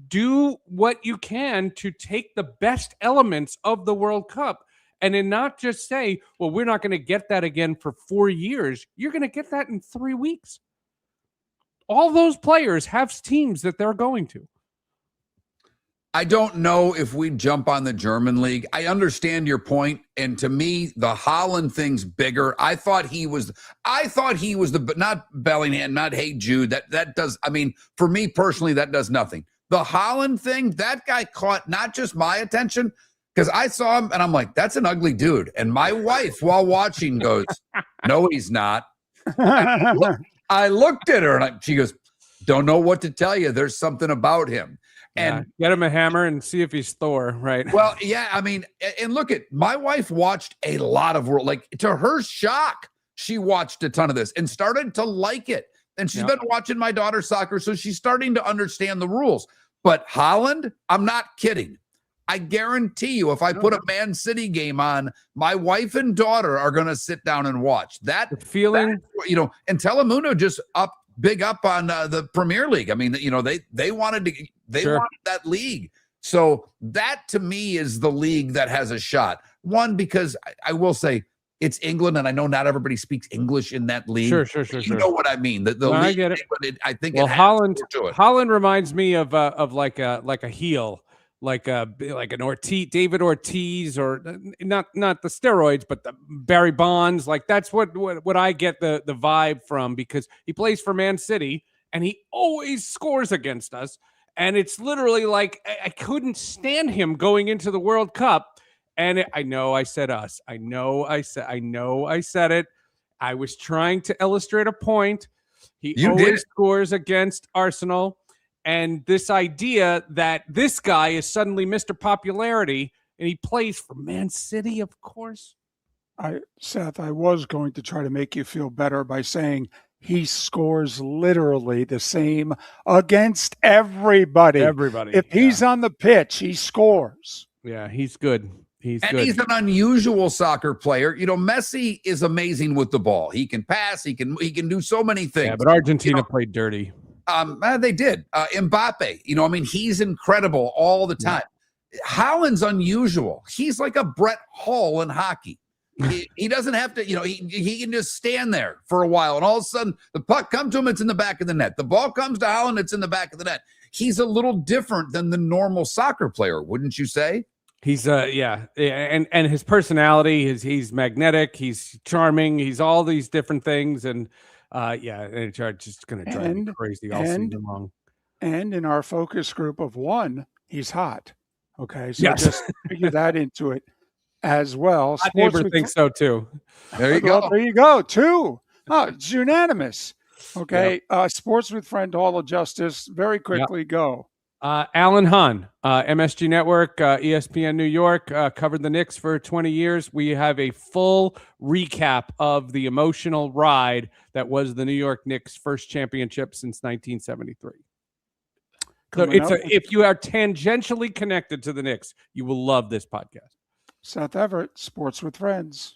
do what you can to take the best elements of the World Cup. And then not just say, well, we're not going to get that again for 4 years. You're going to get that in 3 weeks. All those players have teams that they're going to. I don't know if we'd jump on the German league. I understand your point. And to me, the Haaland thing's bigger. I thought he was the, not Bellingham, not Hey Jude. That does, I mean, for me personally, that does nothing. The Haaland thing, that guy caught not just my attention, because I saw him and I'm like, that's an ugly dude. And my wife, while watching, goes, no, he's not. I looked at her and she goes, don't know what to tell you. There's something about him. And get him a hammer and see if he's Thor, right? Well, yeah, I mean, and look at my wife watched a lot of like to her shock, she watched a ton of this and started to like it. And she's been watching my daughter's soccer, so she's starting to understand the rules. But Haaland, I'm not kidding. I guarantee you, if I put a Man City game on, my wife and daughter are going to sit down and watch that. The feeling, and Telemundo just big up on the Premier League. I mean, they wanted that league. So that to me is the league that has a shot. One, because I will say it's England, and I know not everybody speaks English in that league. Sure. You know what I mean? The league, I get it. I think Haaland reminds me of like a heel. Like an David Ortiz, or not the steroids, but the Barry Bonds. Like that's what I get the vibe from, because he plays for Man City and he always scores against us. And it's literally like I couldn't stand him going into the World Cup. And I know I said us. I know I said it. I was trying to illustrate a point. He always scores against Arsenal. And this idea that this guy is suddenly Mr. Popularity and he plays for Man City, of course. Seth, I was going to try to make you feel better by saying he scores literally the same against everybody. If he's on the pitch, he scores. Yeah, he's good. He's an unusual soccer player. Messi is amazing with the ball. He can pass. He can do so many things. Yeah, but Argentina played dirty. They did. Mbappe, he's incredible all the time. Yeah. Haaland's unusual. He's like a Brett Hall in hockey. He doesn't have to, he can just stand there for a while, and all of a sudden the puck comes to him, it's in the back of the net. The ball comes to Haaland, it's in the back of the net. He's a little different than the normal soccer player, wouldn't you say? He's and his personality he's magnetic, he's charming, he's all these different things, and it's just going to drive me crazy all season long. And in our focus group of one, he's hot. Okay, so just figure that into it as well. My neighbor thinks so too. There you go. There you go. Two. Oh, it's unanimous. Okay. Sports with Friend Hall of Justice. Very quickly go. Alan Hahn, MSG Network, ESPN New York, covered the Knicks for 20 years. We have a full recap of the emotional ride that was the New York Knicks' first championship since 1973. So if you are tangentially connected to the Knicks, you will love this podcast. Seth Everett, Sports with Friends.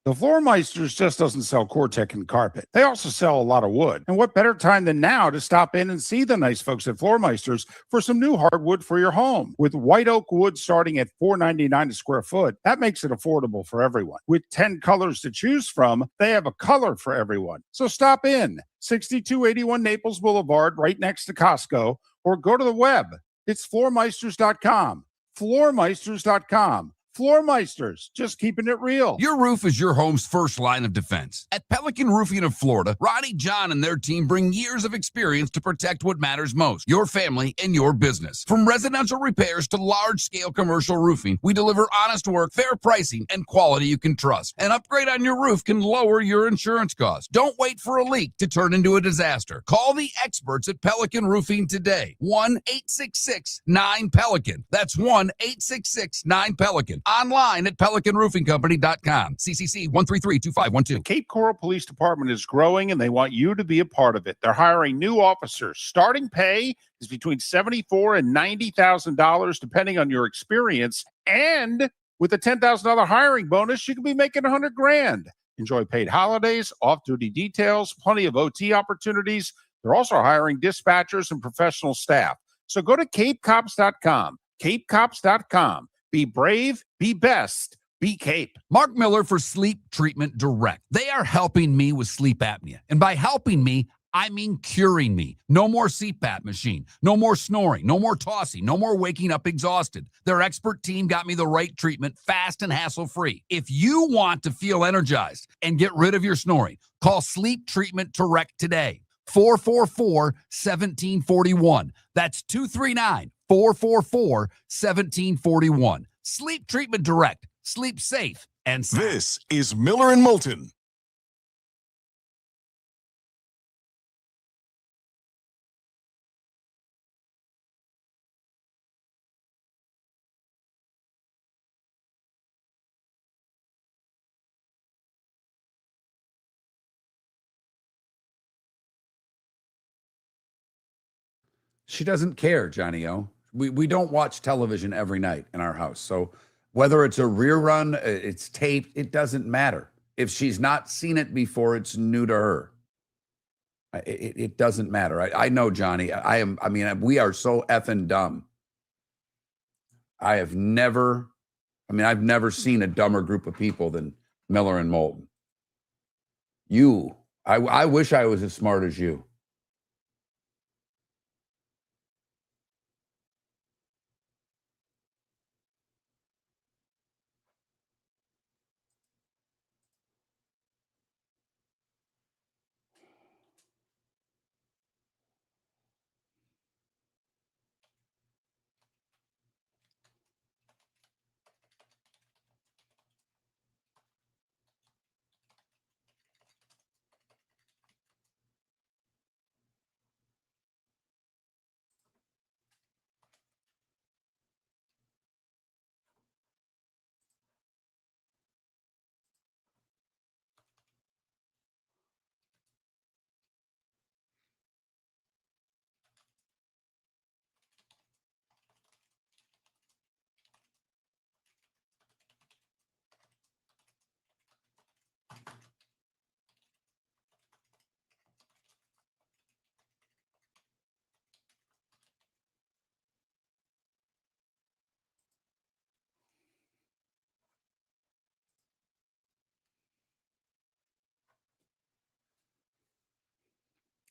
The Floor Meisters just doesn't sell Cortec and carpet. They also sell a lot of wood. And what better time than now to stop in and see the nice folks at Floor Meisters for some new hardwood for your home. With white oak wood starting at $4.99 a square foot, that makes it affordable for everyone. With 10 colors to choose from, they have a color for everyone. So stop in, 6281 Naples Boulevard, right next to Costco, or go to the web. It's floormeisters.com. Floormeisters.com. Floor Meisters, just keeping it real. Your roof is your home's first line of defense. At Pelican Roofing of Florida, Ronnie John and their team bring years of experience to protect what matters most, your family and your business. From residential repairs to large-scale commercial roofing, we deliver honest work, fair pricing, and quality you can trust. An upgrade on your roof can lower your insurance costs. Don't wait for a leak to turn into a disaster. Call the experts at Pelican Roofing today. 1-866-9-PELICAN. That's 1-866-9-PELICAN. Online at pelicanroofingcompany.com. CCC 1332512. The Cape Coral Police Department is growing, and they want you to be a part of it. They're hiring new officers. Starting pay is between $74,000 and $90,000, depending on your experience. And with a $10,000 hiring bonus, you could be making $100,000. Enjoy paid holidays, off-duty details, plenty of OT opportunities. They're also hiring dispatchers and professional staff. So go to capecops.com. capecops.com. Be brave, be best, be Cape. Mark Miller for Sleep Treatment Direct. They are helping me with sleep apnea. And by helping me, I mean curing me. No more CPAP machine, no more snoring, no more tossing, no more waking up exhausted. Their expert team got me the right treatment, fast and hassle-free. If you want to feel energized and get rid of your snoring, call Sleep Treatment Direct today. 444-1741. That's 239-444-1741. Sleep Treatment Direct. Sleep safe and sound. This is Miller and Moulton. She doesn't care, Johnny O. We don't watch television every night in our house. So whether it's a rerun, it's taped, it doesn't matter. If she's not seen it before, it's new to her. It doesn't matter. I know, Johnny. We are so effing dumb. I've never seen a dumber group of people than Miller and Moulton. I wish I was as smart as you.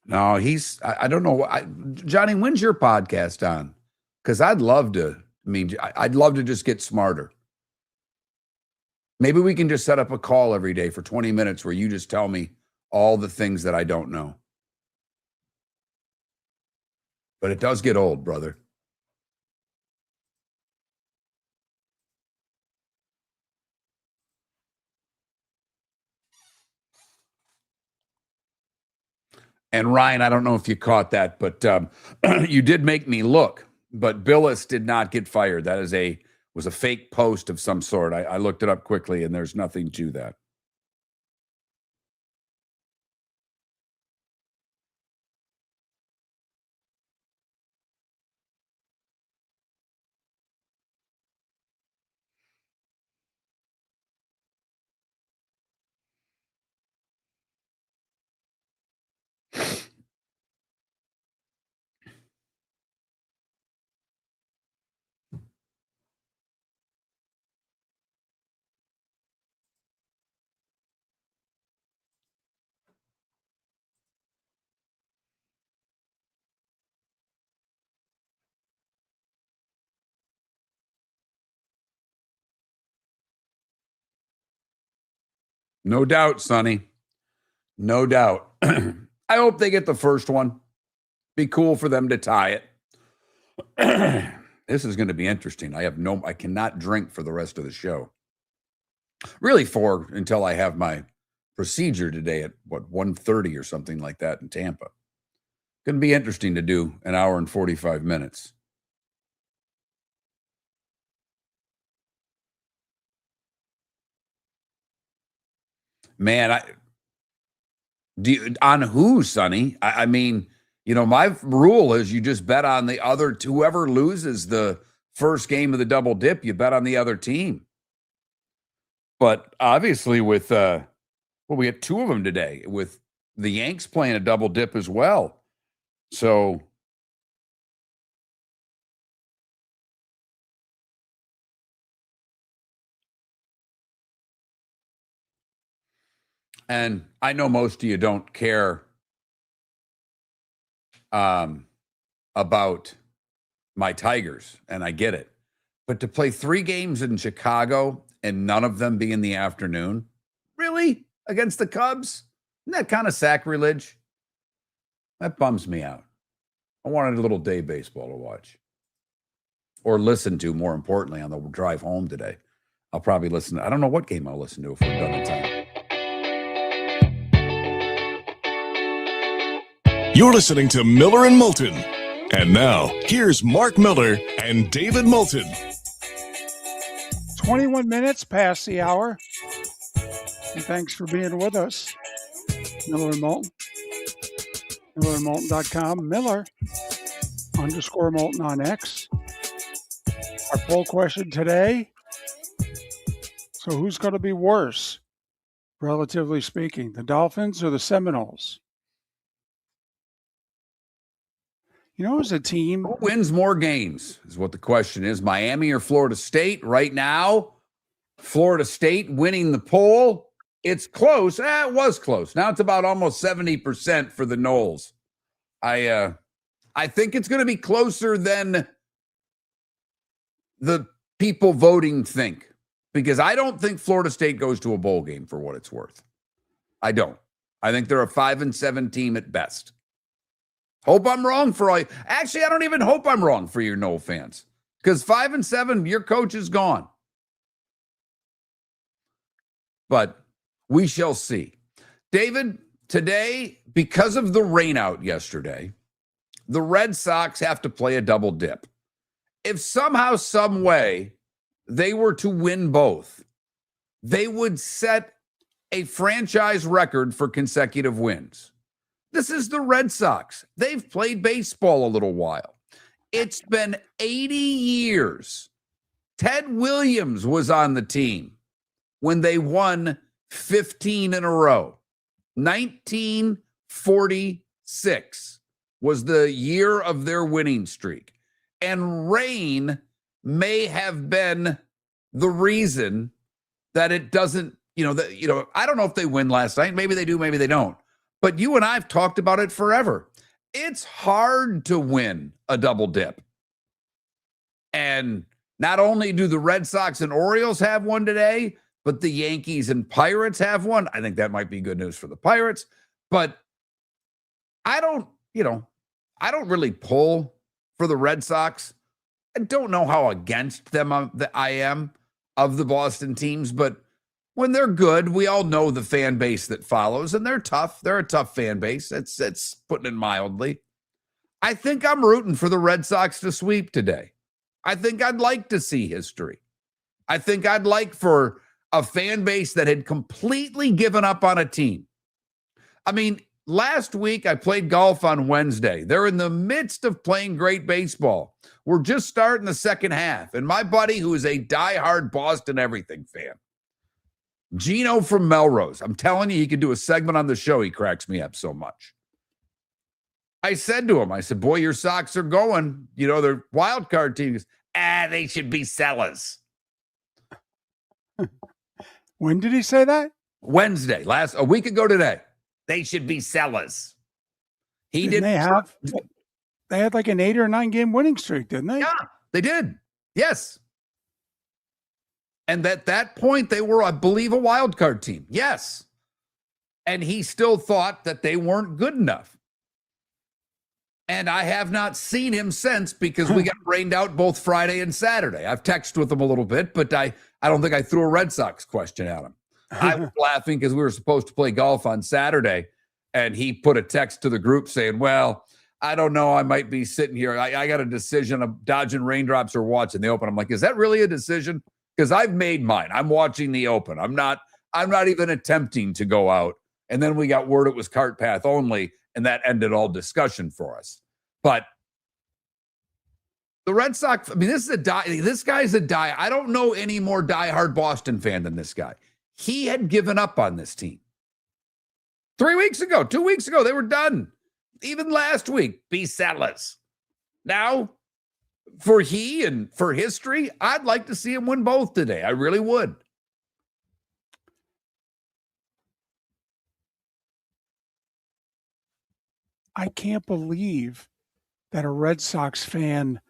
No, I don't know. Johnny, when's your podcast on? Because I'd love to just get smarter. Maybe we can just set up a call every day for 20 minutes where you just tell me all the things that I don't know. But it does get old, brother. And Ryan, I don't know if you caught that, but you did make me look But Billis did not get fired. That was a fake post of some sort. I looked it up quickly, and there's nothing to that. No doubt, Sonny. No doubt. I hope they get the first one. Be cool for them to tie it. This is going to be interesting. I cannot drink for the rest of the show. Really until I have my procedure today at 1:30 or something like that in Tampa. Going to be interesting to do an hour and 45 minutes. Man, on who, Sonny? I mean, my rule is you just bet on the other. Whoever loses the first game of the double dip, you bet on the other team. But obviously, with we had two of them today, with the Yanks playing a double dip as well. So. And I know most of you don't care about my Tigers, and I get it. But to play 3 games in Chicago and none of them be in the afternoon, really? Against the Cubs? Isn't that kind of sacrilege? That bums me out. I wanted a little day baseball to watch. Or listen to, more importantly, on the drive home today. I'll probably listen. I don't know what game I'll listen to if we're done in time. You're listening to Miller and Moulton. And now, here's Mark Miller and David Moulton. 21 minutes past the hour. And thanks for being with us. Miller and Moulton. MillerandMoulton.com. Miller_Moulton on X. Our poll question today. So who's going to be worse, relatively speaking, the Dolphins or the Seminoles? As a team. Who wins more games is what the question is. Miami or Florida State? Right now, Florida State winning the poll. It's close. It was close. Now it's about almost 70% for the Noles. I think it's going to be closer than the people voting think, because I don't think Florida State goes to a bowl game for what it's worth. I don't. I think they're a 5-7 team at best. Hope I'm wrong for all you. Actually, I don't even hope I'm wrong for your Nole fans, because 5-7, your coach is gone. But we shall see. David, today, because of the rain out yesterday, the Red Sox have to play a double dip. If somehow, some way, they were to win both, they would set a franchise record for consecutive wins. This is the Red Sox. They've played baseball a little while. It's been 80 years. Ted Williams was on the team when they won 15 in a row. 1946 was the year of their winning streak. And rain may have been the reason that it doesn't, I don't know if they win last night. Maybe they do, maybe they don't. But you and I have talked about it forever. It's hard to win a double dip. And not only do the Red Sox and Orioles have one today, but the Yankees and Pirates have one. I think that might be good news for the Pirates. But I don't really pull for the Red Sox. I don't know how against them I am of the Boston teams, but when they're good, we all know the fan base that follows, and they're tough. They're a tough fan base. It's putting it mildly. I think I'm rooting for the Red Sox to sweep today. I think I'd like to see history. I think I'd like for a fan base that had completely given up on a team. I mean, last week I played golf on Wednesday. They're in the midst of playing great baseball. We're just starting the second half. And my buddy, who is a diehard Boston everything fan, Gino from Melrose, I'm telling you, he could do a segment on the show. He cracks me up so much. I said to him, I said, boy, your Sox are going, they're wild card teams. They should be sellers. When did he say that? Wednesday, a week ago today. They should be sellers. He didn't. They had like an 8 or 9 game winning streak, didn't they? Yeah, they did. Yes. And at that point, they were, I believe, a wild card team. Yes. And he still thought that they weren't good enough. And I have not seen him since because we got rained out both Friday and Saturday. I've texted with him a little bit, but I don't think I threw a Red Sox question at him. I was laughing because we were supposed to play golf on Saturday, and he put a text to the group saying, well, I don't know. I might be sitting here. I got a decision of dodging raindrops or watching the Open. I'm like, is that really a decision? Because I've made mine. I'm watching the Open. I'm not even attempting to go out. And then we got word it was cart path only, and that ended all discussion for us. But the Red Sox, I mean, this guy's a die. I don't know any more diehard Boston fan than this guy. He had given up on this team 2 weeks ago, they were done. Even last week, be sellers. Now, for he and for history, I'd like to see him win both today. I really would. I can't believe that a Red Sox fan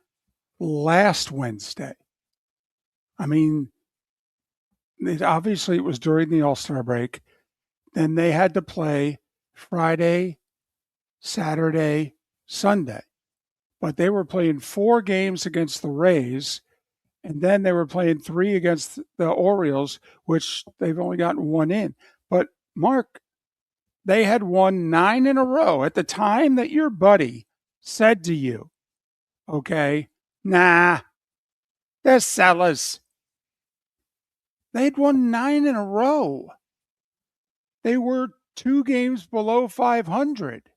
last Wednesday, I mean, obviously it was during the All-Star break. Then they had to play Friday, Saturday, Sunday. But they were playing 4 games against the Rays, and then they were playing 3 against the Orioles, which they've only gotten 1 in. But, Mark, they had won 9 in a row at the time that your buddy said to you, okay, nah, they're sellers. They'd won 9 in a row. They were 2 games below 500.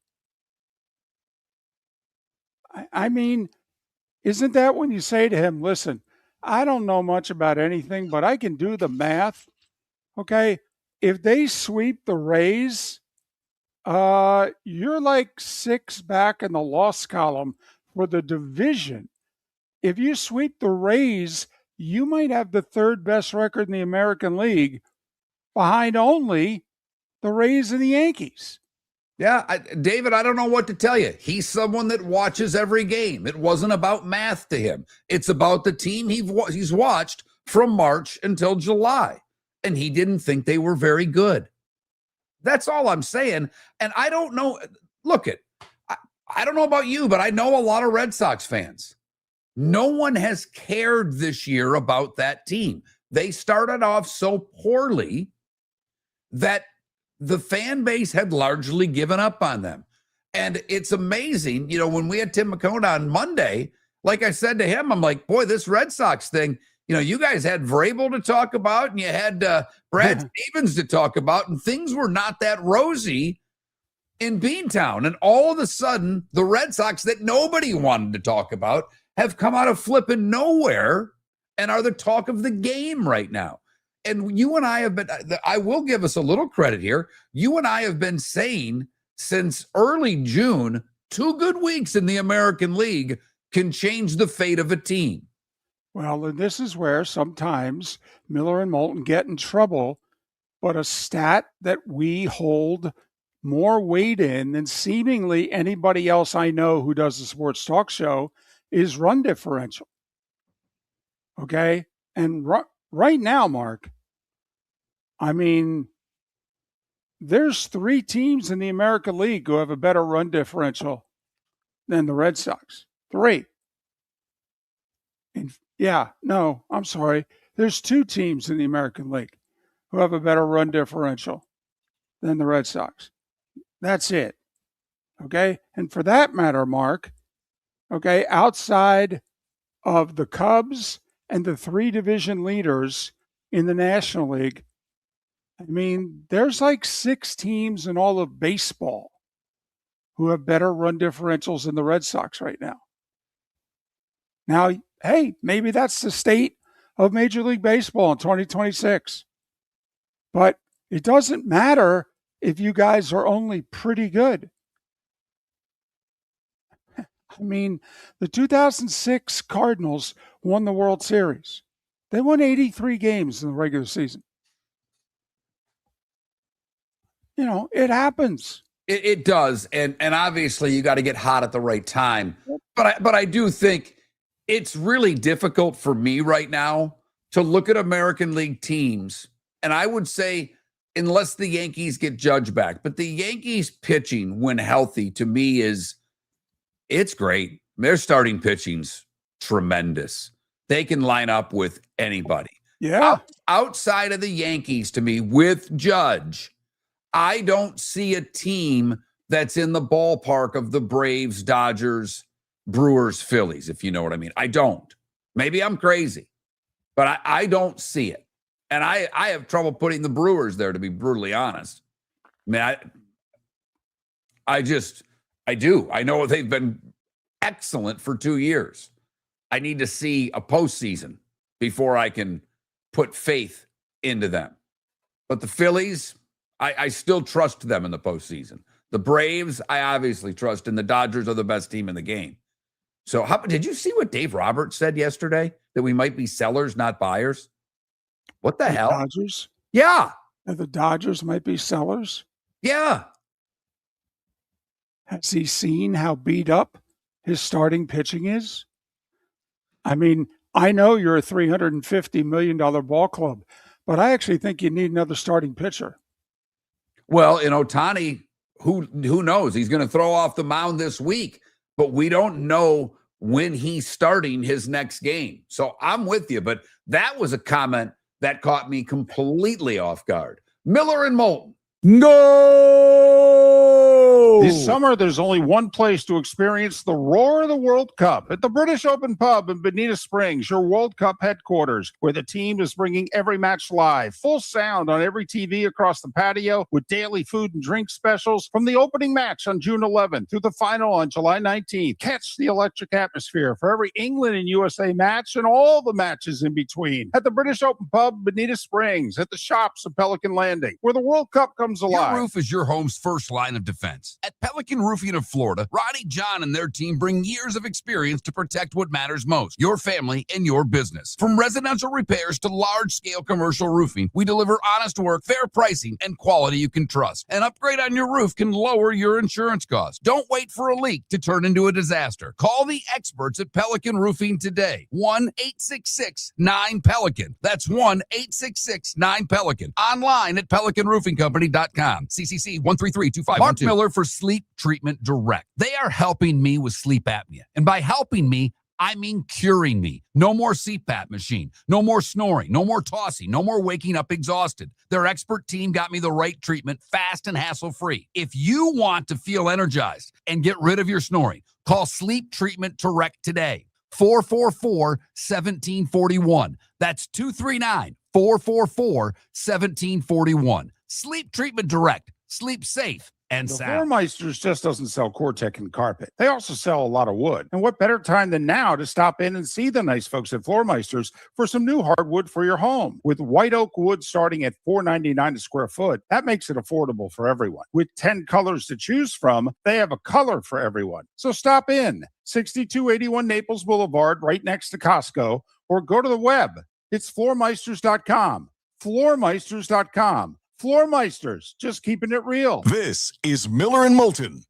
I mean, isn't that when you say to him, listen, I don't know much about anything, but I can do the math. Okay, if they sweep the Rays, you're like 6 back in the loss column for the division. If you sweep the Rays, you might have the 3rd best record in the American League, behind only the Rays and the Yankees. Yeah, David, I don't know what to tell you. He's someone that watches every game. It wasn't about math to him. It's about the team he's watched from March until July, and he didn't think they were very good. That's all I'm saying. And I don't know. Look, I don't know about you, but I know a lot of Red Sox fans. No one has cared this year about that team. They started off so poorly that the fan base had largely given up on them. And it's amazing, when we had Tim McCone on Monday, like I said to him, I'm like, boy, this Red Sox thing, you guys had Vrabel to talk about, and you had Brad Stevens to talk about, and things were not that rosy in Beantown. And all of a sudden, the Red Sox that nobody wanted to talk about have come out of flipping nowhere and are the talk of the game right now. And you and I have been, I will give us a little credit here. You and I have been saying since early June, 2 good weeks in the American League can change the fate of a team. Well, and this is where sometimes Miller and Moulton get in trouble, but a stat that we hold more weight in than seemingly anybody else I know who does a sports talk show is run differential. Okay? And right now, Mark, I mean, there's 3 teams in the American League who have a better run differential than the Red Sox. 3. I'm sorry. There's 2 teams in the American League who have a better run differential than the Red Sox. That's it. Okay? And for that matter, Mark, Okay, outside of the Cubs and the 3 division leaders in the National League, I mean, there's like 6 teams in all of baseball who have better run differentials than the Red Sox right now. Now, hey, maybe that's the state of Major League Baseball in 2026. But it doesn't matter if you guys are only pretty good. I mean, the 2006 Cardinals won the World Series. They won 83 games in the regular season. You know, it happens. It does, and obviously you got to get hot at the right time. But I do think it's really difficult for me right now to look at American League teams, and I would say unless the Yankees get Judge back, but the Yankees pitching when healthy to me it's great. Their starting pitching's tremendous. They can line up with anybody. Yeah. Outside of the Yankees, to me, with Judge, I don't see a team that's in the ballpark of the Braves, Dodgers, Brewers, Phillies, if you know what I mean. I don't. Maybe I'm crazy, but I don't see it. And I have trouble putting the Brewers there, to be brutally honest. I mean, I do. I know they've been excellent for 2 years. I need to see a postseason before I can put faith into them. But the Phillies, I still trust them in the postseason. The Braves, I obviously trust, and the Dodgers are the best team in the game. So did you see what Dave Roberts said yesterday? That we might be sellers, not buyers? What the hell? Dodgers? Yeah. That the Dodgers might be sellers? Yeah. Has he seen how beat up his starting pitching is? I mean, I know you're a $350 million ball club, but I actually think you need another starting pitcher. Well, in Ohtani, who knows? He's going to throw off the mound this week, but we don't know when he's starting his next game. So I'm with you, but that was a comment that caught me completely off guard. Miller and Moulton. Go! This summer, there's only one place to experience the roar of the World Cup at the British Open Pub in Bonita Springs, your World Cup headquarters, where the team is bringing every match live, full sound on every TV across the patio, with daily food and drink specials from the opening match on June 11th through the final on July 19th. Catch the electric atmosphere for every England and USA match and all the matches in between at the British Open Pub, Bonita Springs, at the shops of Pelican Landing, where the World Cup comes alive. Your roof is your home's first line of defense. At Pelican Roofing of Florida, Ronnie John and their team bring years of experience to protect what matters most, your family and your business. From residential repairs to large-scale commercial roofing, we deliver honest work, fair pricing, and quality you can trust. An upgrade on your roof can lower your insurance costs. Don't wait for a leak to turn into a disaster. Call the experts at Pelican Roofing today. 1-866-9-PELICAN. That's 1-866-9-PELICAN. Online at pelicanroofingcompany.com. CCC 1332512. Mark Miller for Sleep Treatment Direct. They are helping me with sleep apnea. And by helping me, I mean curing me. No more CPAP machine. No more snoring. No more tossing. No more waking up exhausted. Their expert team got me the right treatment, fast and hassle-free. If you want to feel energized and get rid of your snoring, call Sleep Treatment Direct today. 444-1741. That's 239-444-1741. Sleep Treatment Direct. Sleep safe and The sound. Floormeisters just doesn't sell Cortec and carpet. They also sell a lot of wood. And what better time than now to stop in and see the nice folks at Floormeisters for some new hardwood for your home. With white oak wood starting at $4.99 a square foot, that makes it affordable for everyone. With 10 colors to choose from, they have a color for everyone. So stop in, 6281 Naples Boulevard, right next to Costco, or go to the web. It's floormeisters.com. Floormeisters.com. Floormeisters, just keeping it real. This is Miller and Moulton.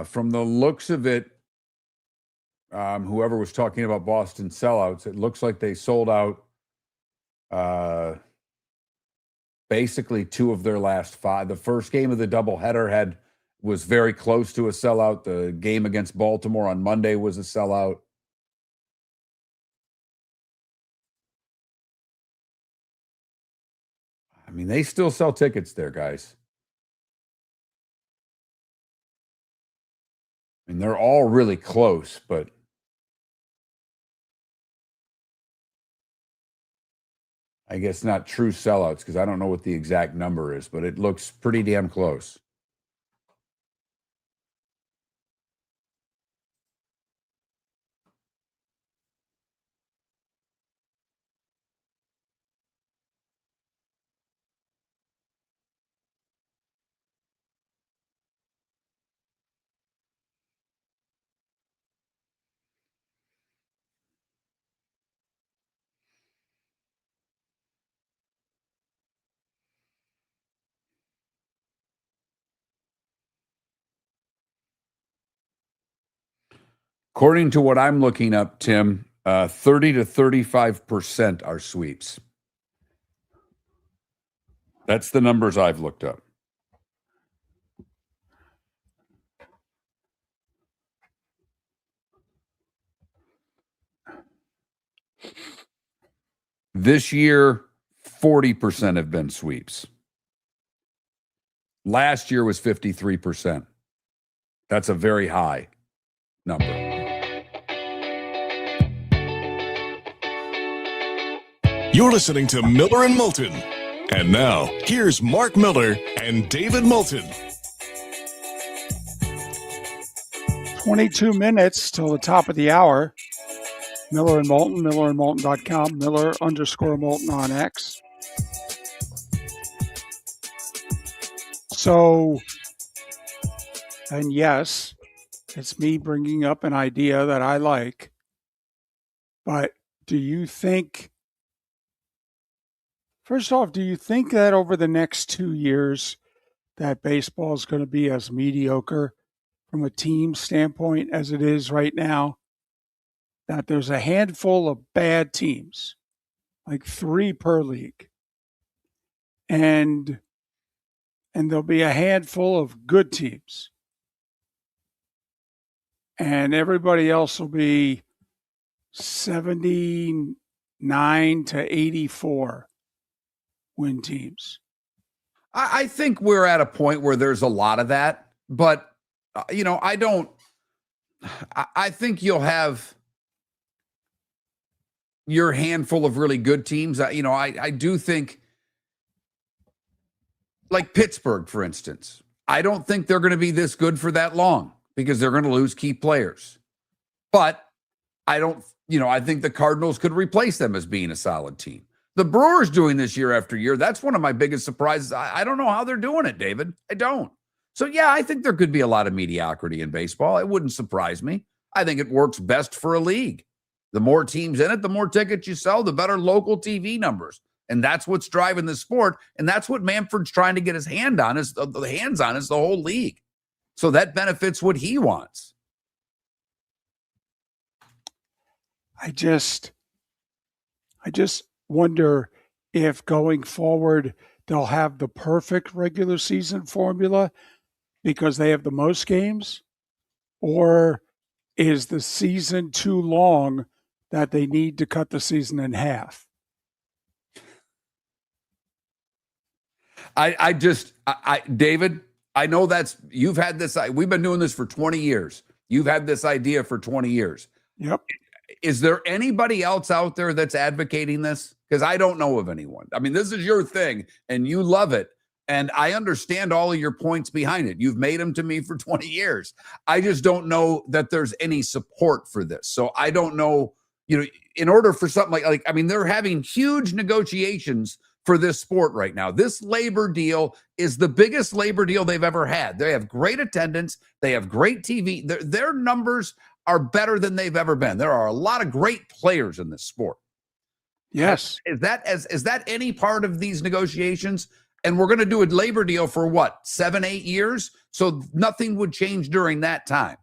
From the looks of it, whoever was talking about Boston sellouts, it looks like they sold out basically 2 of their last 5. The first game of the doubleheader was very close to a sellout. The game against Baltimore on Monday was a sellout. I mean, they still sell tickets there, guys. I mean, they're all really close, but I guess not true sellouts because I don't know what the exact number is, but it looks pretty damn close. According to what I'm looking up, Tim, 30 to 35% are sweeps. That's the numbers I've looked up. This year, 40% have been sweeps. Last year was 53%. That's a very high number. You're listening to Miller and Moulton. And now, here's Mark Miller and David Moulton. 22 minutes till the top of the hour. Miller and Moulton, millerandmoulton.com, Miller_Moulton on X. So, and yes, it's me bringing up an idea that I like. But do you think, first off, do you think that over the next 2 years that baseball is going to be as mediocre from a team standpoint as it is right now? That there's a handful of bad teams, like 3 per league. And there'll be a handful of good teams. And everybody else will be 79 to 84 win teams. I think we're at a point where there's a lot of that, but I think you'll have your handful of really good teams. I do think, like Pittsburgh, for instance, I don't think they're going to be this good for that long because they're going to lose key players. But I think the Cardinals could replace them as being a solid team. The Brewers doing this year after year, that's one of my biggest surprises. I don't know how they're doing it, David. I don't. So, yeah, I think there could be a lot of mediocrity in baseball. It wouldn't surprise me. I think it works best for a league. The more teams in it, the more tickets you sell, the better local TV numbers. And that's what's driving the sport. And that's what Manfred's trying to get his hands on is the whole league. So that benefits what he wants. I just wonder if going forward they'll have the perfect regular season formula because they have the most games, or is the season too long that they need to cut the season in half? David, I know you've had this, we've been doing this for 20 years. You've had this idea for 20 years. Yep. Is there anybody else out there that's advocating this? Because I don't know of anyone. I mean, this is your thing and you love it. And I understand all of your points behind it. You've made them to me for 20 years. I just don't know that there's any support for this. So I don't know, in order for something they're having huge negotiations for this sport right now. This labor deal is the biggest labor deal they've ever had. They have great attendance. They have great TV. Their numbers are better than they've ever been. There are a lot of great players in this sport. Yes. Is that any part of these negotiations? And we're going to do a labor deal for what, 7-8 years? So nothing would change during that time.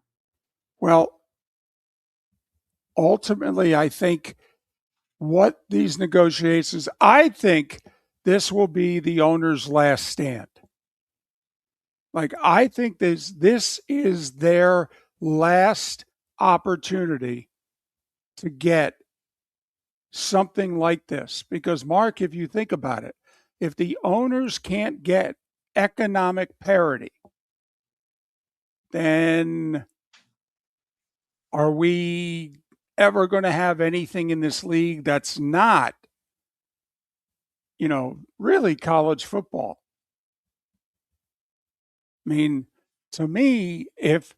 Well, ultimately, I think what these negotiations, I think this will be the owner's last stand. Like, I think this is their last opportunity to get something like this. Because, Mark, if you think about it, if the owners can't get economic parity, then are we ever going to have anything in this league that's not, really college football? I mean, to me, if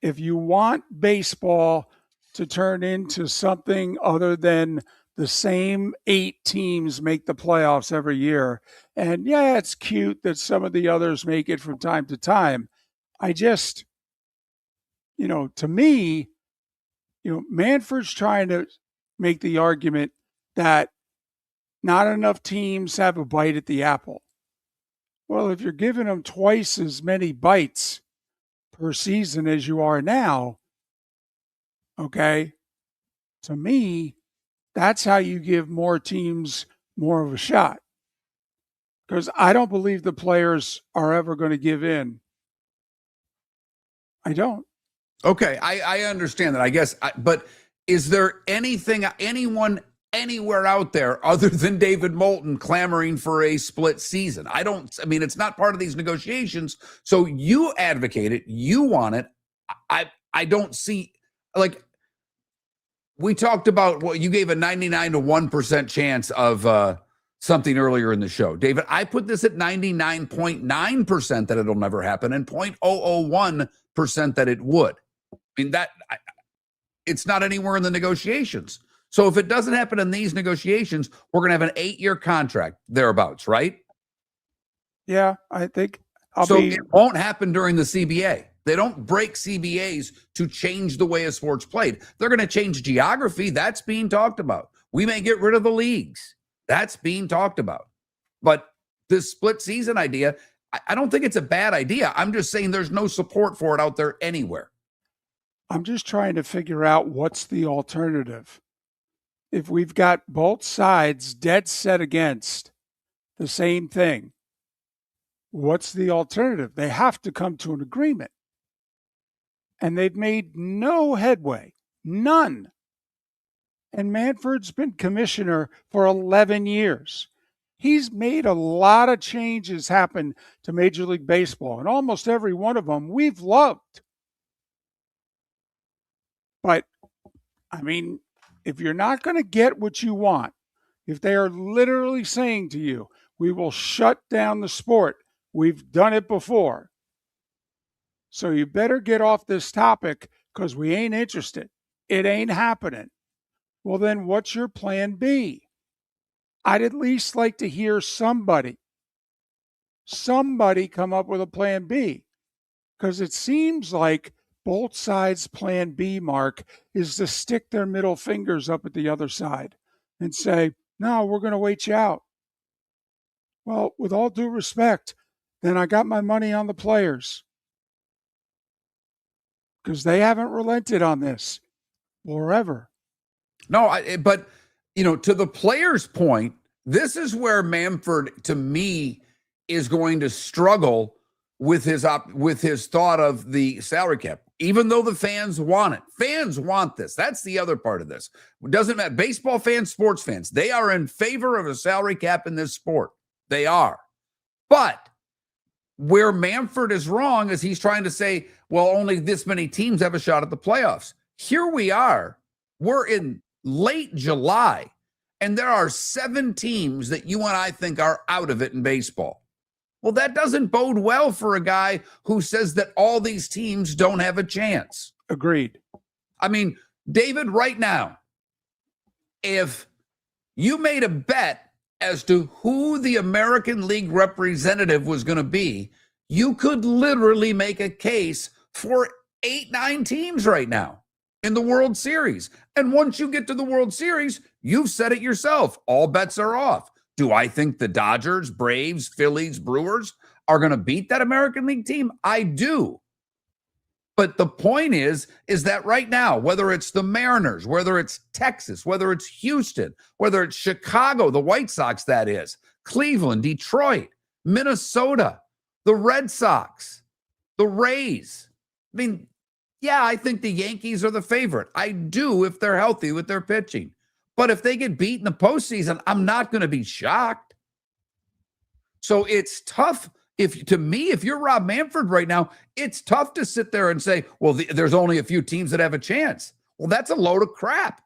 you want baseball to turn into something other than the same 8 teams make the playoffs every year, and yeah, it's cute that some of the others make it from time to time, I just, to me, Manfred's trying to make the argument that not enough teams have a bite at the apple. Well, if you're giving them twice as many bites per season as you are now, okay, to me, that's how you give more teams more of a shot. Because I don't believe the players are ever going to give in. I don't. Okay, I understand that, I guess. But is there anyone anywhere out there other than David Moulton clamoring for a split season? It's not part of these negotiations. So you advocate it, you want it. I don't see, like, we talked about what you gave a 99 to 1% chance of something earlier in the show. David, I put this at 99.9% that it'll never happen and 0.001% that it would. I mean, it's not anywhere in the negotiations. So if it doesn't happen in these negotiations, we're going to have an 8-year contract thereabouts, right? Yeah, I think it won't happen during the CBA. They don't break CBAs to change the way a sport's played. They're going to change geography. That's being talked about. We may get rid of the leagues. That's being talked about. But this split season idea, I don't think it's a bad idea. I'm just saying there's no support for it out there anywhere. I'm just trying to figure out what's the alternative. If we've got both sides dead set against the same thing, what's the alternative? They have to come to an agreement. And they've made no headway, none. And Manfred's been commissioner for 11 years. He's made a lot of changes happen to Major League Baseball, and almost every one of them we've loved. But, I mean, if you're not going to get what you want, if they are literally saying to you, we will shut down the sport, we've done it before, so you better get off this topic because we ain't interested. It ain't happening. Well, then what's your plan B? I'd at least like to hear somebody come up with a plan B, because it seems like both sides' plan B, Mark, is to stick their middle fingers up at the other side and say, no, we're going to wait you out. Well, with all due respect, then I got my money on the players, because they haven't relented on this forever. No, but to the player's point, this is where Manfred, to me, is going to struggle with his thought of the salary cap, even though the fans want it. Fans want this. That's the other part of this. It doesn't matter. Baseball fans, sports fans, they are in favor of a salary cap in this sport. They are. But where Manfred is wrong is he's trying to say, well, only this many teams have a shot at the playoffs. Here we are. We're in late July, and there are 7 teams that you and I think are out of it in baseball. Well, that doesn't bode well for a guy who says that all these teams don't have a chance. Agreed. I mean, David, right now, if you made a bet as to who the American League representative was going to be, you could literally make a case for 8-9 teams right now in the World Series. And once you get to the World Series, you've said it yourself. All bets are off. Do I think the Dodgers, Braves, Phillies, Brewers are going to beat that American League team? I do. But the point is that right now, whether it's the Mariners, whether it's Texas, whether it's Houston, whether it's Chicago, the White Sox, that is, Cleveland, Detroit, Minnesota, the Red Sox, the Rays. I mean, yeah, I think the Yankees are the favorite. I do if they're healthy with their pitching. But if they get beat in the postseason, I'm not going to be shocked. So it's tough. If you're Rob Manfred right now, it's tough to sit there and say, well, there's only a few teams that have a chance. Well, that's a load of crap.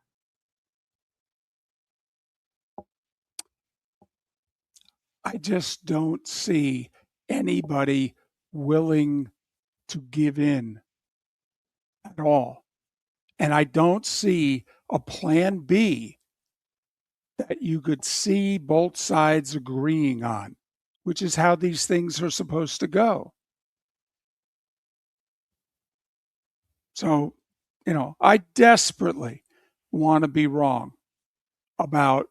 I just don't see anybody willing to give in at all. And I don't see a plan B that you could see both sides agreeing on, which is how these things are supposed to go. So, I desperately want to be wrong about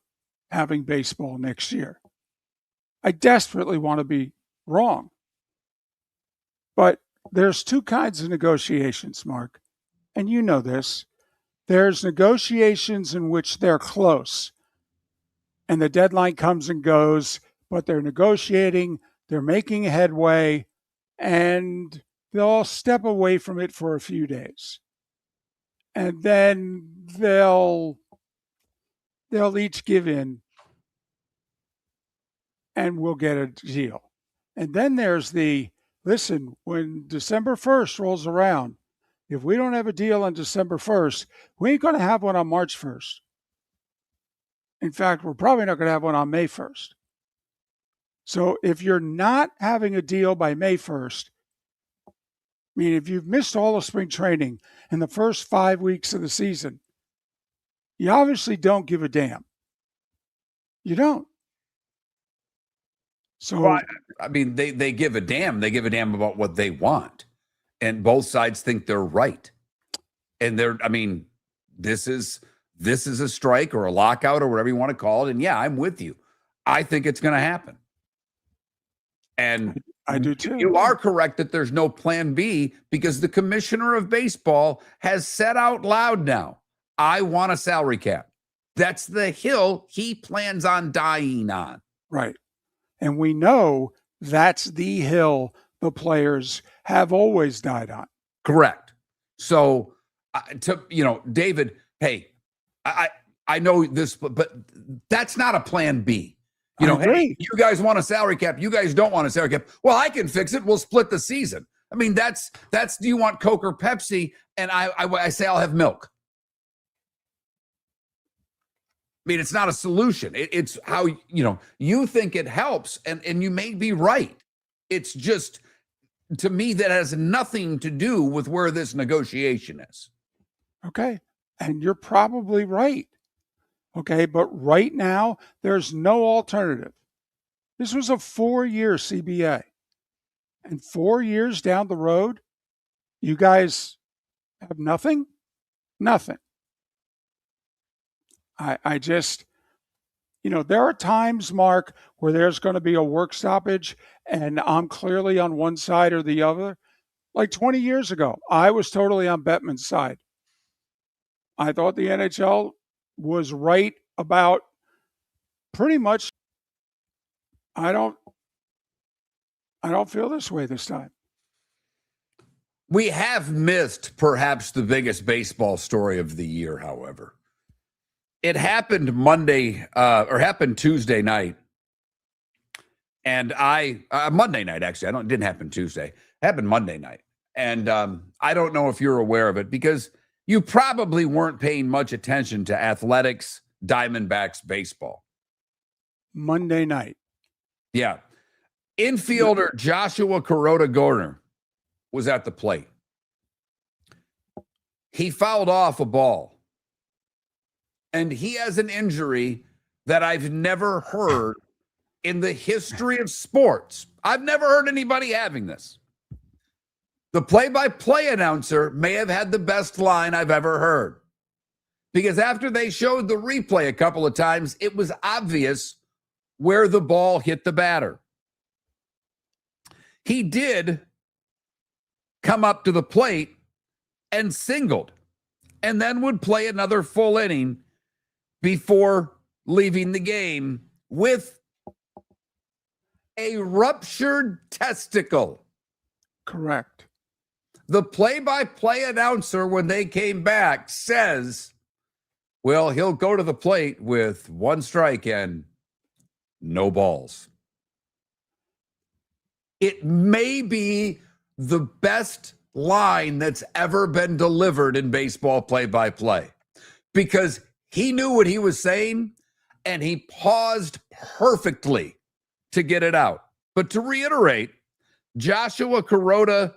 having baseball next year. I desperately want to be wrong. But there's two kinds of negotiations, Mark, and you know this. There's negotiations in which they're close, and the deadline comes and goes, but they're negotiating, they're making headway, and they'll step away from it for a few days. And then they'll each give in, and we'll get a deal. And then there's listen, when December 1st rolls around, if we don't have a deal on December 1st, we ain't going to have one on March 1st. In fact, we're probably not going to have one on May 1st. So if you're not having a deal by May 1st, I mean, if you've missed all of spring training in the first 5 weeks of the season, you obviously don't give a damn. You don't. So, well, I mean, they give a damn. They give a damn about what they want. And both sides think they're right. And this is a strike or a lockout or whatever you want to call it. And yeah, I'm with you. I think it's going to happen. And I do too. You are correct that there's no plan B because the commissioner of baseball has said out loud now, I want a salary cap. That's the hill he plans on dying on. Right. And we know that's the hill the players have always died on. Correct. So, David, hey, I know this, but that's not a plan B. Hey, you guys want a salary cap. You guys don't want a salary cap. Well, I can fix it. We'll split the season. I mean, that's, do you want Coke or Pepsi? And I say I'll have milk. I mean, it's not a solution. It's how, you think it helps and you may be right. It's just, to me, that has nothing to do with where this negotiation is. Okay. And you're probably right. Okay. But right now, there's no alternative. This was a 4-year CBA. And 4 years down the road, you guys have nothing? Nothing. I just, there are times, Mark, where there's going to be a work stoppage and I'm clearly on one side or the other. Like 20 years ago, I was totally on Bettman's side. I thought the NHL was right about pretty much. I don't feel this way this time. We have missed perhaps the biggest baseball story of the year, however. It happened happened Tuesday night. And Monday night, actually. It didn't happen Tuesday. It happened Monday night. And I don't know if you're aware of it because you probably weren't paying much attention to athletics, Diamondbacks baseball. Monday night. Yeah. Infielder Joshua Kuroda-Gordner was at the plate. He fouled off a ball. And he has an injury that I've never heard in the history of sports. I've never heard anybody having this. The play-by-play announcer may have had the best line I've ever heard. Because after they showed the replay a couple of times, it was obvious where the ball hit the batter. He did come up to the plate and singled, and then would play another full inning before leaving the game with a ruptured testicle. Correct. The play-by-play announcer, when they came back, says, well, he'll go to the plate with one strike and no balls. It may be the best line that's ever been delivered in baseball play-by-play, because he knew what he was saying and he paused perfectly to get it out. But to reiterate, Joshua Kuroda,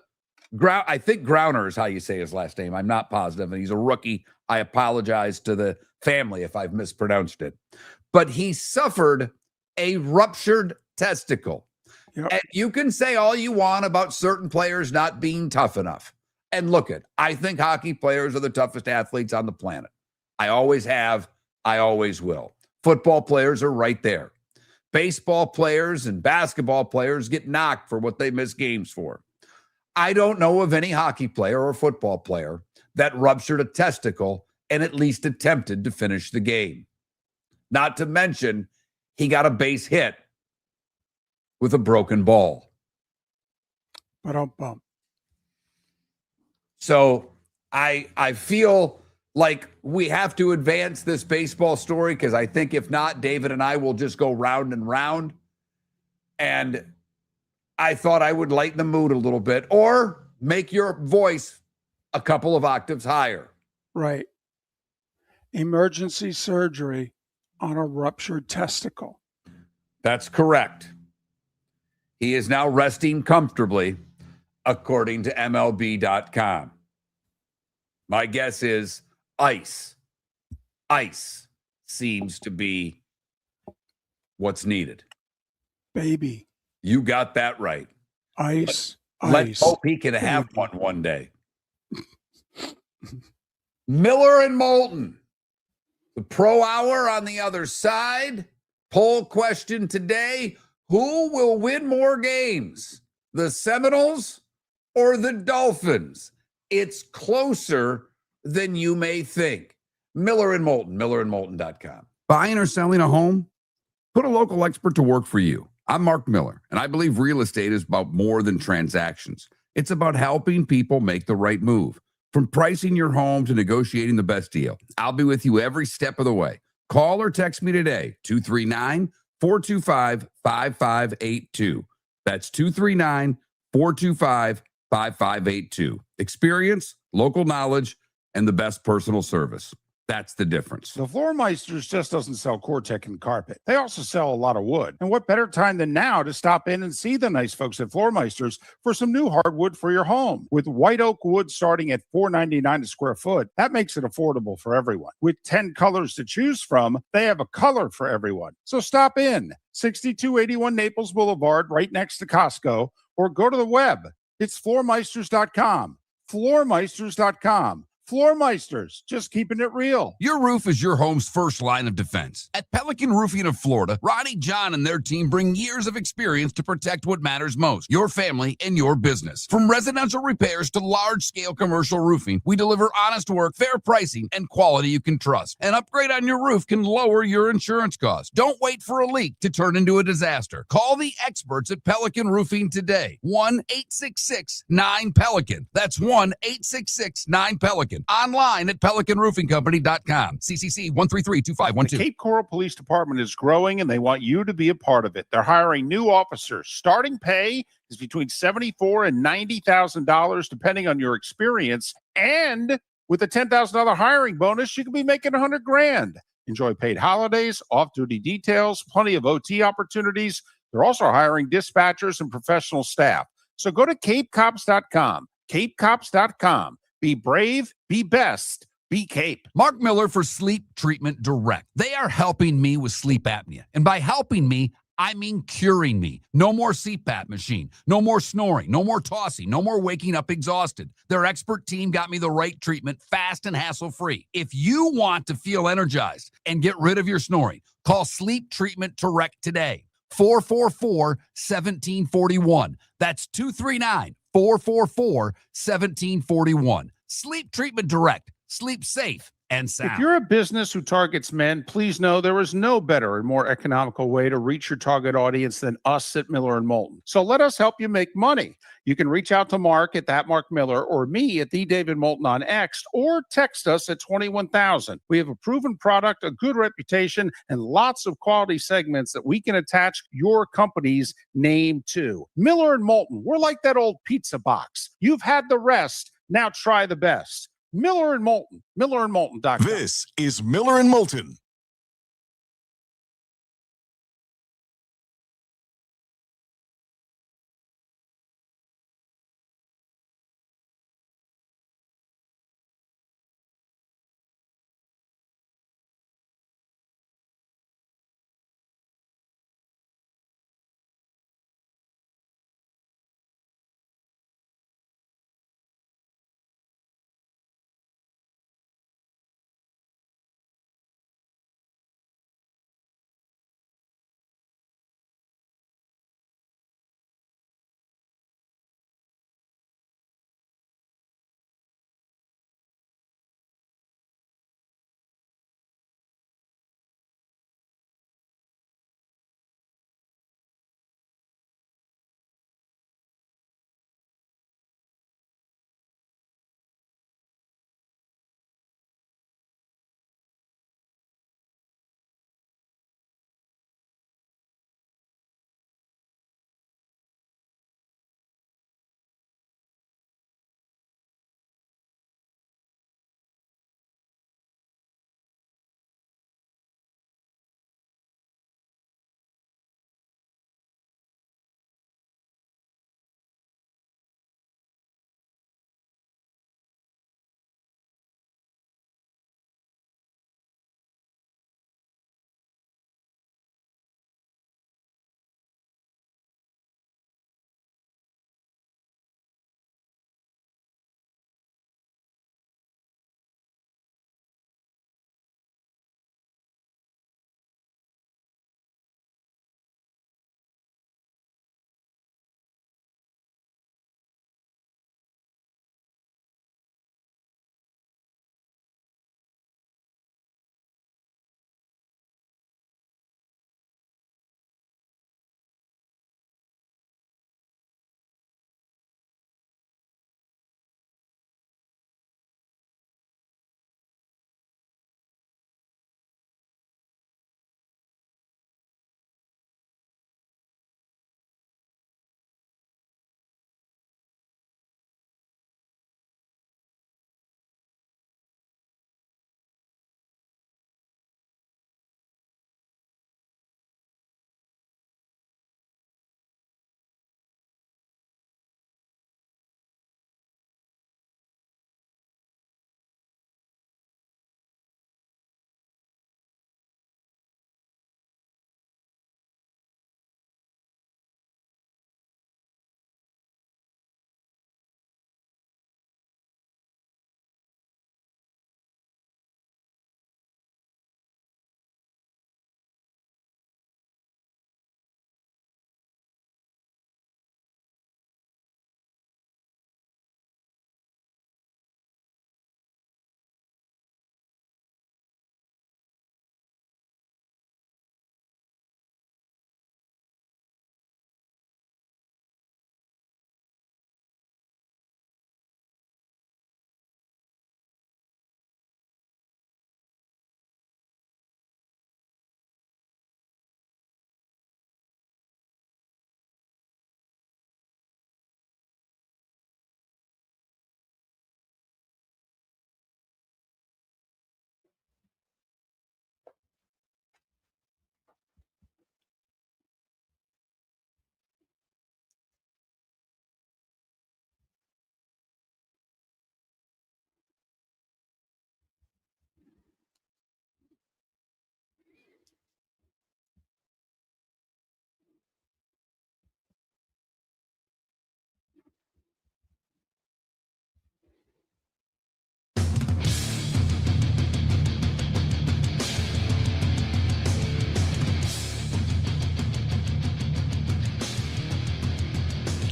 I think Grauner is how you say his last name. I'm not positive, and he's a rookie. I apologize to the family if I've mispronounced it. But he suffered a ruptured testicle. Yep. And you can say all you want about certain players not being tough enough. And look I think hockey players are the toughest athletes on the planet. I always have. I always will. Football players are right there. Baseball players and basketball players get knocked for what they miss games for. I don't know of any hockey player or football player that ruptured a testicle and at least attempted to finish the game. Not to mention, he got a base hit with a broken ball. Ba-dum-bum. So I feel like we have to advance this baseball story, because I think if not, David and I will just go round and round. And I thought I would lighten the mood a little bit, or make your voice a couple of octaves higher. Right. Emergency surgery on a ruptured testicle. That's correct. He is now resting comfortably, according to MLB.com. My guess is ice. Ice seems to be what's needed. Baby. You got that right. Ice. Let's hope he can have one day. Miller and Moulton. The Pro Hour on the other side. Poll question today: who will win more games, the Seminoles or the Dolphins? It's closer than you may think. Miller and Moulton, millerandmoulton.com. Buying or selling a home? Put a local expert to work for you. I'm Mark Miller, and I believe real estate is about more than transactions. It's about helping people make the right move. From pricing your home to negotiating the best deal, I'll be with you every step of the way. Call or text me today, 239-425-5582. That's 239-425-5582. Experience, local knowledge, and the best personal service. That's the difference. The Floormeisters just doesn't sell Cortec and carpet. They also sell a lot of wood. And what better time than now to stop in and see the nice folks at Floormeisters for some new hardwood for your home. With white oak wood starting at $4.99 a square foot, that makes it affordable for everyone. With 10 colors to choose from, they have a color for everyone. So stop in, 6281 Naples Boulevard, right next to Costco, or go to the web. It's floormeisters.com. Floormeisters.com. Floormeisters, just keeping it real. Your roof is your home's first line of defense. At Pelican Roofing of Florida, Ronnie John and their team bring years of experience to protect what matters most, your family and your business. From residential repairs to large-scale commercial roofing, we deliver honest work, fair pricing, and quality you can trust. An upgrade on your roof can lower your insurance costs. Don't wait for a leak to turn into a disaster. Call the experts at Pelican Roofing today. 1-866-9-PELICAN. That's 1-866-9-PELICAN. Online at pelicanroofingcompany.com. CCC 1332512. The Cape Coral Police Department is growing, and they want you to be a part of it. They're hiring new officers. Starting pay is between $74,000 and $90,000, depending on your experience. And with a $10,000 hiring bonus, you can be making $100,000. Enjoy paid holidays, off-duty details, plenty of OT opportunities. They're also hiring dispatchers and professional staff. So go to capecops.com. capecops.com. Be brave, be best, be Cape. Mark Miller for Sleep Treatment Direct. They are helping me with sleep apnea. And by helping me, I mean curing me. No more CPAP machine, no more snoring, no more tossing, no more waking up exhausted. Their expert team got me the right treatment, fast and hassle-free. If you want to feel energized and get rid of your snoring, Call Sleep Treatment Direct today. 444-1741. That's 239-444-1741. Sleep Treatment Direct. Sleep safe and sound. If you're a business who targets men, please know there is no better and more economical way to reach your target audience than us at Miller and Moulton. So let us help you make money. You can reach out to Mark at that Mark Miller or me at the David Moulton on X, or text us at 21,000. We have a proven product, a good reputation, and lots of quality segments that we can attach your company's name to. Miller and Moulton, we're like that old pizza box. You've had the rest. Now try the best. Miller and Moulton, millerandmoulton.com. This is Miller and Moulton.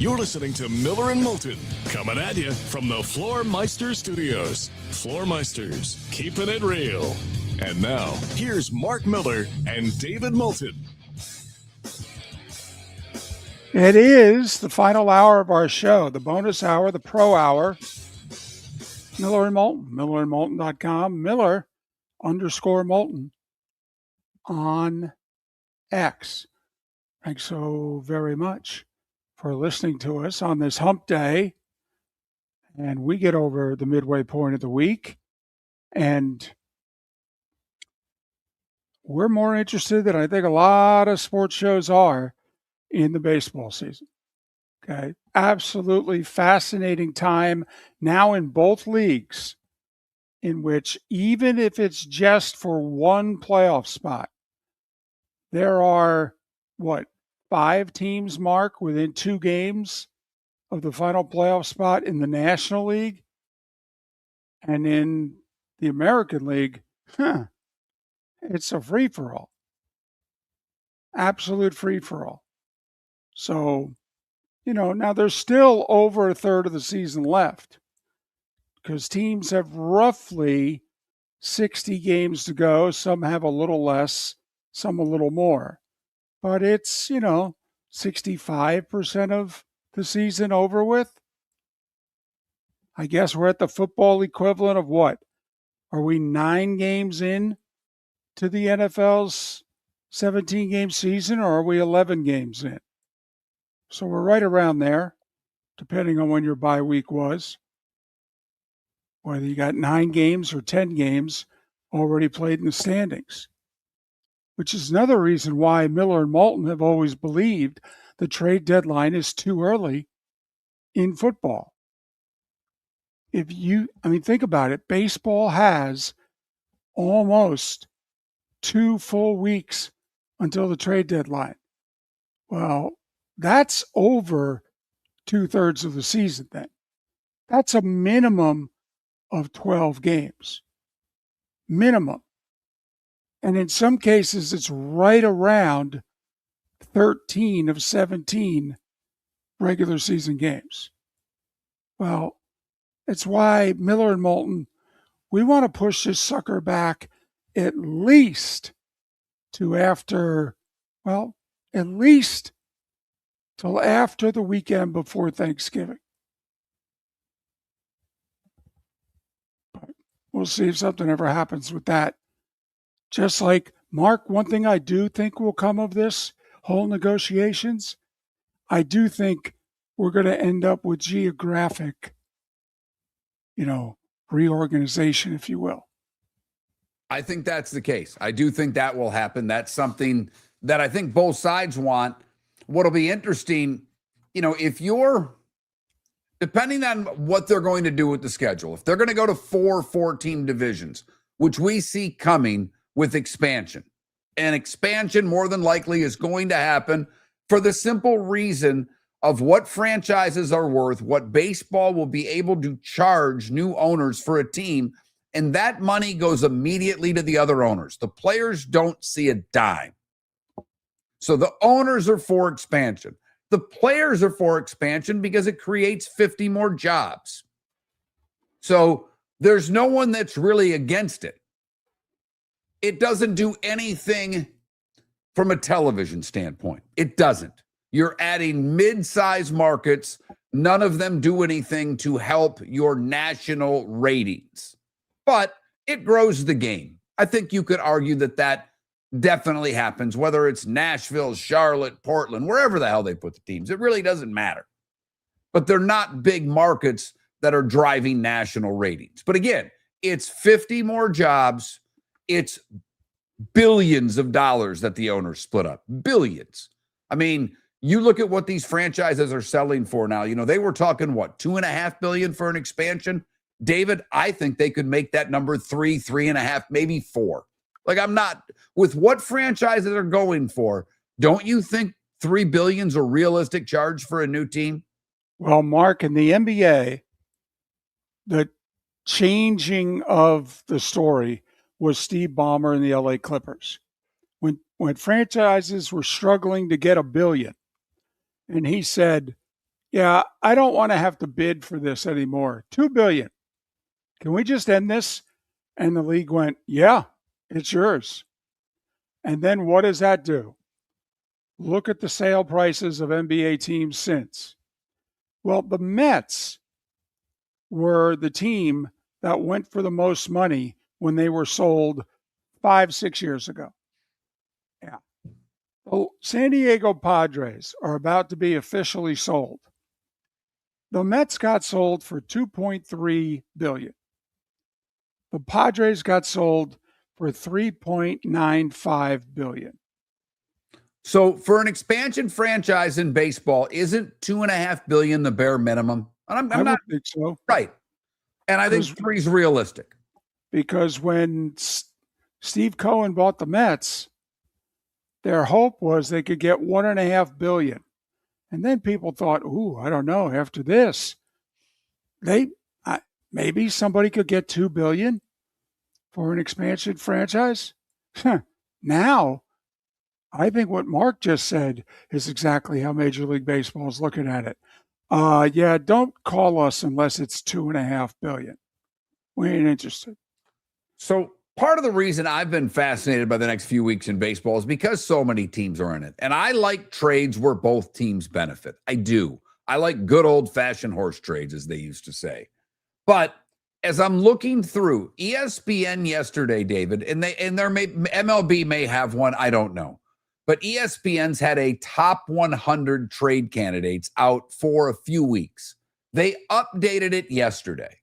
You're listening to Miller and Moulton, coming at you from the Floor Meister Studios. Floor Meisters, keeping it real. And now, here's Mark Miller and David Moulton. It is the final hour of our show, the bonus hour, the pro hour. Miller and Moulton, millerandmoulton.com, Miller_Moulton on X. Thanks so very much for listening to us on this hump day. And we get over the midway point of the week. And we're more interested than I think a lot of sports shows are in the baseball season. Okay. Absolutely fascinating time now in both leagues, in which even if it's just for one playoff spot, there are, 5 teams, Mark, within 2 games of the final playoff spot in the National League. And in the American League, it's a free-for-all. Absolute free-for-all. So, now there's still over a third of the season left because teams have roughly 60 games to go. Some have a little less, some a little more. But it's, 65% of the season over with. I guess we're at the football equivalent of what? Are we 9 games in to the NFL's 17-game season, or are we 11 games in? So we're right around there, depending on when your bye week was. Whether you got 9 games or 10 games already played in the standings. Which is another reason why Miller and Moulton have always believed the trade deadline is too early in football. Think about it. Baseball has almost 2 full weeks until the trade deadline. Well, that's over 2/3 of the season then. That's a minimum of 12 games. Minimum. And in some cases, it's right around 13 of 17 regular season games. Well, it's why Miller and Moulton, we want to push this sucker back at least to at least till after the weekend before Thanksgiving. But we'll see if something ever happens with that. Just like, Mark, one thing I do think will come of this whole negotiations, I do think we're going to end up with geographic, reorganization, if you will. I think that's the case. I do think that will happen. That's something that I think both sides want. What'll be interesting, if you're, depending on what they're going to do with the schedule, if they're going to go to 4 4-team divisions, which we see coming with expansion, and expansion more than likely is going to happen for the simple reason of what franchises are worth, what baseball will be able to charge new owners for a team, and that money goes immediately to the other owners. The players don't see a dime. So the owners are for expansion. The players are for expansion because it creates 50 more jobs. So there's no one that's really against it. It doesn't do anything from a television standpoint. It doesn't. You're adding mid-size markets. None of them do anything to help your national ratings. But it grows the game. I think you could argue that definitely happens, whether it's Nashville, Charlotte, Portland, wherever the hell they put the teams. It really doesn't matter. But they're not big markets that are driving national ratings. But again, it's 50 more jobs. It's billions of dollars that the owners split up. Billions. I mean, you look at what these franchises are selling for now. They were talking, $2.5 billion for an expansion? David, I think they could make that number 3, 3.5, maybe 4. I'm not, with what franchises are going for, don't you think $3 billion is a realistic charge for a new team? Well, Mark, in the NBA, the changing of the story was Steve Ballmer and the LA Clippers. When franchises were struggling to get $1 billion, and he said, Yeah, I don't want to have to bid for this anymore. $2 billion. Can we just end this? And the league went, yeah, it's yours. And then what does that do? Look at the sale prices of NBA teams since. Well, the Mets were the team that went for the most money when they were sold 5-6 years ago. Yeah. Well, San Diego Padres are about to be officially sold. The Mets got sold for $2.3 billion. The Padres got sold for $3.95 billion. So for an expansion franchise in baseball, isn't $2.5 billion the bare minimum? And I'm I not would think so. right. And I think 3 is realistic. Because when Steve Cohen bought the Mets, their hope was they could get $1.5 billion. And then people thought, ooh, I don't know, after this, maybe somebody could get $2 billion for an expansion franchise. Now, I think what Mark just said is exactly how Major League Baseball is looking at it. Yeah, don't call us unless it's $2.5 billion. We ain't interested. So part of the reason I've been fascinated by the next few weeks in baseball is because so many teams are in it. And I like trades where both teams benefit. I do. I like good old-fashioned horse trades, as they used to say. But as I'm looking through ESPN yesterday, David, and MLB may have one, I don't know. But ESPN's had a top 100 trade candidates out for a few weeks. They updated it yesterday.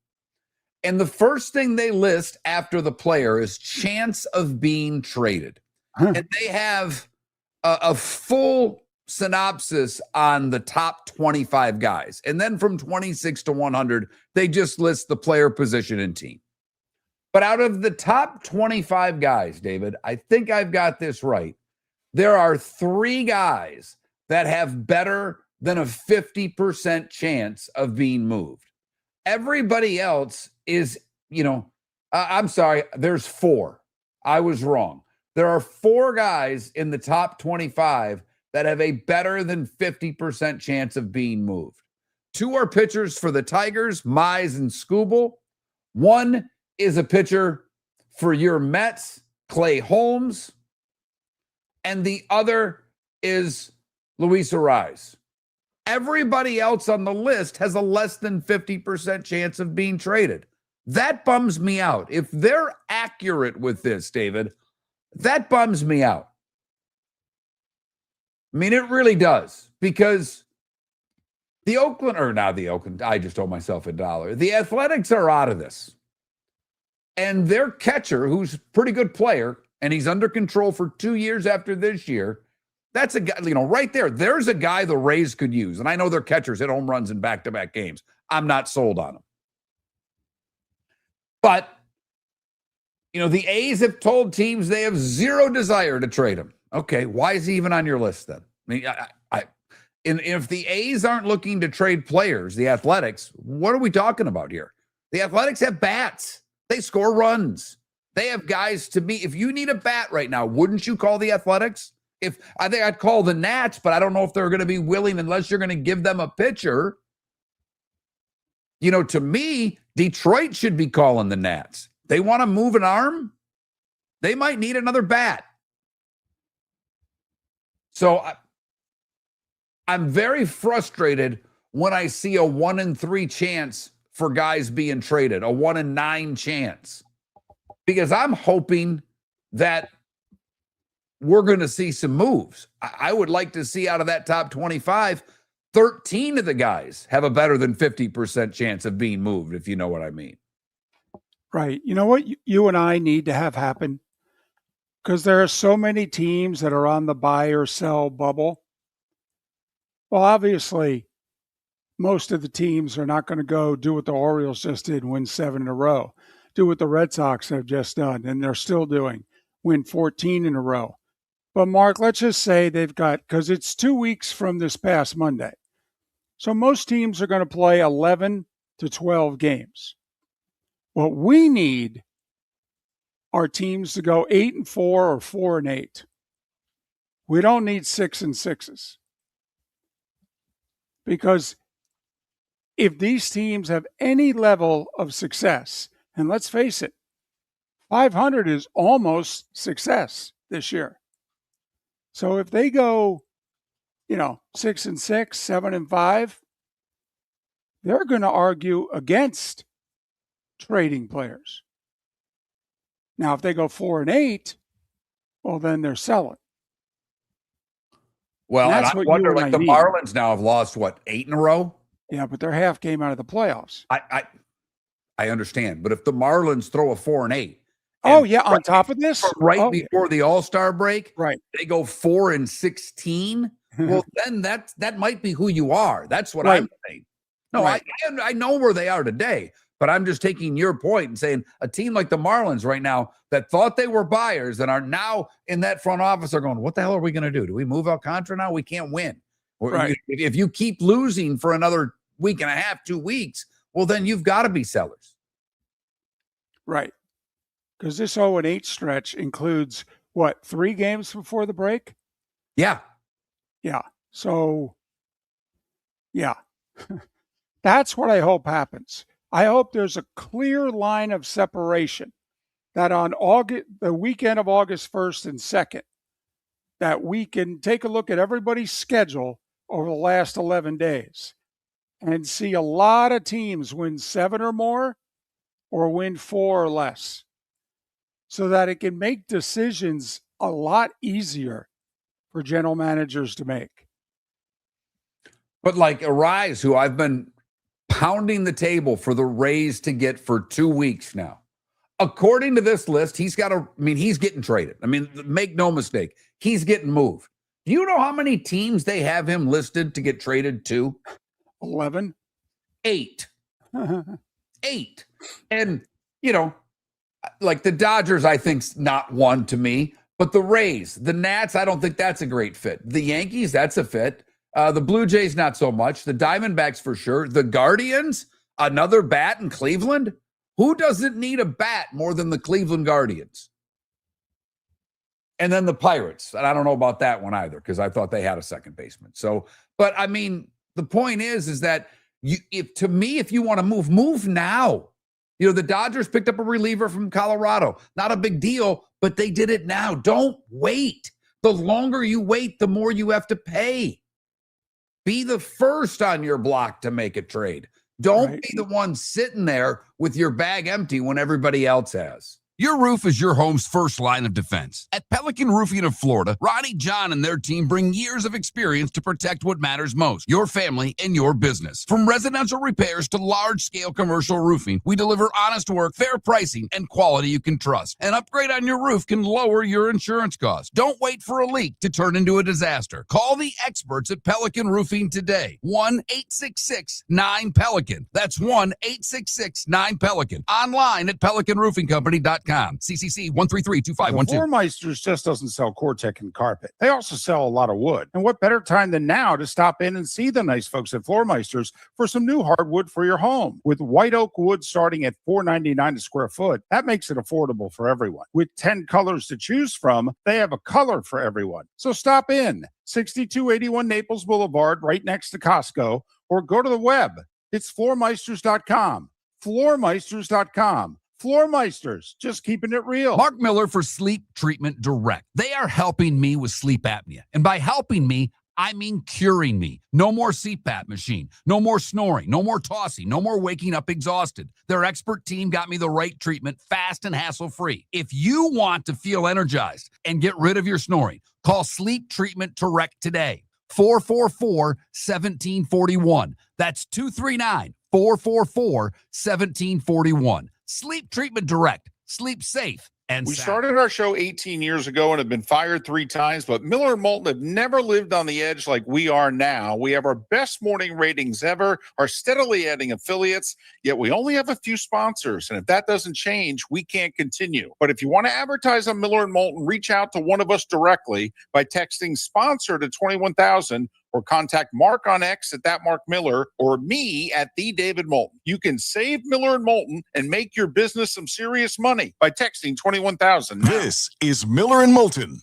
And the first thing they list after the player is chance of being traded. And they have a full synopsis on the top 25 guys. And then from 26 to 100, they just list the player, position, and team. But out of the top 25 guys, David, I think I've got this right. There are 3 guys that have better than a 50% chance of being moved. Everybody else is, I'm sorry, there's 4. I was wrong. There are 4 guys in the top 25 that have a better than 50% chance of being moved. 2 are pitchers for the Tigers, Mize and Skubal. 1 is a pitcher for your Mets, Clay Holmes. And the other is Luis Ariz. Everybody else on the list has a less than 50% chance of being traded. That bums me out. If they're accurate with this, David, that bums me out. I mean, it really does, because the I just owe myself $1. The Athletics are out of this. And their catcher, who's a pretty good player, and he's under control for 2 years after this year, that's a guy, right there. There's a guy the Rays could use. And I know their catchers hit home runs in back-to-back games. I'm not sold on them. But, the A's have told teams they have zero desire to trade him. Okay, why is he even on your list then? I mean, if the A's aren't looking to trade players, the Athletics, what are we talking about here? The Athletics have bats. They score runs. They have guys to be. If you need a bat right now, wouldn't you call the Athletics? I think I'd call the Nats, but I don't know if they're going to be willing unless you're going to give them a pitcher. To me, Detroit should be calling the Nats. They want to move an arm. They might need another bat. So I'm very frustrated when I see a 1 in 3 chance for guys being traded, a 1 in 9 chance, because I'm hoping that we're going to see some moves. I would like to see out of that top 25, 13 of the guys have a better than 50% chance of being moved, if you know what I mean. Right. You know what you and I need to have happen? Because there are so many teams that are on the buy or sell bubble. Well, obviously, most of the teams are not going to go do what the Orioles just did, win 7 in a row, do what the Red Sox have just done, and they're still doing, win 14 in a row. But Mark, let's just say they've got, because it's 2 weeks from this past Monday. So most teams are going to play 11 to 12 games. What we need are teams to go 8-4 or 4-8. We don't need 6 and 6s. Because if these teams have any level of success, and let's face it, 500 is almost success this year. So if they go, 6-6, 7-5, they're going to argue against trading players. Now, if they go 4-8, well, then they're selling. Well, and that's I what wonder, you and like I the need. Marlins now have lost, 8 in a row? Yeah, but they're half game out of the playoffs. I understand. But if the Marlins throw a 4-8. Oh, yeah, on top of this? Before the All-Star break, right. They go 4-16. Well, then that might be who you are. That's what Right. I'm saying. No, Right. I know where they are today, but I'm just taking your point and saying a team like the Marlins right now that thought they were buyers and are now in that front office are going, what the hell are we going to do? Do we move Alcantara now? We can't win. Right. If you keep losing for another week and a half, 2 weeks, well, then you've got to be sellers. Right. Because this 0-8 stretch includes, 3 games before the break? Yeah. Yeah. So, yeah. That's what I hope happens. I hope there's a clear line of separation that on the weekend of August 1st and 2nd, that we can take a look at everybody's schedule over the last 11 days and see a lot of teams win 7 or more or win 4 or less, so that it can make decisions a lot easier for general managers to make. But like Arise, who I've been pounding the table for the Rays to get for 2 weeks now. According to this list, he's getting traded. Make no mistake, he's getting moved. Do you know how many teams they have him listed to get traded to? 11. 8. 8. And, like the Dodgers, I think's not one to me, but the Rays, the Nats, I don't think that's a great fit. The Yankees, that's a fit. The Blue Jays, not so much. The Diamondbacks, for sure. The Guardians, another bat in Cleveland. Who doesn't need a bat more than the Cleveland Guardians? And then the Pirates. And I don't know about that one either, because I thought they had a second baseman. So, but the point is that if you want to move now. The Dodgers picked up a reliever from Colorado. Not a big deal, but they did it now. Don't wait. The longer you wait, the more you have to pay. Be the first on your block to make a trade. Don't be the one sitting there with your bag empty when everybody else has. Your roof is your home's first line of defense. At Pelican Roofing of Florida, Ronnie John and their team bring years of experience to protect what matters most, your family and your business. From residential repairs to large-scale commercial roofing, we deliver honest work, fair pricing, and quality you can trust. An upgrade on your roof can lower your insurance costs. Don't wait for a leak to turn into a disaster. Call the experts at Pelican Roofing today. 1-866-9-PELICAN. That's 1-866-9-PELICAN. Online at pelicanroofingcompany.com. CCC 1332512. Floormeisters just doesn't sell Cortec and carpet. They also sell a lot of wood. And what better time than now to stop in and see the nice folks at Floormeisters for some new hardwood for your home. With white oak wood starting at $4.99 a square foot, that makes it affordable for everyone. With 10 colors to choose from, they have a color for everyone. So stop in. 6281 Naples Boulevard, right next to Costco, or go to the web. It's floormeisters.com. Floormeisters.com. Floormeisters, just keeping it real. Mark Miller for Sleep Treatment Direct. They are helping me with sleep apnea. And by helping me, I mean curing me. No more CPAP machine. No more snoring. No more tossing. No more waking up exhausted. Their expert team got me the right treatment, fast and hassle-free. If you want to feel energized and get rid of your snoring, call Sleep Treatment Direct today. 444-1741. That's 239-444-1741. Sleep Treatment Direct. Sleep safe and We sound. started our show 18 years ago and have been fired 3 times, but Miller and Moulton have never lived on the edge like we are now. We have our best morning ratings ever, are steadily adding affiliates, yet we only have a few sponsors. And if that doesn't change, we can't continue. But if you want to advertise on Miller and Moulton, reach out to one of us directly by texting sponsor to 21,000 or contact Mark on X at that Mark Miller or me at the David Moulton. You can save Miller and Moulton and make your business some serious money by texting 21,000. This is Miller and Moulton.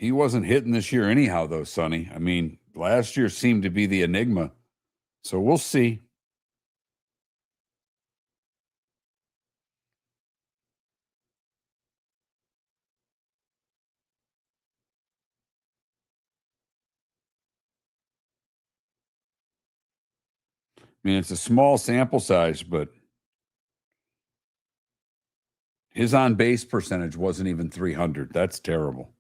He wasn't hitting this year anyhow, though, Sonny. I mean, last year seemed to be the enigma. So we'll see. I mean, it's a small sample size, but his on-base percentage wasn't even 300. That's terrible.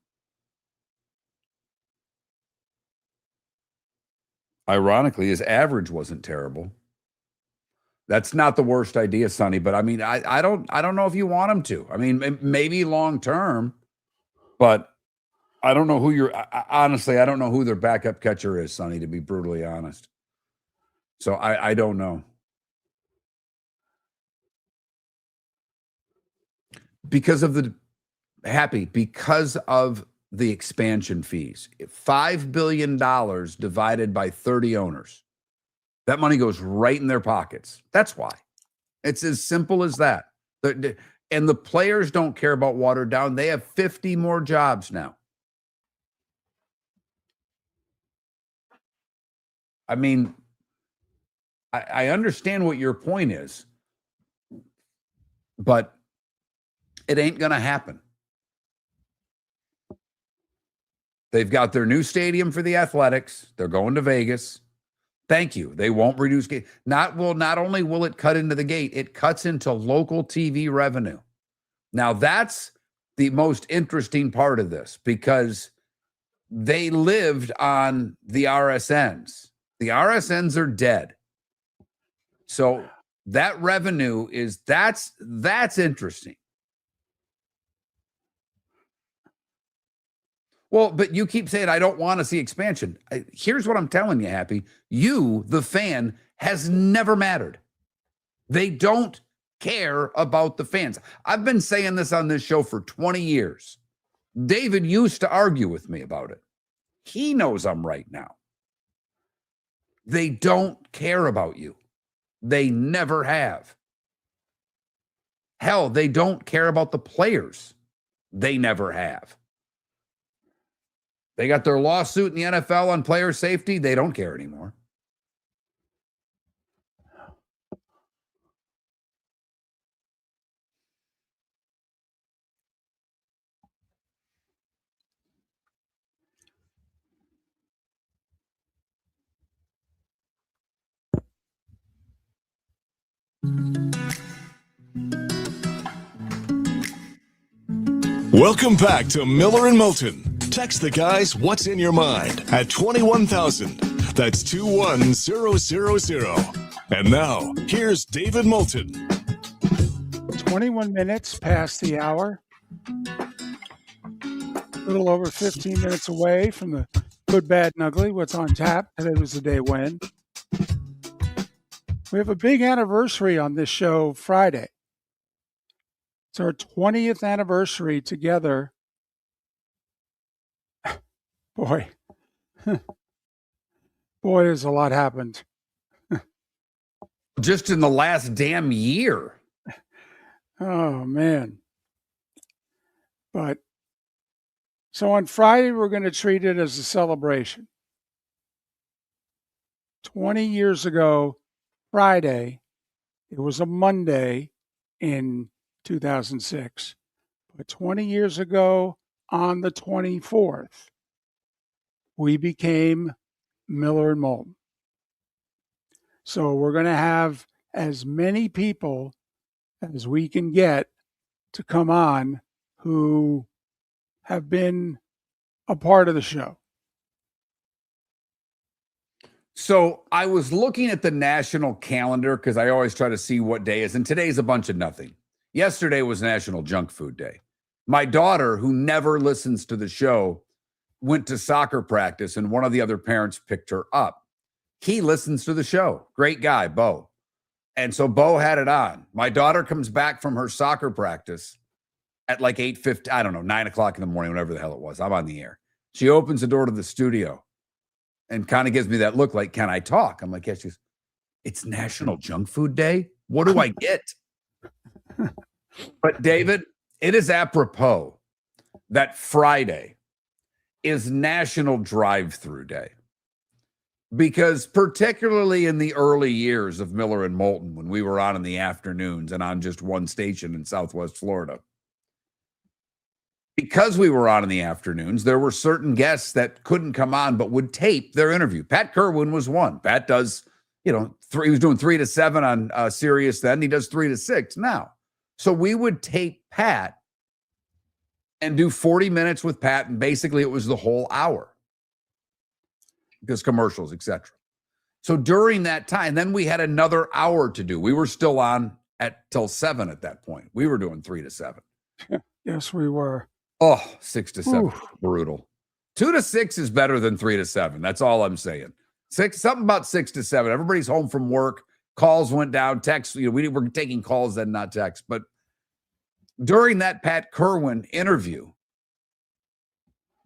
Ironically, his average wasn't terrible. That's not the worst idea, Sonny, but I mean, I don't know if you want him to. I mean, maybe long term, but I don't know who honestly, I don't know who their backup catcher is, Sonny, to be brutally honest. So I don't know. Because of the expansion fees. $5 billion divided by 30 owners. That money goes right in their pockets. That's why. It's as simple as that. And the players don't care about watered down. They have 50 more jobs now. I mean, I understand what your point is, but it ain't going to happen. They've got their new stadium for the Athletics. They're going to Vegas. Thank you. They won't reduce gate. Not only will it cut into the gate, it cuts into local TV revenue. Now that's the most interesting part of this because they lived on the RSNs. The RSNs are dead. So that revenue that's interesting. Well, but you keep saying, I don't want to see expansion. Here's what I'm telling you, Happy. You, the fan, has never mattered. They don't care about the fans. I've been saying this on this show for 20 years. David used to argue with me about it. He knows I'm right now. They don't care about you. They never have. Hell, they don't care about the players. They never have. They got their lawsuit in the NFL on player safety. They don't care anymore. Welcome back to Miller and Moulton. Text the guys what's in your mind at 21,000. That's 21000. And now, here's David Moulton. 21 minutes past the hour. A little over 15 minutes away from the good, bad, and ugly. What's on tap? Today was the day when. We have a big anniversary on this show Friday. It's our 20th anniversary together. Boy, has a lot happened. Just in the last damn year. Oh, man. But so on Friday, we're going to treat it as a celebration. 20 years ago, Friday, it was a Monday in 2006. But 20 years ago, on the 24th, we became Miller and Moulton. So we're going to have as many people as we can get to come on who have been a part of the show. So I was looking at the national calendar because I always try to see what day is, and today's a bunch of nothing. Yesterday was National Junk Food Day. My daughter, who never listens to the show, went to soccer practice, and one of the other parents picked her up. He listens to the show. Great guy, Bo. And so Bo had it on. My daughter comes back from her soccer practice at like 8:50, I don't know, 9 o'clock in the morning, whatever the hell it was. I'm on the air. She opens the door to the studio and kind of gives me that look like, can I talk? I'm like, yeah. She goes, it's National Junk Food Day? What do I get? But David, it is apropos that Friday is National Drive-Through Day. Because particularly in the early years of Miller and Moulton, when we were on in the afternoons and on just one station in Southwest Florida, because we were on in the afternoons, there were certain guests that couldn't come on but would tape their interview. Pat Kerwin was one. Pat does, he was doing 3 to 7 on Sirius then. He does 3 to 6 now. So we would tape Pat and do 40 minutes with Pat, and basically it was the whole hour because commercials, etc. So during that time, then we had another hour to do. We were still on till 7 at that point. We were doing 3 to 7. Yes, we were. Oh, 6 to 7, Oof. brutal. 2 to 6 is better than 3 to 7. That's all I'm saying. Something about 6 to 7. Everybody's home from work. Calls went down. Texts, we were taking calls then, not texts. But during that Pat Kerwin interview,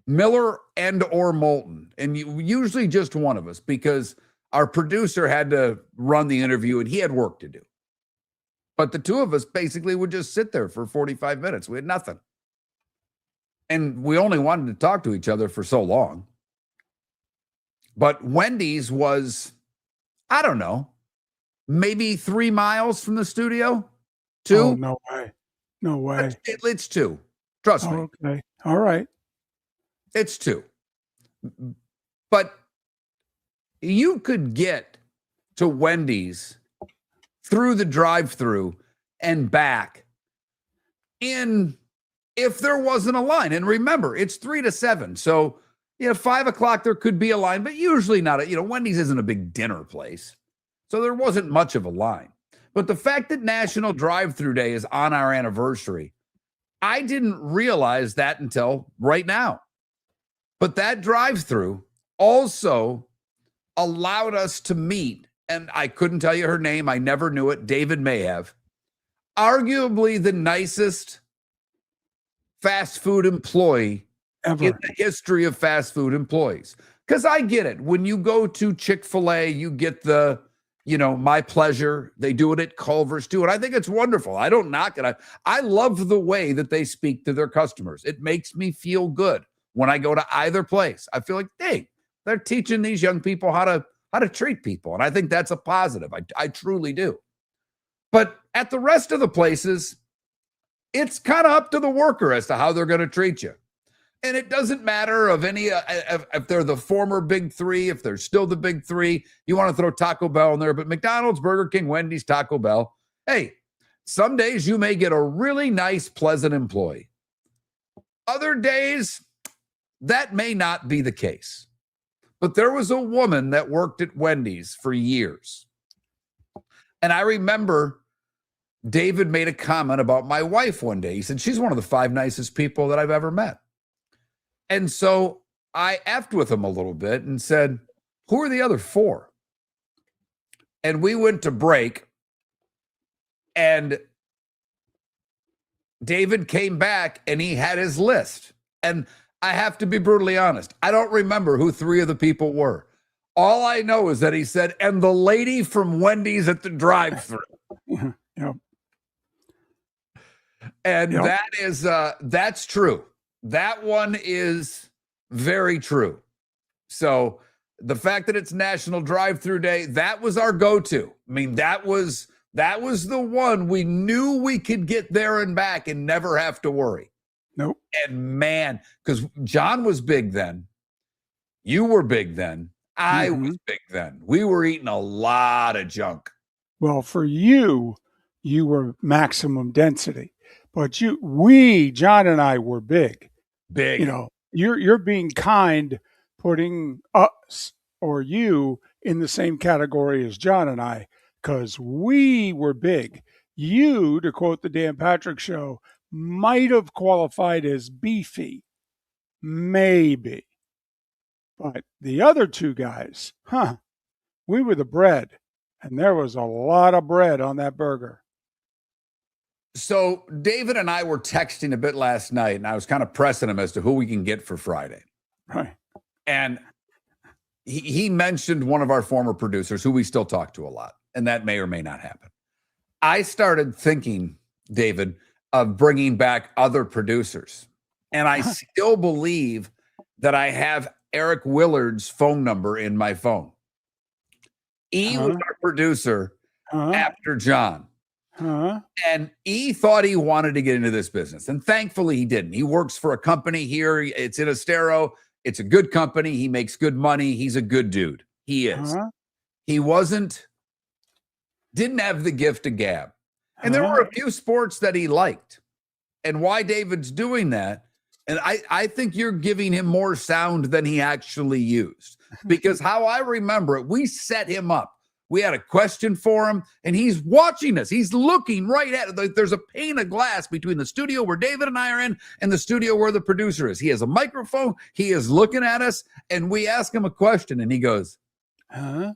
Miller and or Moulton, and usually just one of us, because our producer had to run the interview and he had work to do. But the two of us basically would just sit there for 45 minutes. We had nothing. And we only wanted to talk to each other for so long. But Wendy's was, I don't know, maybe 3 miles from the studio? 2? Oh, no way. No way. It's 2. Trust me. Okay. All right. It's 2. But you could get to Wendy's through the drive-through and back if there wasn't a line. And remember, it's 3 to 7. So, 5 o'clock, there could be a line, but usually not. Wendy's isn't a big dinner place. So there wasn't much of a line. But the fact that National Drive-Through Day is on our anniversary, I didn't realize that until right now. But that drive-through also allowed us to meet, and I couldn't tell you her name. I never knew it. David may have. Arguably the nicest fast food employee Ever. in the history of fast food employees. Because I get it. When you go to Chick-fil-A, you get the, my pleasure. They do it at Culver's too. And I think it's wonderful. I don't knock it. I love the way that they speak to their customers. It makes me feel good when I go to either place. I feel like, hey, they're teaching these young people how to treat people. And I think that's a positive. I truly do. But at the rest of the places, it's kind of up to the worker as to how they're going to treat you. And it doesn't matter if they're the former big 3, if they're still the big 3. You want to throw Taco Bell in there, but McDonald's, Burger King, Wendy's, Taco Bell. Hey, some days you may get a really nice, pleasant employee. Other days, that may not be the case. But there was a woman that worked at Wendy's for years. And I remember David made a comment about my wife one day. He said, she's one of the 5 nicest people that I've ever met. And so I effed with him a little bit and said, who are the other 4? And we went to break. And David came back and he had his list. And I have to be brutally honest. I don't remember who 3 of the people were. All I know is that he said, and the lady from Wendy's at the drive-thru. Yep. And Yep. that is, that's true. That one is very true. So the fact that it's National Drive-Through Day, that was our go-to. I mean, that was the one we knew we could get there and back and never have to worry. Nope. And man, because John was big then. You were big then. I was big then. We were eating a lot of junk. Well, for you were maximum density, but John and I were big. Big. You're being kind, putting us or you in the same category as John and I, because we were big. You, to quote the Dan Patrick Show, might have qualified as beefy, maybe. But the other 2 guys, we were the bread, and there was a lot of bread on that burger. So David and I were texting a bit last night, and I was kind of pressing him as to who we can get for Friday. Right. And he mentioned one of our former producers who we still talk to a lot, and that may or may not happen. I started thinking, David, of bringing back other producers. And I still believe that I have Eric Willard's phone number in my phone. E was our producer after John. And E thought he wanted to get into this business. And thankfully he didn't. He works for a company here. It's in Estero. It's a good company. He makes good money. He's a good dude. He is. He didn't have the gift of gab. And there were a few sports that he liked. And why David's doing that, and I think you're giving him more sound than he actually used. Because how I remember it, we set him up. We had a question for him, and he's watching us. He's looking right at it. There's a pane of glass between the studio where David and I are in and the studio where the producer is. He has a microphone. He is looking at us, and we ask him a question, and he goes, and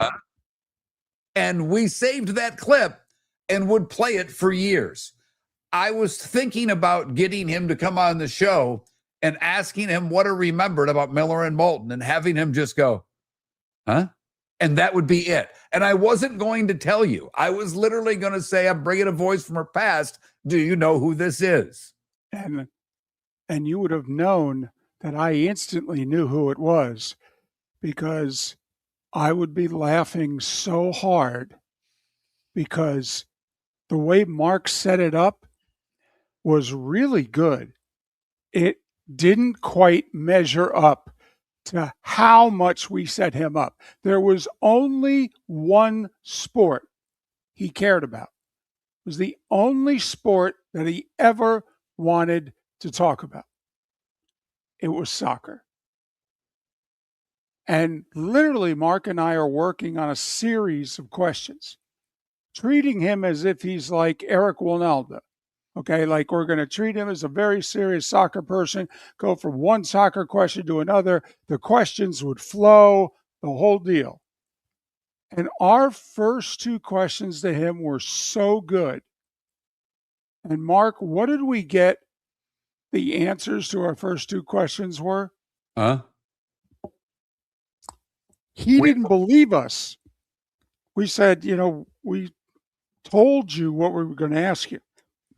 we saved that clip and would play it for years. I was thinking about getting him to come on the show and asking him what he remembered about Miller and Moulton and having him just go, and that would be it. And I wasn't going to tell you. I was literally going to say, I'm bringing a voice from her past. Do you know who this is? And you would have known that I instantly knew who it was, because I would be laughing so hard, because the way Mark set it up was really good. It didn't quite measure up to how much we set him up. There was only one sport he cared about. It was the only sport that he ever wanted to talk about. It was soccer. And literally, Mark and I are working on a series of questions, treating him as if he's like Eric Winalda. Okay, like we're going to treat him as a very serious soccer person, go from one soccer question to another. The questions would flow, the whole deal. And our first two questions to him were so good. And Mark, what did we get the answers to our first two questions were? He didn't believe us. We said, we told you what we were going to ask you.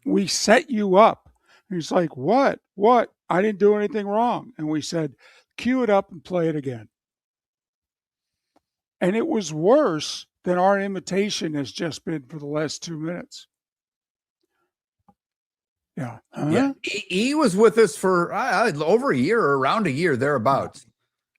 We set you up. And he's like, what? I didn't do anything wrong. And we said, cue it up and play it again. And it was worse than our imitation has just been for the last 2 minutes. Yeah. Yeah. He was with us for over a year, or around a year, thereabouts.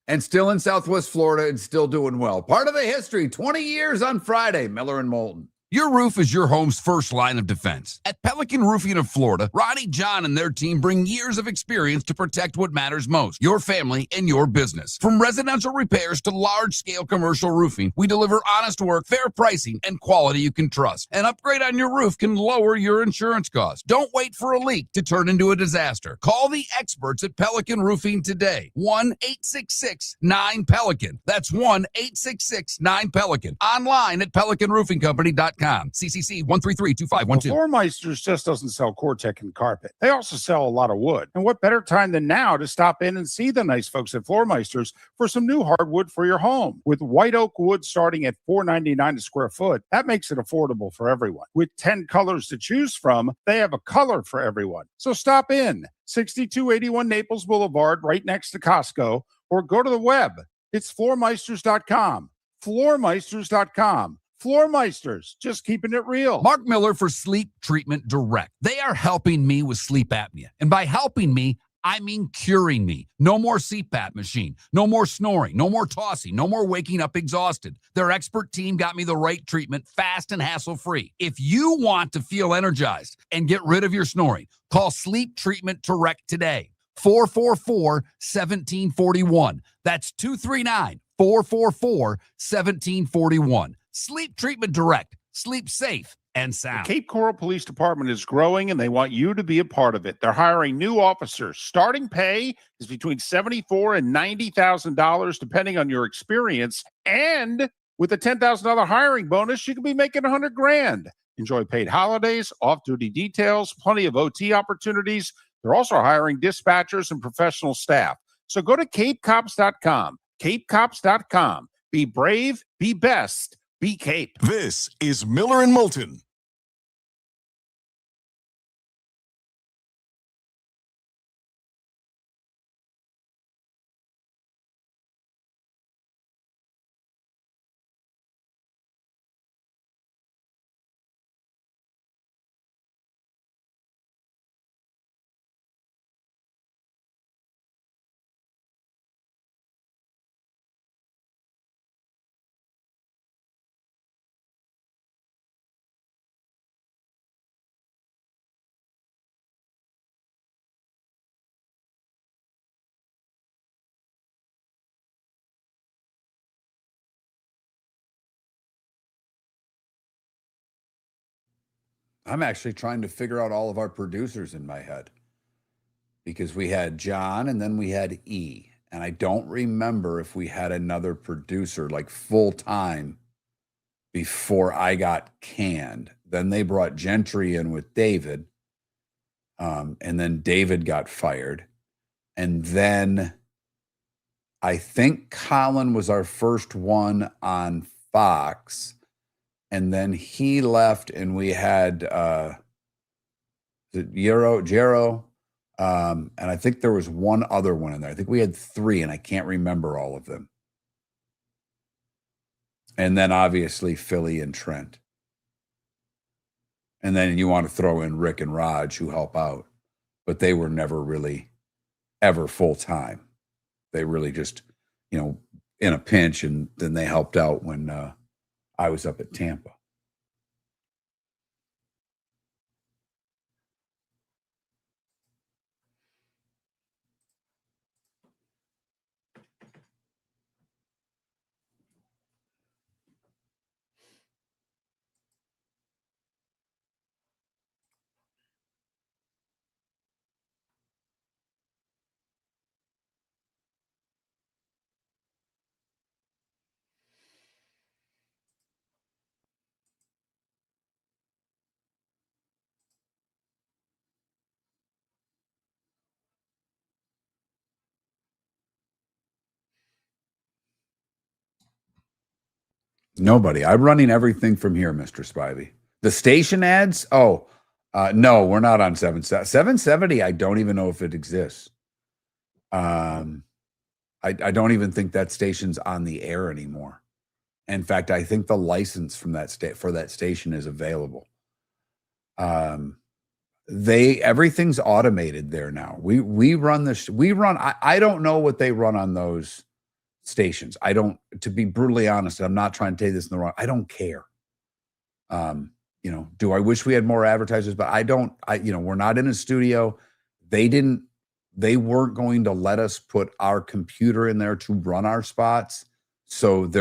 And still in Southwest Florida and still doing well. Part of the history, 20 years on Friday, Miller and Moulton. Your roof is your home's first line of defense. At Pelican Roofing of Florida, Ronnie, John, and their team bring years of experience to protect what matters most, your family and your business. From residential repairs to large-scale commercial roofing, we deliver honest work, fair pricing, and quality you can trust. An upgrade on your roof can lower your insurance costs. Don't wait for a leak to turn into a disaster. Call the experts at Pelican Roofing today. 1-866-9-PELICAN. That's 1-866-9-PELICAN. Online at pelicanroofingcompany.com. CCC 1332512. Floormeisters just doesn't sell Cortec and carpet. They also sell a lot of wood. And what better time than now to stop in and see the nice folks at Floormeisters for some new hardwood for your home. With white oak wood starting at $4.99 a square foot, that makes it affordable for everyone. With 10 colors to choose from, they have a color for everyone. So stop in. 6281 Naples Boulevard, right next to Costco, or go to the web. It's floormeisters.com. Floormeisters.com. Floormeisters, just keeping it real. Mark Miller for Sleep Treatment Direct. They are helping me with sleep apnea. And by helping me, I mean curing me. No more CPAP machine. No more snoring. No more tossing. No more waking up exhausted. Their expert team got me the right treatment, fast and hassle-free. If you want to feel energized and get rid of your snoring, call Sleep Treatment Direct today. 444-1741. That's 239-444-1741. Sleep Treatment Direct. Sleep safe and sound. The Cape Coral Police Department is growing, and they want you to be a part of it. They're hiring new officers. Starting pay is between $74,000 and $90,000, depending on your experience. And with a $10,000 hiring bonus, you can be making $100,000. Enjoy paid holidays, off-duty details, plenty of OT opportunities. They're also hiring dispatchers and professional staff. So go to capecops.com. capecops.com. Be brave, be best. Be Cape. This is Miller and Moulton. I'm actually trying to figure out all of our producers in my head, because we had John and then we had E. And I don't remember if we had another producer like full time before I got canned. Then they brought Gentry in with David. And then David got fired. And then I think Colin was our first one on Fox. And then he left and we had Jero. And I think there was one other one in there. I think we had 3 and I can't remember all of them. And then obviously Philly and Trent. And then you want to throw in Rick and Raj who help out, but they were never really ever full time. They really just, in a pinch, and then they helped out when I was up at Tampa. Nobody. I'm running everything from here, Mr. Spivey. The station ads? Oh, no, we're not on 770. I don't even know if it exists. I don't even think that station's on the air anymore. In fact, I think the license from that for that station is available. Everything's automated there now. We run this. I don't know what they run on those stations. I don't, to be brutally honest, I'm not trying to take this in the wrong. I don't care. Do I wish we had more advertisers? But we're not in a studio. They weren't going to let us put our computer in there to run our spots. So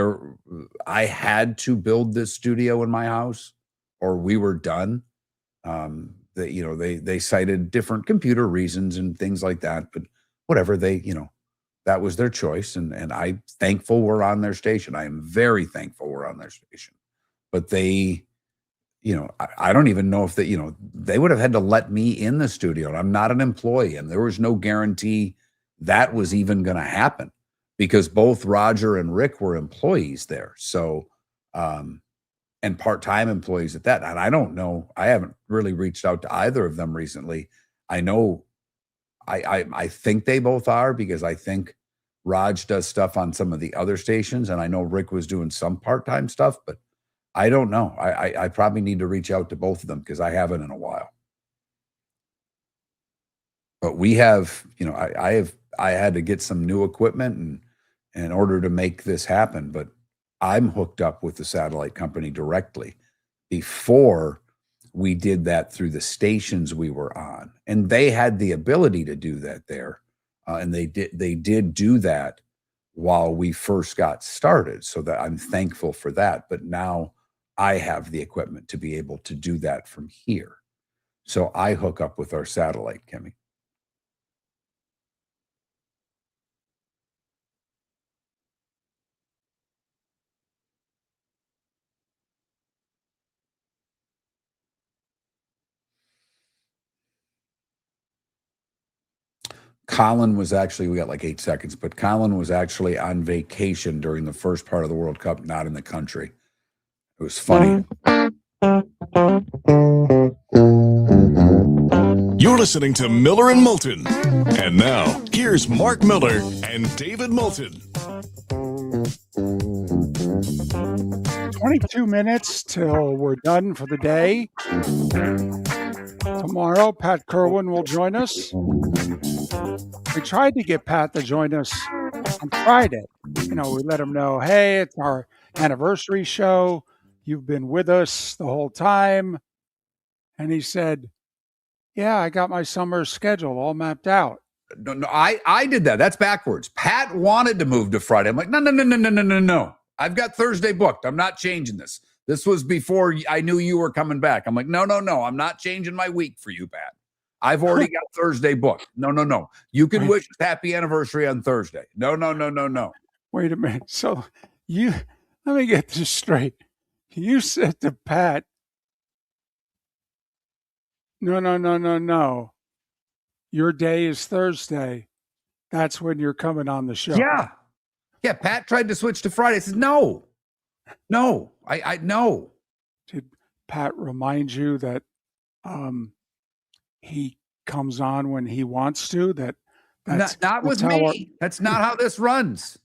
I had to build this studio in my house or we were done. They cited different computer reasons and things like that, but whatever, that was their choice. And I'm thankful we're on their station. I am very thankful we're on their station, but they, I don't even know if they would have had to let me in the studio, and I'm not an employee, and there was no guarantee that was even going to happen because both Roger and Rick were employees there. So, and part-time employees at that. And I don't know, I haven't really reached out to either of them recently. I know, I think they both are, because I think Raj does stuff on some of the other stations, and I know Rick was doing some part-time stuff, but I don't know. I probably need to reach out to both of them because I haven't in a while. But we have, I had to get some new equipment and in order to make this happen, but I'm hooked up with the satellite company directly before we did that through the stations we were on. And they had the ability to do that there. And they did do that while we first got started. So that I'm thankful for that. But now I have the equipment to be able to do that from here. So I hook up with our satellite, Kimmy. Colin was actually, we got like 8 seconds, but Colin was actually on vacation during the first part of the World Cup, not in the country. It was funny. You're listening to Miller and Moulton. And now, here's Mark Miller and David Moulton. 22 minutes till we're done for the day. Tomorrow, Pat Kerwin will join us. We tried to get Pat to join us on Friday. We let him know, hey, it's our anniversary show. You've been with us the whole time. And he said, yeah, I got my summer schedule all mapped out. No, I did that. That's backwards. Pat wanted to move to Friday. I'm like, no. I've got Thursday booked. I'm not changing this. This was before I knew you were coming back. I'm like, no. I'm not changing my week for you, Pat. I've already got Thursday booked. No. You can wish us happy anniversary on Thursday. No. Wait a minute. So let me get this straight. You said to Pat, no. Your day is Thursday. That's when you're coming on the show. Yeah. Pat tried to switch to Friday. I said, no. I no. Did Pat remind you that he comes on when he wants to? That's not with me. That's not how this runs.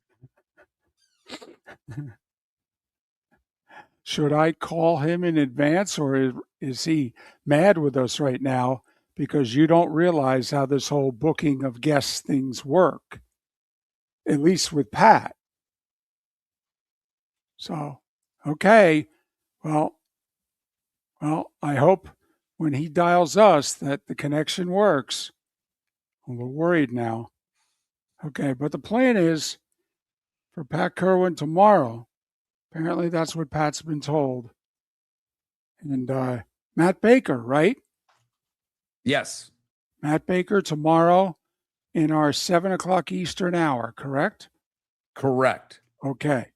Should I call him in advance, or is he mad with us right now because you don't realize how this whole booking of guest things work, at least with Pat? So, okay. Well, I hope when he dials us that the connection works. We're worried now. Okay, but the plan is for Pat Kerwin tomorrow. Apparently that's what Pat's been told. And Matt Baker, right? Yes. Matt Baker tomorrow in our 7 o'clock Eastern hour, correct? Correct. Okay.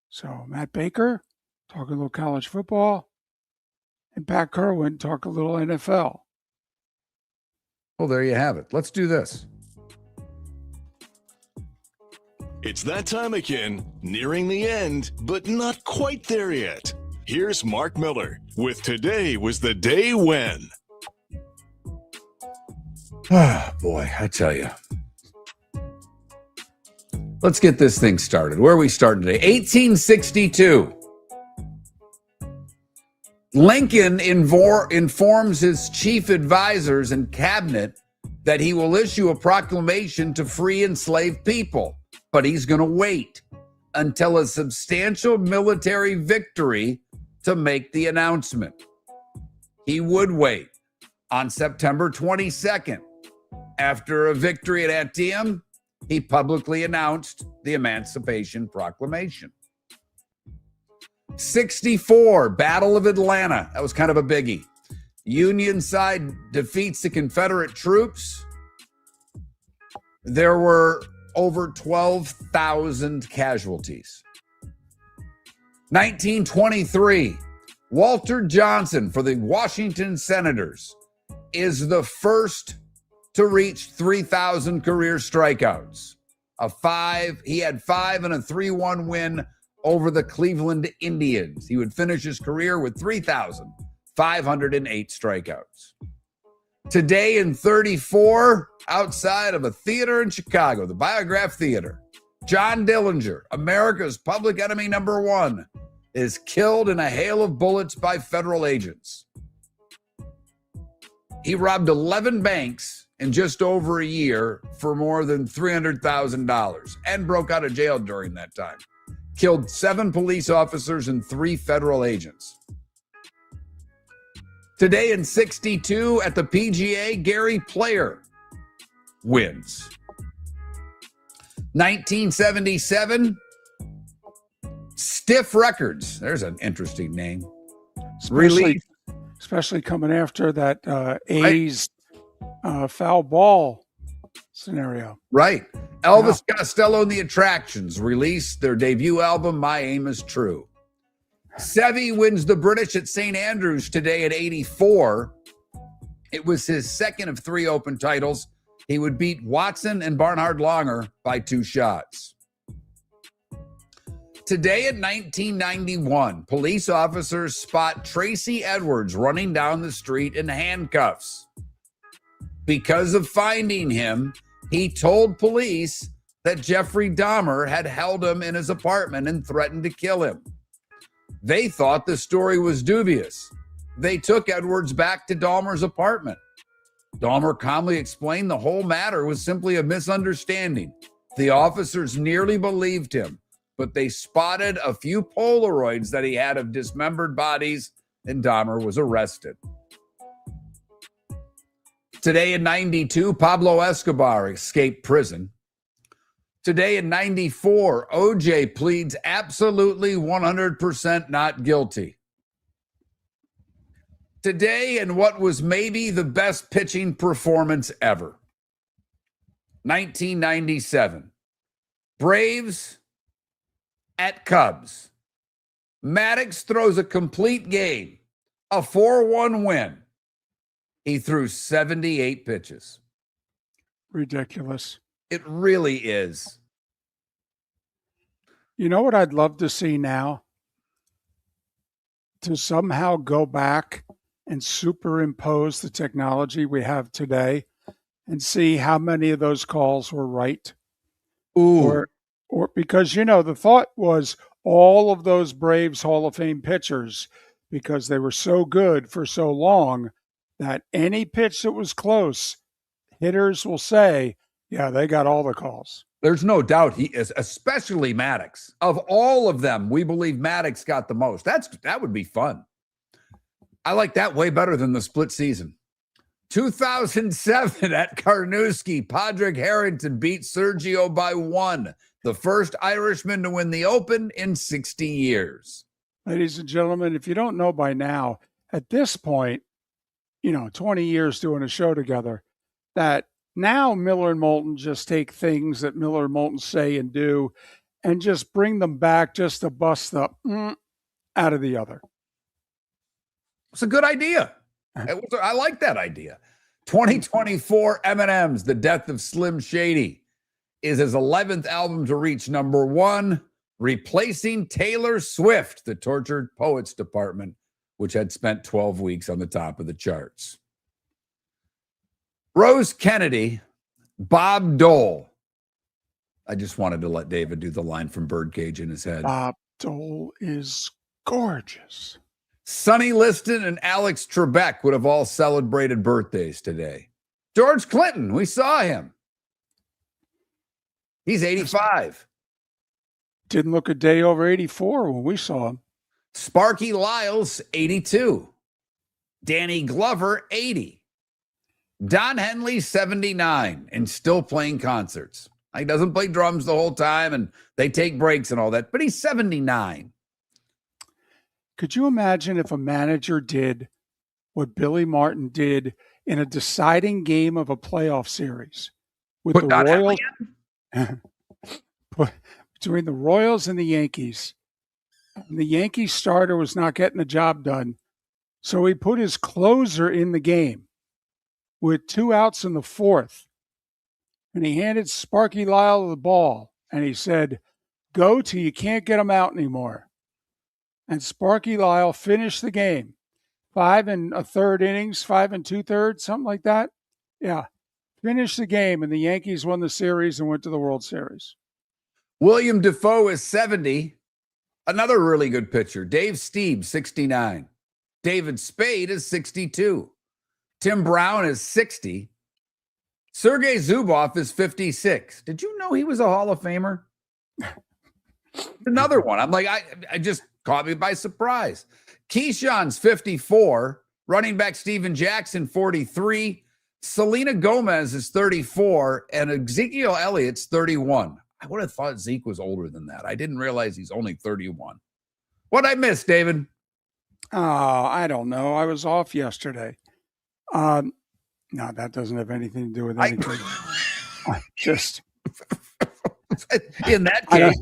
So Matt Baker, talk a little college football, and Pat Kerwin, talk a little NFL. Well, there you have it. Let's do this. It's that time again, nearing the end, but not quite there yet. Here's Mark Miller with Today Was the Day When. Boy, I tell you. Let's get this thing started. Where are we starting today? 1862. Lincoln informs his chief advisors and cabinet that he will issue a proclamation to free enslaved people. But he's going to wait until a substantial military victory to make the announcement. He would wait. On September 22nd, after a victory at Antietam, he publicly announced the Emancipation Proclamation. 64, Battle of Atlanta. That was kind of a biggie. Union side defeats the Confederate troops. There were over 12,000 casualties. 1923, Walter Johnson for the Washington Senators is the first to reach 3,000 career strikeouts. He had 5 and a 3-1 win over the Cleveland Indians. He would finish his career with 3,508 strikeouts. Today in 34, outside of a theater in Chicago, the Biograph Theater, John Dillinger, America's public enemy number 1, is killed in a hail of bullets by federal agents. He robbed 11 banks in just over a year for more than $300,000 and broke out of jail during that time. Killed 7 police officers and 3 federal agents. Today in 62 at the PGA, Gary Player wins. 1977, Stiff Records. There's an interesting name. Especially coming after that A's foul ball scenario. Right. Elvis Costello and the Attractions released their debut album, My Aim Is True. Seve wins the British at St. Andrews today at 84. It was his second of 3 open titles. He would beat Watson and Barnhard Longer by 2 shots. Today at 1991, police officers spot Tracy Edwards running down the street in handcuffs. Because of finding him, he told police that Jeffrey Dahmer had held him in his apartment and threatened to kill him. They thought the story was dubious. They took Edwards back to Dahmer's apartment. Dahmer calmly explained the whole matter was simply a misunderstanding. The officers nearly believed him, but they spotted a few Polaroids that he had of dismembered bodies, and Dahmer was arrested. Today in 92, Pablo Escobar escaped prison. Today in 94, OJ pleads absolutely 100% not guilty. Today in what was maybe the best pitching performance ever. 1997. Braves at Cubs. Maddox throws a complete game, a 4-1 win. He threw 78 pitches. Ridiculous. It really is. You know what I'd love to see now? To somehow go back and superimpose the technology we have today and see how many of those calls were right. Ooh. Or because, the thought was all of those Braves Hall of Fame pitchers, because they were so good for so long, that any pitch that was close, hitters will say, yeah, they got all the calls. There's no doubt he is, especially Maddox. Of all of them, we believe Maddox got the most. That would be fun. I like that way better than the split season. 2007 at Carnoustie, Padraig Harrington beat Sergio by 1, the first Irishman to win the Open in 60 years. Ladies and gentlemen, if you don't know by now, at this point, 20 years doing a show together, that now Miller and Moulton just take things that Miller and Moulton say and do and just bring them back just to bust the out of the other. It's a good idea. I like that idea. 2024 M&M's, The Death of Slim Shady, is his 11th album to reach number 1, replacing Taylor Swift, the Tortured Poets Department, which had spent 12 weeks on the top of the charts. Rose Kennedy, Bob Dole. I just wanted to let David do the line from Birdcage in his head. Bob Dole is gorgeous. Sonny Liston and Alex Trebek would have all celebrated birthdays today. George Clinton, we saw him. He's 85. Didn't look a day over 84 when we saw him. Sparky Lyles, 82. Danny Glover, 80. Don Henley, 79, and still playing concerts. He doesn't play drums the whole time, and they take breaks and all that, but he's 79. Could you imagine if a manager did what Billy Martin did in a deciding game of a playoff series with the Royals, between the Royals and the Yankees? And the Yankees starter was not getting the job done, so he put his closer in the game with 2 outs in the 4th, and he handed Sparky Lyle the ball, and he said, "Go till you can't get him out anymore." And Sparky Lyle finished the game. 5 1/3 innings, 5 2/3, something like that. Yeah. Finished the game, and the Yankees won the series and went to the World Series. William Defoe is 70. Another really good pitcher. Dave Steeb, 69. David Spade is 62. Tim Brown is 60. Sergei Zubov is 56. Did you know he was a Hall of Famer? Another one. I'm like, I just caught me by surprise. Keyshawn's 54. Running back Steven Jackson, 43. Selena Gomez is 34. And Ezekiel Elliott's 31. I would have thought Zeke was older than that. I didn't realize he's only 31. What'd I miss, David? Oh, I don't know. I was off yesterday. No, that doesn't have anything to do with anything. Just in that case.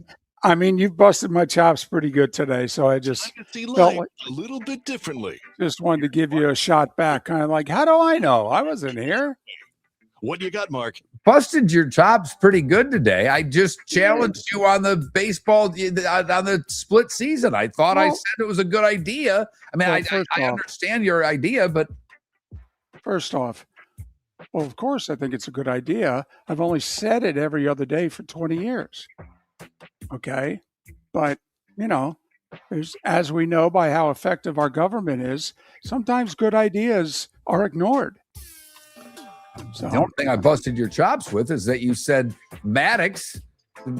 I mean, you've busted my chops pretty good today, so I just felt like a little bit differently. Just wanted to give you a shot back, kind of like, how do I know? I wasn't here. What do you got, Mark? Busted your chops pretty good today. I just challenged you on the baseball, on the split season. I thought I said it was a good idea. I mean, I understand your idea, but. First off, well, of course, I think it's a good idea. I've only said it every other day for 20 years. Okay. But, as we know by how effective our government is, sometimes good ideas are ignored. So, the only thing I busted your chops with is that you said Maddox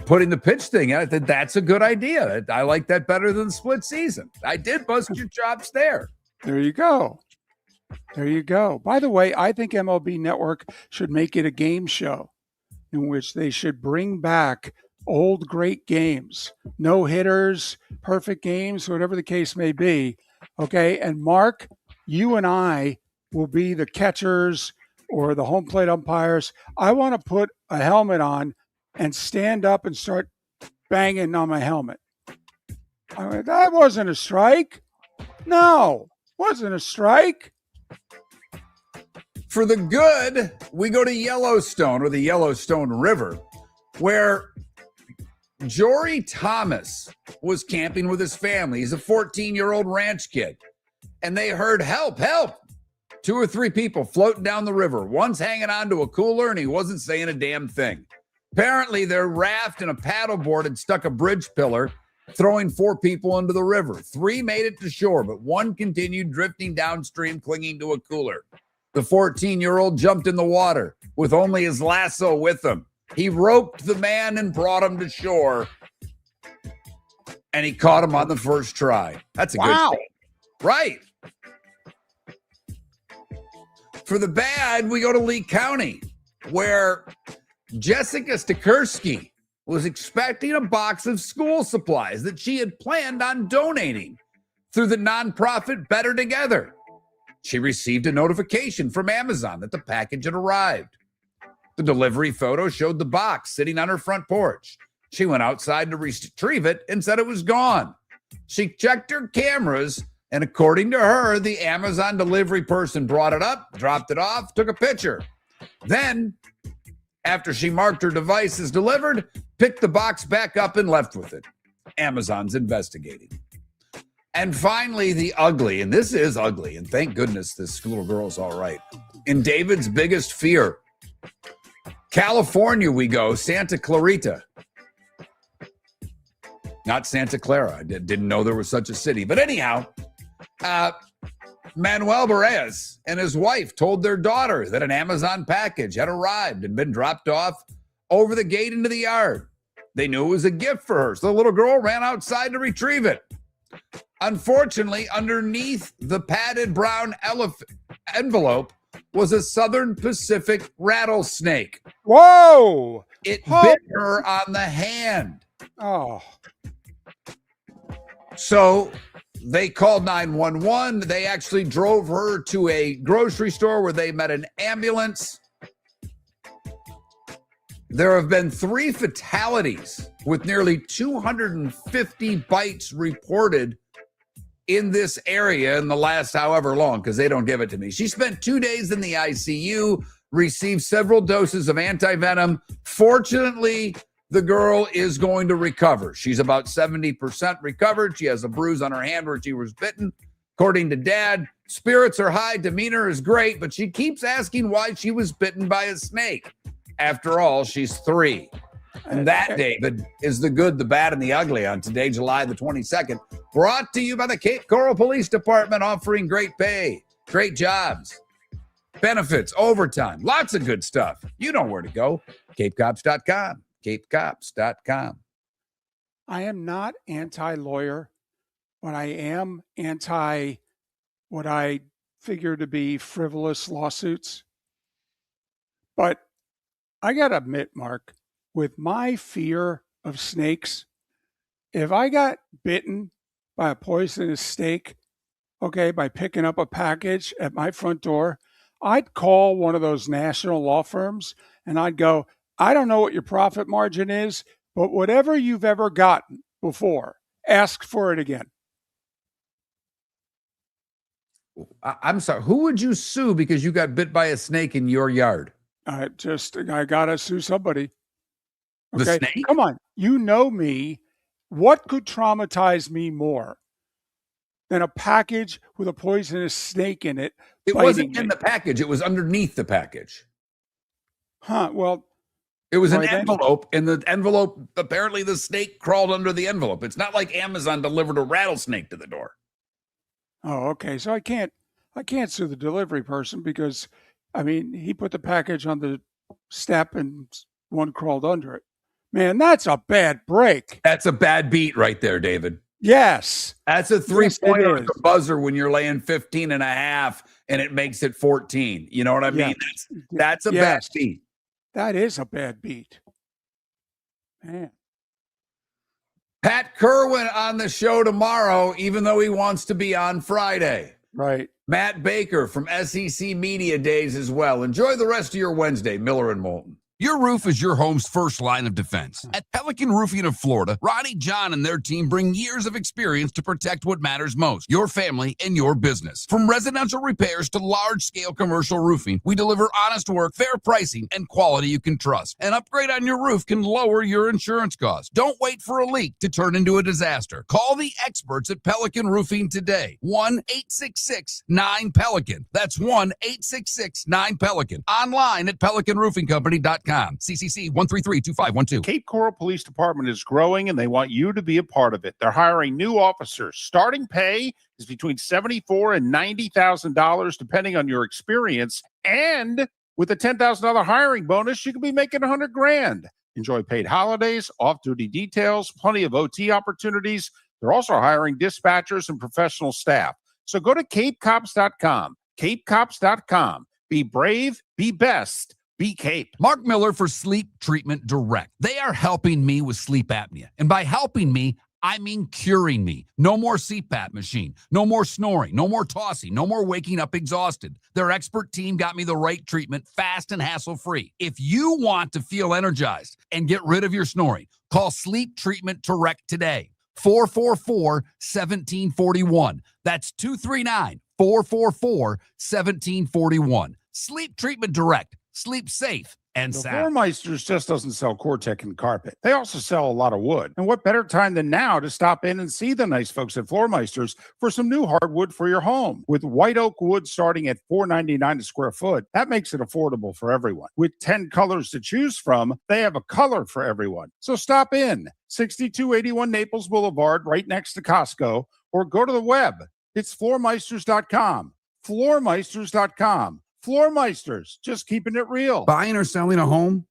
putting the pitch thing out. That's a good idea. I like that better than the split season. I did bust your chops there. There you go. There you go. By the way, I think MLB Network should make it a game show. in which they should bring back old great games, no hitters, perfect games, whatever the case may be. Okay. And Mark, you and I will be the catchers or the home plate umpires. I want to put a helmet on and stand up and start banging on my helmet. I mean, that wasn't a strike. No, wasn't a strike. For the good, we go to Yellowstone, or the Yellowstone River, where Jory Thomas was camping with his family. He's a 14-year-old ranch kid. And they heard, help, help. 2 or 3 people floating down the river. One's hanging onto a cooler, and he wasn't saying a damn thing. Apparently, their raft and a paddleboard had stuck a bridge pillar, throwing 4 people into the river. 3 made it to shore, but 1 continued drifting downstream, clinging to a cooler. The 14-year-old jumped in the water with only his lasso with him. He roped the man and brought him to shore, and he caught him on the first try. That's a good thing. Right. For the bad, we go to Lee County, where Jessica Stikursky was expecting a box of school supplies that she had planned on donating through the nonprofit Better Together. She received a notification from Amazon that the package had arrived. The delivery photo showed the box sitting on her front porch. She went outside to retrieve it and said it was gone. She checked her cameras, and according to her, the Amazon delivery person brought it up, dropped it off, took a picture. Then, after she marked her device as delivered, picked the box back up and left with it. Amazon's investigating. And finally, the ugly, and this is ugly, and thank goodness this little girl's all right. In David's biggest fear, California we go, Santa Clarita. Not Santa Clara. I didn't know there was such a city. But anyhow, Manuel Perez and his wife told their daughter that an Amazon package had arrived and been dropped off over the gate into the yard. They knew it was a gift for her, so the little girl ran outside to retrieve it. Unfortunately, underneath the padded brown envelope was a Southern Pacific rattlesnake. Whoa! It bit her on the hand. Oh. So they called 911. They actually drove her to a grocery store where they met an ambulance. There have been 3 fatalities with nearly 250 bites reported in this area in the last however long, because they don't give it to me. She spent 2 days in the ICU, received several doses of antivenom. Fortunately, the girl is going to recover. She's about 70% recovered. She has a bruise on her hand where she was bitten. According to Dad, spirits are high, demeanor is great, but she keeps asking why she was bitten by a snake. After all, she's 3. And that, David, is the good, the bad, and the ugly on today, July the 22nd. Brought to you by the Cape Coral Police Department, offering great pay, great jobs, benefits, overtime, lots of good stuff. You know where to go. CapeCops.com. CapeCops.com. I am not anti-lawyer, but I am anti what I figure to be frivolous lawsuits. But I got to admit, Mark, with my fear of snakes, if I got bitten by a poisonous snake, okay, by picking up a package at my front door, I'd call one of those national law firms and I'd go, I don't know what your profit margin is, but whatever you've ever gotten before, ask for it again. I'm sorry. Who would you sue because you got bit by a snake in your yard? I got to sue somebody. The Okay, snake? come on. You know me. What could traumatize me more than a package with a poisonous snake in it? It wasn't in the package. It was underneath the package. Huh. Well, it was an envelope, and the envelope, apparently the snake crawled under the envelope. It's not like Amazon delivered a rattlesnake to the door. Oh, okay. So I can't sue the delivery person because, I mean, he put the package on the step and one crawled under it. Man, that's a bad break. That's a bad beat right there, David. Yes. That's a 3-pointer at the buzzer when you're laying 15 and a half and it makes it 14. You know what I mean? That's a bad beat. That is a bad beat. Man. Pat Kerwin on the show tomorrow, even though he wants to be on Friday. Right. Matt Baker from SEC Media Days as well. Enjoy the rest of your Wednesday, Miller and Moulton. Your roof is your home's first line of defense. At Pelican Roofing of Florida, Ronnie John and their team bring years of experience to protect what matters most, your family and your business. From residential repairs to large-scale commercial roofing, we deliver honest work, fair pricing, and quality you can trust. An upgrade on your roof can lower your insurance costs. Don't wait for a leak to turn into a disaster. Call the experts at Pelican Roofing today. 1-866-9-PELICAN. That's 1-866-9-PELICAN. Online at pelicanroofingcompany.com. CCC 1332512. Cape Coral Police Department is growing and they want you to be a part of it. They're hiring new officers. Starting pay is between $74,000 and $90,000 depending on your experience. And with a $10,000 hiring bonus, you could be making $100,000. Enjoy paid holidays, off-duty details, plenty of OT opportunities. They're also hiring dispatchers and professional staff. So go to capecops.com. capecops.com. Be brave, be best. Be Cape. Mark Miller for Sleep Treatment Direct. They are helping me with sleep apnea. And by helping me, I mean curing me. No more CPAP machine. No more snoring. No more tossing. No more waking up exhausted. Their expert team got me the right treatment fast and hassle-free. If you want to feel energized and get rid of your snoring, call Sleep Treatment Direct today. 444-1741. That's 239-444-1741. Sleep Treatment Direct. Sleep safe and The sound. Floormeisters just doesn't sell Cortec and carpet. They also sell a lot of wood. And what better time than now to stop in and see the nice folks at Floormeisters for some new hardwood for your home. With white oak wood starting at $4.99 a square foot, that makes it affordable for everyone. With 10 colors to choose from, they have a color for everyone. So stop in, 6281 Naples Boulevard, right next to Costco, or go to the web. It's floormeisters.com. Floormeisters.com. Floormeisters, just keeping it real. Buying or selling a home?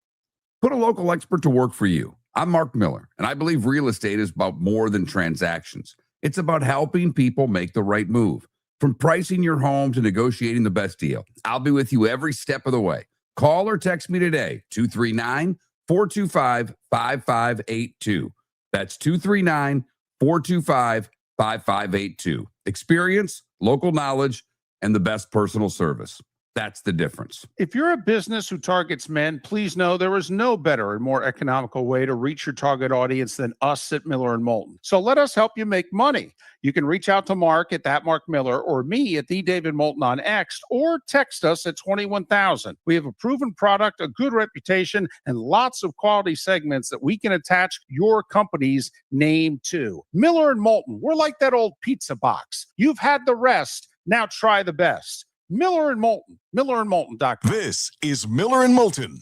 Put a local expert to work for you. I'm Mark Miller, and I believe real estate is about more than transactions. It's about helping people make the right move. From pricing your home to negotiating the best deal, I'll be with you every step of the way. Call or text me today, 239-425-5582. That's 239-425-5582. Experience, local knowledge, and the best personal service. That's the difference. If you're a business who targets men, please know there is no better and more economical way to reach your target audience than us at Miller & Moulton. So let us help you make money. You can reach out to Mark at that Mark Miller or me at the David Moulton on X, or text us at 21,000. We have a proven product, a good reputation, and lots of quality segments that we can attach your company's name to. Miller & Moulton, we're like that old pizza box. You've had the rest. Now try the best. Miller & Moulton, millerandmoulton.com. This is Miller and Moulton